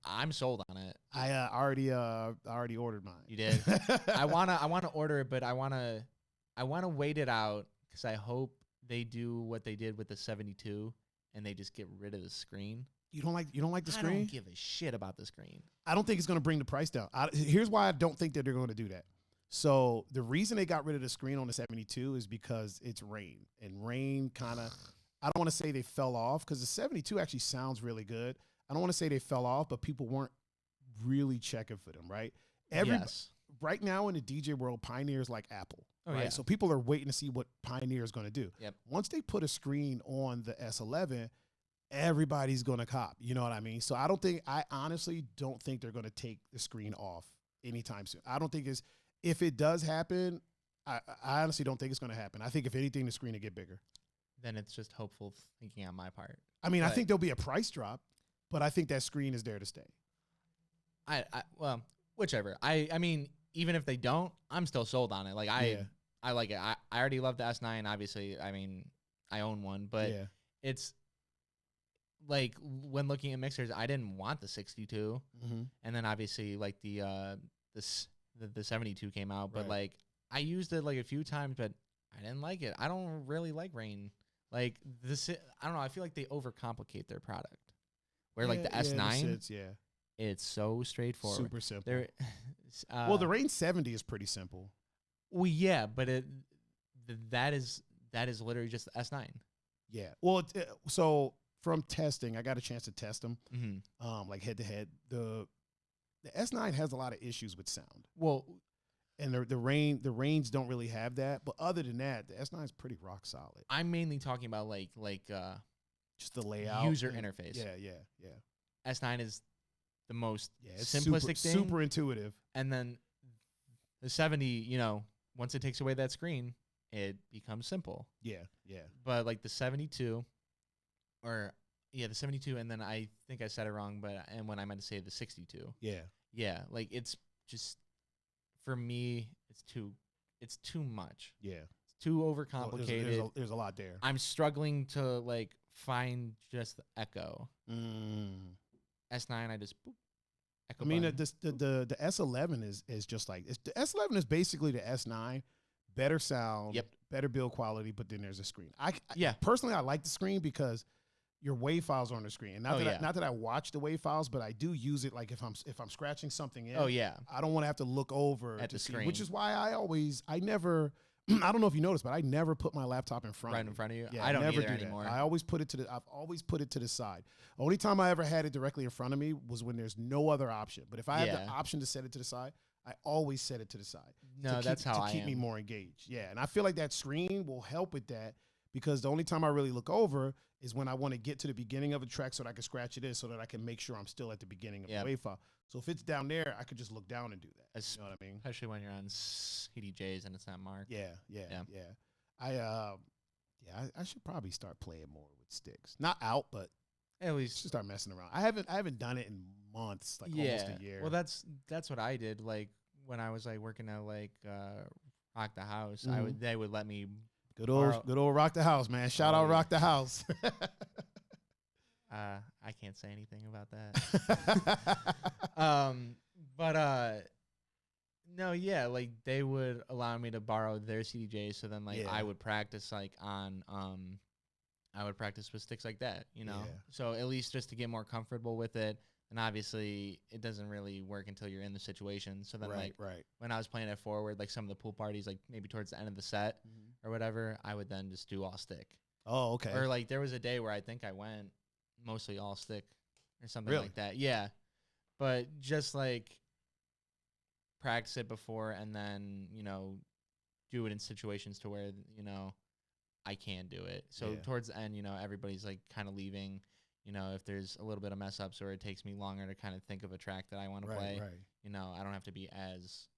Speaker 2: I'm sold on it.
Speaker 1: I already ordered mine.
Speaker 2: You did? I wanna order it, but I wanna wait it out because I hope they do what they did with the 72 and they just get rid of the screen.
Speaker 1: You don't like the screen?
Speaker 2: I don't give a shit about the screen.
Speaker 1: I don't think it's going to bring the price down. Here's why I don't think that they're going to do that. So the reason they got rid of the screen on the 72 is because it's rain, and rain kind of, I don't want to say they fell off because the 72 actually sounds really good. I don't want to say they fell off, but people weren't really checking for them, right?
Speaker 2: Yes.
Speaker 1: Right now in the DJ world, Pioneer's like Apple, right?
Speaker 2: Yeah.
Speaker 1: So people are waiting to see what Pioneer is going to do.
Speaker 2: Yep.
Speaker 1: Once they put a screen on the S11, everybody's going to cop. You know what I mean? So I honestly don't think they're going to take the screen off anytime soon. I don't think if it does happen, I honestly don't think it's going to happen. I think if anything, the screen will get bigger.
Speaker 2: Then it's just hopeful thinking on my part.
Speaker 1: I mean, I think there'll be a price drop, but I think that screen is there to stay.
Speaker 2: Well, whichever. I mean, even if they don't, I'm still sold on it. Like I like it. I already love the S9. Obviously, I mean, I own one, but it's like when looking at mixers, I didn't want the 62, and then obviously like the 72 came out, but like I used it like a few times, but I didn't like it. I don't really like rain. Like this, I don't know. I feel like they overcomplicate their product. Where like the S9, it's so straightforward,
Speaker 1: super simple.
Speaker 2: Well,
Speaker 1: the Rain 70 is pretty simple.
Speaker 2: Well, yeah, but that is literally just the S9.
Speaker 1: Yeah. Well, so from testing, I got a chance to test them, like head to head. The S9 has a lot of issues with sound.
Speaker 2: Well,
Speaker 1: and the Rains don't really have that. But other than that, the S9 is pretty rock solid.
Speaker 2: I'm mainly talking about like
Speaker 1: just the layout,
Speaker 2: user interface.
Speaker 1: Yeah.
Speaker 2: S9 is the most
Speaker 1: it's
Speaker 2: simplistic thing,
Speaker 1: super intuitive.
Speaker 2: And then the 70, once it takes away that screen, it becomes simple.
Speaker 1: Yeah.
Speaker 2: But like the 72, the 72, and then I think I said it wrong, and when I meant to say the 62. Yeah, like it's just, for me, it's too much.
Speaker 1: Yeah.
Speaker 2: It's too overcomplicated.
Speaker 1: Well, there's a lot there.
Speaker 2: I'm struggling to like find just the echo. S9, I just boop, echo.
Speaker 1: I mean, the S11 is just like the S11 is basically the S9, better sound, better build quality, but then there's a screen. Personally, I like the screen because your WAV files are on the screen. And not that I watch the WAV files, but I do use it like if I'm scratching something in. I don't want to have to look over
Speaker 2: at the screen,
Speaker 1: which is why I never I don't know if you noticed, but I never put my laptop in front
Speaker 2: in front of you.
Speaker 1: Yeah,
Speaker 2: I don't
Speaker 1: never
Speaker 2: either
Speaker 1: do
Speaker 2: anymore.
Speaker 1: I've always put it to the side. Only time I ever had it directly in front of me was when there's no other option. But if I have the option to set it to the side, I always set it to the side.
Speaker 2: No, that's how I am.
Speaker 1: To keep me more engaged. Yeah, and I feel like that screen will help with that because the only time I really look over is when I want to get to the beginning of a track so that I can scratch it in so that I can make sure I'm still at the beginning of the WAV file. So if it's down there, I could just look down and do that. You know what I mean?
Speaker 2: Especially when you're on CDJs and it's not marked.
Speaker 1: Yeah. I should probably start playing more with sticks. Not out, but
Speaker 2: at least
Speaker 1: start messing around. I haven't done it in months, like almost a year.
Speaker 2: Well, that's what I did. Like when I was like working at like Rock the House, they would let me
Speaker 1: good old Rock the House, man. Shout out Rock the House.
Speaker 2: I can't say anything about that. No, yeah, like they would allow me to borrow their CDJs, so then like I would practice like on I would practice with sticks like that, So at least just to get more comfortable with it. And obviously it doesn't really work until you're in the situation. So then when I was playing it forward, like some of the pool parties, like maybe towards the end of the set or whatever, I would then just do all stick.
Speaker 1: Oh, okay.
Speaker 2: Or like there was a day where I think I went mostly all stick or something like that. Yeah. But just like practice it before and then, do it in situations to where, I can do it. So towards the end, everybody's like kind of leaving, if there's a little bit of mess ups or it takes me longer to kind of think of a track that I want to play, I don't have to be as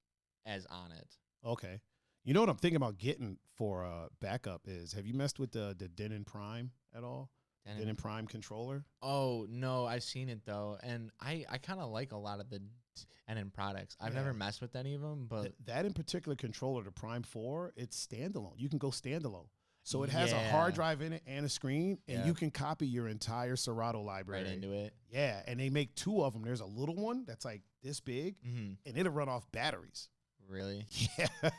Speaker 2: on it.
Speaker 1: Okay. You know what I'm thinking about getting for backup is, have you messed with the Denon Prime at all? Denon Prime controller?
Speaker 2: Oh, no, I've seen it though. And I kind of like a lot of the Denon products. I've never messed with any of them, but
Speaker 1: that in particular controller, the Prime 4, it's standalone. You can go standalone. So it has a hard drive in it and a screen, and you can copy your entire Serato library.
Speaker 2: Right into it.
Speaker 1: Yeah, and they make two of them. There's a little one that's like this big, and it'll run off batteries.
Speaker 2: Really?
Speaker 1: Yeah.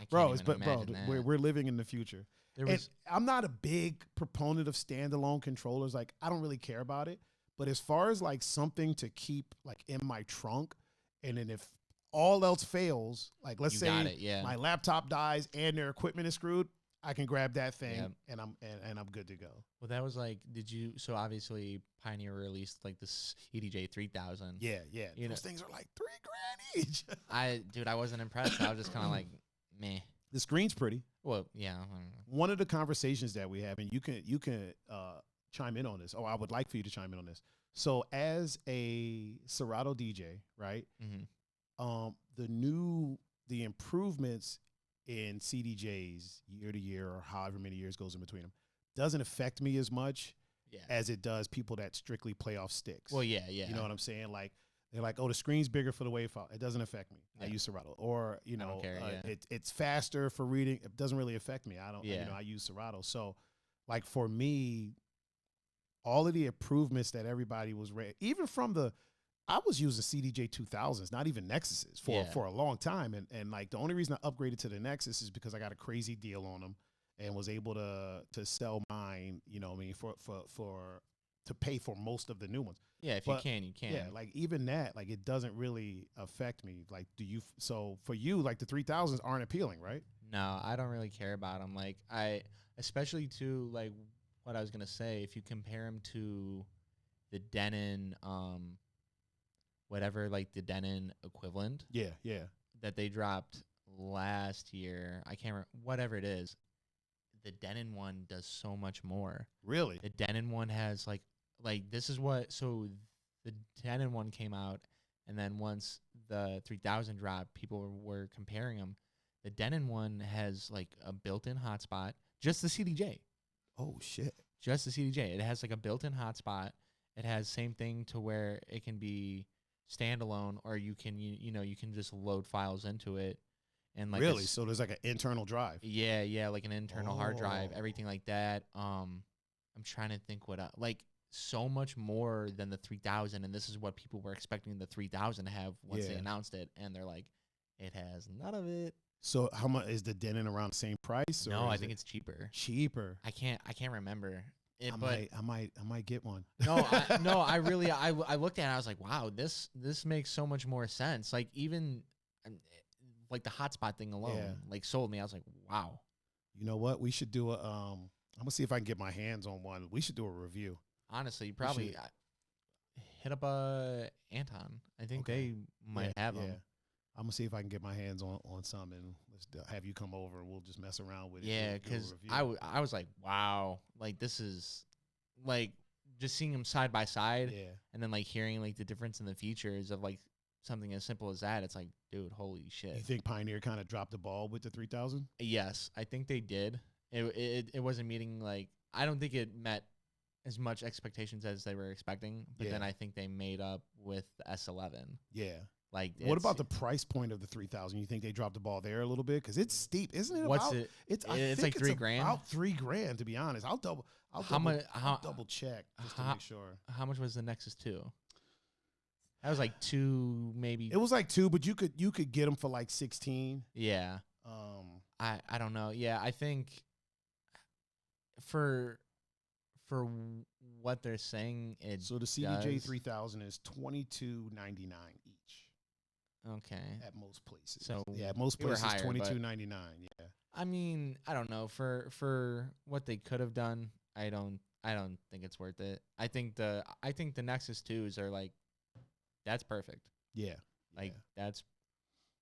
Speaker 1: Bro, we're living in the future. I'm not a big proponent of standalone controllers. Like, I don't really care about it. But as far as like something to keep like in my trunk, and then if all else fails, like let's
Speaker 2: You
Speaker 1: say
Speaker 2: got it, yeah.
Speaker 1: my laptop dies and their equipment is screwed, I can grab that thing and I'm good to go.
Speaker 2: Well, that was like, so obviously Pioneer released like this EDJ 3000.
Speaker 1: Yeah. Those things are like $3,000 each.
Speaker 2: I wasn't impressed. I was just kind of like, meh.
Speaker 1: The screen's pretty.
Speaker 2: Well, yeah.
Speaker 1: One of the conversations that we have, and you can chime in on this. Oh, I would like for you to chime in on this. So as a Serato DJ, right?
Speaker 2: Mm-hmm.
Speaker 1: The improvements in CDJs year to year or however many years goes in between them doesn't affect me as much as it does people that strictly play off sticks.
Speaker 2: Well, yeah.
Speaker 1: You know what I'm saying? Like they're like, oh, the screen's bigger for the wave file. It doesn't affect me. I use Serato. Or, you know, it's faster for reading. It doesn't really affect me. I use Serato. So like for me, all of the improvements that everybody was even from I was using CDJ 2000s, not even Nexuses for a long time. And like the only reason I upgraded to the Nexus is because I got a crazy deal on them and was able to sell mine, you know what I mean, to pay for most of the new ones.
Speaker 2: Yeah, if you can.
Speaker 1: Yeah, like even that, like it doesn't really affect me. Like so for you, like the 3000s aren't appealing, right?
Speaker 2: No, I don't really care about them. Like especially to like what I was going to say, if you compare them to the Denon, whatever, like the Denon equivalent.
Speaker 1: Yeah.
Speaker 2: That they dropped last year. I can't remember, whatever it is. The Denon one does so much more.
Speaker 1: Really?
Speaker 2: The Denon one has like this is what, so the Denon one came out, and then once the 3000 dropped, people were comparing them. The Denon one has like a built-in hotspot, just the CDJ.
Speaker 1: Oh shit.
Speaker 2: Just the CDJ. It has like a built-in hotspot. It has same thing to where it can be standalone, or you can you can just load files into it, and like
Speaker 1: really, so there's like an internal drive.
Speaker 2: Yeah, like an internal hard drive, everything like that. I'm trying to think what like so much more than the 3000, and this is what people were expecting the 3000 to have once they announced it, and they're like, it has none of it.
Speaker 1: So how much is the Denon around the same price?
Speaker 2: No, I think it's cheaper.
Speaker 1: Cheaper.
Speaker 2: I can't remember.
Speaker 1: I might get one.
Speaker 2: No, I really looked at it and I was like, wow, this makes so much more sense. Like even like the hotspot thing alone, like sold me. I was like, wow.
Speaker 1: You know what? We should do I'm gonna see if I can get my hands on one. We should do a review.
Speaker 2: Honestly, you probably hit up Anton. I think they might have them.
Speaker 1: I'm gonna see if I can get my hands on some, and let's have you come over and we'll just mess around with it.
Speaker 2: Yeah, because I was like, wow, like this is like just seeing them side by side, and then like hearing like the difference in the features of like something as simple as that. It's like, dude, holy shit.
Speaker 1: You think Pioneer kind of dropped the ball with the 3000?
Speaker 2: Yes, I think they did. It wasn't meeting, like, I don't think it met as much expectations as they were expecting, but then I think they made up with the S11.
Speaker 1: Yeah.
Speaker 2: Like,
Speaker 1: what about the price point of the 3000? You think they dropped the ball there a little bit? Because it's steep, isn't it?
Speaker 2: It's like $3,000.
Speaker 1: About $3,000, to be honest. I'll double check just to make sure.
Speaker 2: How much was the Nexus 2? That was like 2, maybe.
Speaker 1: It was like 2, but you could get them for like 16.
Speaker 2: Yeah. I don't know. Yeah, I think for what they're saying,
Speaker 1: so the CDJ 3000 is $22.99 each.
Speaker 2: Okay.
Speaker 1: At most places.
Speaker 2: So
Speaker 1: at most places $22.99. Yeah.
Speaker 2: I mean, I don't know, for what they could have done. I don't think it's worth it. I think the Nexus 2s are like, that's perfect.
Speaker 1: Yeah.
Speaker 2: Like that's.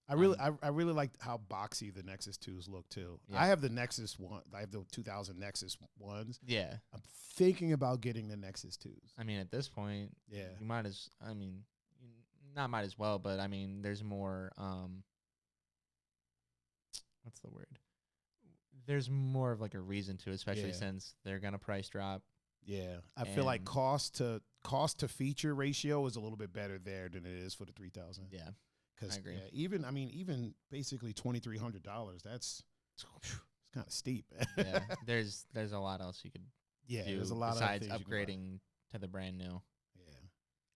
Speaker 1: I really like how boxy the Nexus 2s look too. Yeah. I have the Nexus 1. I have the 2000 Nexus 1s.
Speaker 2: Yeah.
Speaker 1: I'm thinking about getting the Nexus 2s.
Speaker 2: I mean, at this point,
Speaker 1: you
Speaker 2: might as. I mean, not might as well, but I mean, there's more. What's the word? There's more of like a reason to, especially since they're gonna price drop.
Speaker 1: Yeah, I feel like cost to feature ratio is a little bit better there than it is for the 3000.
Speaker 2: Yeah.
Speaker 1: Because even basically $2,300, it's kind of steep.
Speaker 2: Yeah, there's a lot else you could do
Speaker 1: there's a lot
Speaker 2: besides upgrading to the brand new.
Speaker 1: Yeah,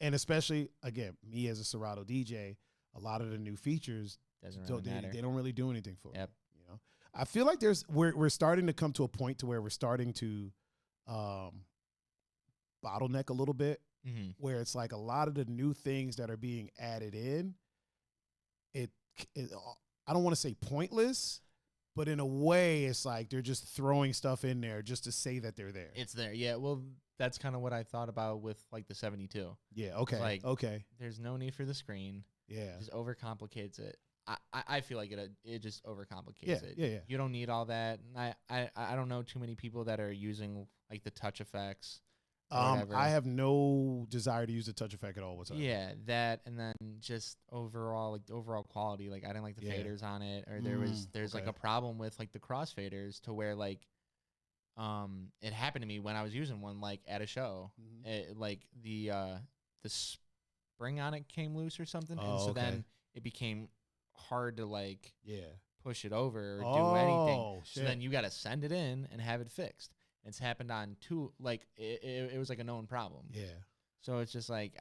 Speaker 1: and especially again, me as a Serato DJ, a lot of the new features
Speaker 2: doesn't really matter.
Speaker 1: They don't really do anything for
Speaker 2: yep.
Speaker 1: me. You know, I feel like we're starting to come to a point to where we're starting to bottleneck a little bit, where it's like a lot of the new things that are being added in it I don't want to say pointless, but in a way, it's like they're just throwing stuff in there just to say that they're there.
Speaker 2: It's there. Yeah. Well, that's kind of what I thought about with like the 72.
Speaker 1: Yeah. Okay. Like, okay.
Speaker 2: There's no need for the screen.
Speaker 1: Yeah.
Speaker 2: It just overcomplicates it. I feel like it just overcomplicates it.
Speaker 1: Yeah.
Speaker 2: You don't need all that. And I don't know too many people that are using like the touch effects.
Speaker 1: I have no desire to use the touch effect at all whatsoever.
Speaker 2: Yeah, that, and then just overall, like the overall quality. Like I didn't like the faders on it, or there's like a problem with like the crossfaders to where like, it happened to me when I was using one like at a show, like the spring on it came loose or something, and so then it became hard to like push it over or do anything. So then you got to send it in and have it fixed. It's happened on two, like it was like a known problem.
Speaker 1: Yeah.
Speaker 2: So it's just like,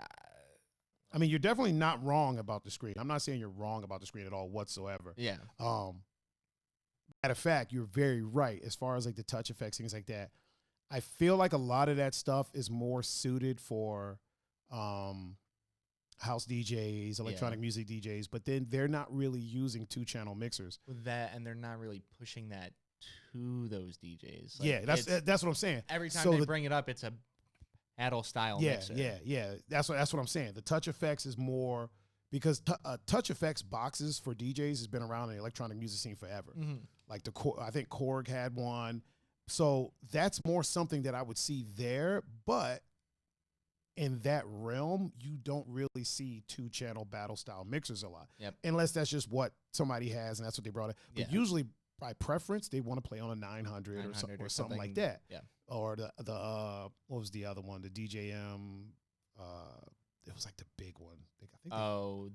Speaker 1: I mean, you're definitely not wrong about the screen. I'm not saying you're wrong about the screen at all whatsoever.
Speaker 2: Yeah.
Speaker 1: Matter of fact, you're very right as far as like the touch effects, things like that. I feel like a lot of that stuff is more suited for house DJs, electronic music DJs, but then they're not really using 2-channel mixers.
Speaker 2: With that, and they're not really pushing that to those DJs. Like,
Speaker 1: yeah, that's what I'm saying.
Speaker 2: Every time they bring it up, it's a battle style mixer.
Speaker 1: Yeah. That's what I'm saying. The touch effects is more because touch effects boxes for DJs has been around in the electronic music scene forever. Like I think Korg had one. So that's more something that I would see there, but in that realm, you don't really see 2-channel battle style mixers a lot.
Speaker 2: Yep.
Speaker 1: Unless that's just what somebody has and that's what they brought in. But usually by preference, they want to play on a 900 or something like that.
Speaker 2: Yeah.
Speaker 1: Or the what was the other one? The DJM. It was like the big one.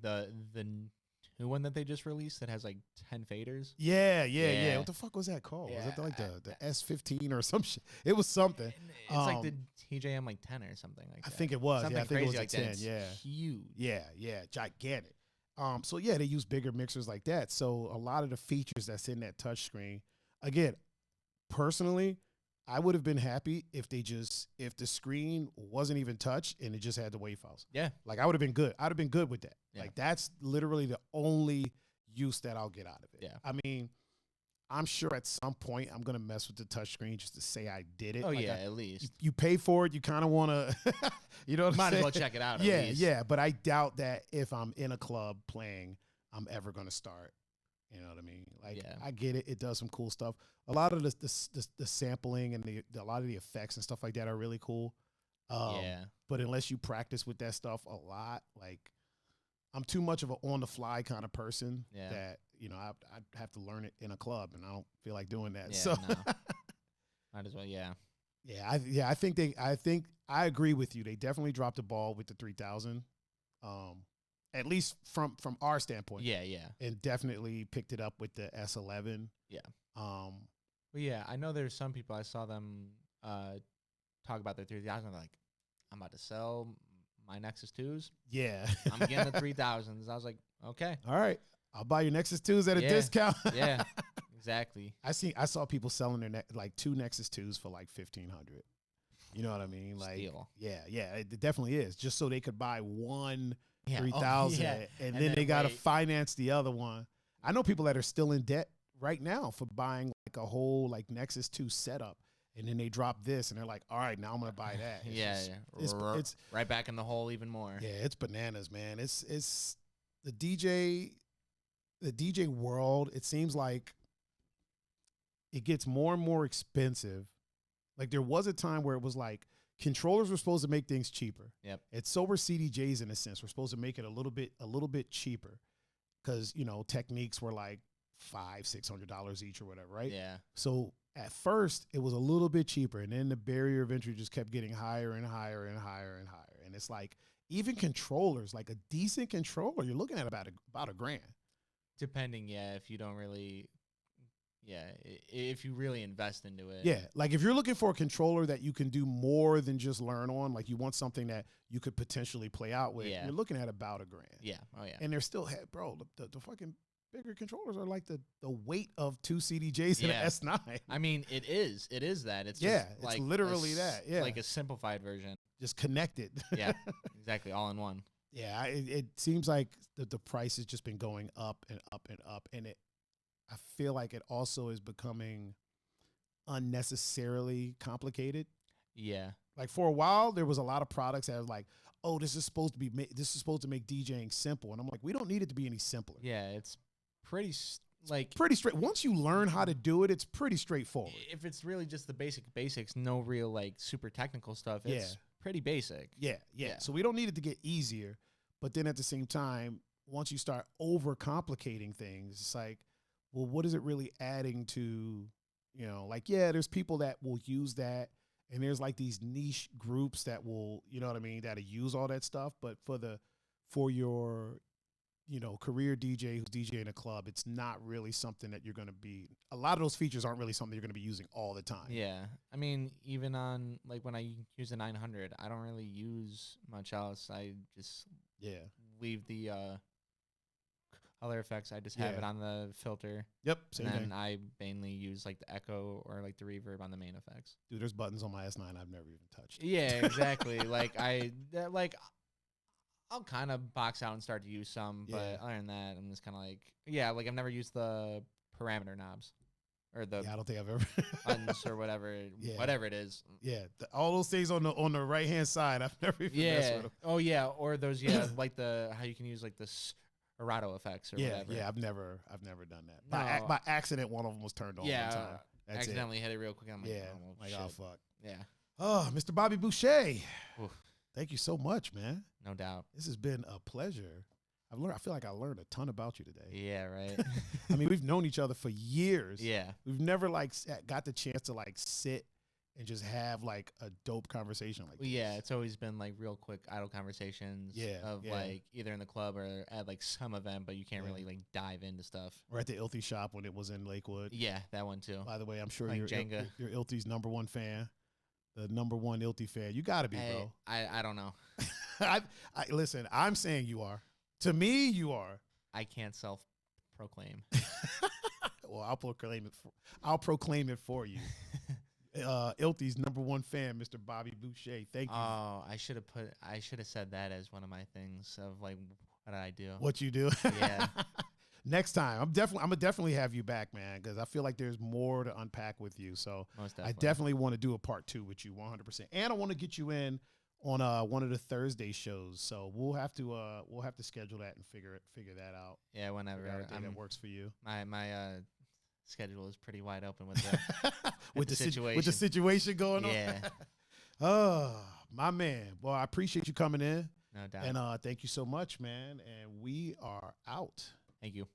Speaker 2: The new one that they just released that has like 10 faders.
Speaker 1: Yeah. What the fuck was that called? Was it like the S15 or some shit? It was something.
Speaker 2: It's like the TJM like 10 or something like that.
Speaker 1: I think it was.
Speaker 2: Something
Speaker 1: I think
Speaker 2: crazy
Speaker 1: it was
Speaker 2: like
Speaker 1: 10.
Speaker 2: That.
Speaker 1: Yeah.
Speaker 2: Huge.
Speaker 1: Yeah, gigantic. So yeah, they use bigger mixers like that. So a lot of the features that's in that touch screen, again, personally, I would have been happy if the screen wasn't even touch and it just had the WAV files.
Speaker 2: Yeah.
Speaker 1: Like I would have been good. I'd have been good with that.
Speaker 2: Yeah.
Speaker 1: Like that's literally the only use that I'll get out of it.
Speaker 2: Yeah.
Speaker 1: I mean, I'm sure at some point I'm going to mess with the touch screen just to say I did it.
Speaker 2: Oh,
Speaker 1: like
Speaker 2: yeah, at least.
Speaker 1: You pay for it. You kind of want to, you know what I'm saying?
Speaker 2: Might as well check it out at least.
Speaker 1: Yeah, but I doubt that if I'm in a club playing, I'm ever going to start. You know what I mean? Like, I get it. It does some cool stuff. A lot of the sampling and a lot of the effects and stuff like that are really cool. But unless you practice with that stuff a lot, like, I'm too much of an on-the-fly kind of person that, you know, I'd have to learn it in a club, and I don't feel like doing that.
Speaker 2: Yeah,
Speaker 1: so
Speaker 2: no. Might as well,
Speaker 1: I think I agree with you. They definitely dropped the ball with the 3000. At least from our standpoint.
Speaker 2: Yeah.
Speaker 1: And definitely picked it up with the S11.
Speaker 2: Yeah. Well, yeah, I know there's some people I saw them talk about their 3000. Like, I'm about to sell my Nexus 2s.
Speaker 1: Yeah.
Speaker 2: I'm getting the 3000s. I was like, okay.
Speaker 1: All right. I'll buy your Nexus 2s at a discount.
Speaker 2: Yeah, exactly.
Speaker 1: I saw people selling their like 2 Nexus 2s for like $1,500. You know what I mean? Like,
Speaker 2: steal.
Speaker 1: Yeah, it definitely is. Just so they could buy one 3000 and then they got to finance the other one. I know people that are still in debt right now for buying like a whole like Nexus 2 setup, and then they drop this and they're like, all right, now I'm going to buy that.
Speaker 2: It's right back in the hole even more.
Speaker 1: Yeah, it's bananas, man. It's the DJ world. It seems like it gets more and more expensive. Like there was a time where it was like controllers were supposed to make things cheaper.
Speaker 2: Yep.
Speaker 1: It's so were CDJs in a sense. We're supposed to make it a little bit cheaper because, you know, techniques were like $500-$600 each or whatever, right?
Speaker 2: Yeah.
Speaker 1: So at first it was a little bit cheaper, and then the barrier of entry just kept getting higher and higher and higher and higher. And it's like even controllers, like a decent controller, you're looking at about $1,000.
Speaker 2: Depending, if you don't really, if you really invest into it.
Speaker 1: Yeah, like if you're looking for a controller that you can do more than just learn on, like you want something that you could potentially play out with, you're looking at about $1,000.
Speaker 2: Yeah, oh yeah.
Speaker 1: And they're still, the fucking bigger controllers are like the weight of 2 CDJs in an S9.
Speaker 2: I mean, it is that. It's
Speaker 1: just
Speaker 2: it's like
Speaker 1: literally that. Yeah,
Speaker 2: like a simplified version.
Speaker 1: Just connected.
Speaker 2: Yeah, exactly, all in one.
Speaker 1: Yeah, it seems like the price has just been going up and up and up, and I feel like it also is becoming unnecessarily complicated.
Speaker 2: Yeah.
Speaker 1: Like for a while, there was a lot of products that was like, oh, this is supposed to make DJing simple, and I'm like, we don't need it to be any simpler.
Speaker 2: Yeah, it's pretty
Speaker 1: pretty straight. Once you learn how to do it, it's pretty straightforward.
Speaker 2: If it's really just the basics, no real like super technical stuff. It's pretty basic.
Speaker 1: Yeah. So we don't need it to get easier, but then at the same time, once you start overcomplicating things, it's like, well, what is it really adding to? You know, like, yeah, there's people that will use that. And there's like these niche groups that will, you know what I mean, that'll use all that stuff. But for your, you know, career DJ who's DJing a club, it's not really something that you're going to be. A lot of those features aren't really something you're going to be using all the time.
Speaker 2: Yeah. I mean, even on like when I use the 900, I don't really use much else. I just leave the color effects. I just have it on the filter.
Speaker 1: Yep.
Speaker 2: And then I mainly use like the echo or like the reverb on the main effects.
Speaker 1: Dude, there's buttons on my S9 I've never even touched.
Speaker 2: Yeah, exactly. I'll kind of box out and start to use some, but other than that, I'm just kind of like, I've never used the parameter knobs or the
Speaker 1: I don't think I've ever
Speaker 2: buttons or whatever it is.
Speaker 1: Yeah, all those things on the right hand side, I've never even messed with them.
Speaker 2: Oh yeah, or those like how you can use like this Erato effects or whatever.
Speaker 1: Yeah, I've never done that. No. By accident, one of them was turned on one time. That's
Speaker 2: accidentally hit it real quick. I'm like,
Speaker 1: oh fuck.
Speaker 2: Yeah.
Speaker 1: Oh, Mr. Bobby Booshay. Thank you so much, man.
Speaker 2: No doubt.
Speaker 1: This has been a pleasure. I feel like I learned a ton about you today.
Speaker 2: Yeah, right.
Speaker 1: I mean, we've known each other for years.
Speaker 2: Yeah.
Speaker 1: We've never like got the chance to like sit and just have like a dope conversation like this.
Speaker 2: Yeah, it's always been like real quick idle conversations like either in the club or at like some event, but you can't really like dive into stuff.
Speaker 1: Or at the Ilthy shop when it was in Lakewood.
Speaker 2: Yeah, that one too.
Speaker 1: By the way, I'm sure
Speaker 2: like
Speaker 1: you're Ilthy's #1 fan. The #1 Ilthy fan. You got to be, bro.
Speaker 2: I don't know.
Speaker 1: I listen, I'm saying you are. To me, you are.
Speaker 2: I can't self-proclaim.
Speaker 1: Well, I'll proclaim it for you. Ilthy's #1 fan, Mr. Bobby Booshay. Thank you.
Speaker 2: Oh, I should have said that as one of my things of like what I do.
Speaker 1: What you do?
Speaker 2: Yeah.
Speaker 1: Next time, I'm gonna definitely have you back, man, because I feel like there's more to unpack with you. So I definitely want to do a part 2 with you, 100%. And I want to get you in on one of the Thursday shows. So we'll have to schedule that and figure that out.
Speaker 2: Yeah, whenever
Speaker 1: that works for you.
Speaker 2: My schedule is pretty wide open with the
Speaker 1: with the situation going on.
Speaker 2: Yeah.
Speaker 1: Oh, my man. Well, I appreciate you coming in.
Speaker 2: No doubt.
Speaker 1: And thank you so much, man. And we are out.
Speaker 2: Thank you.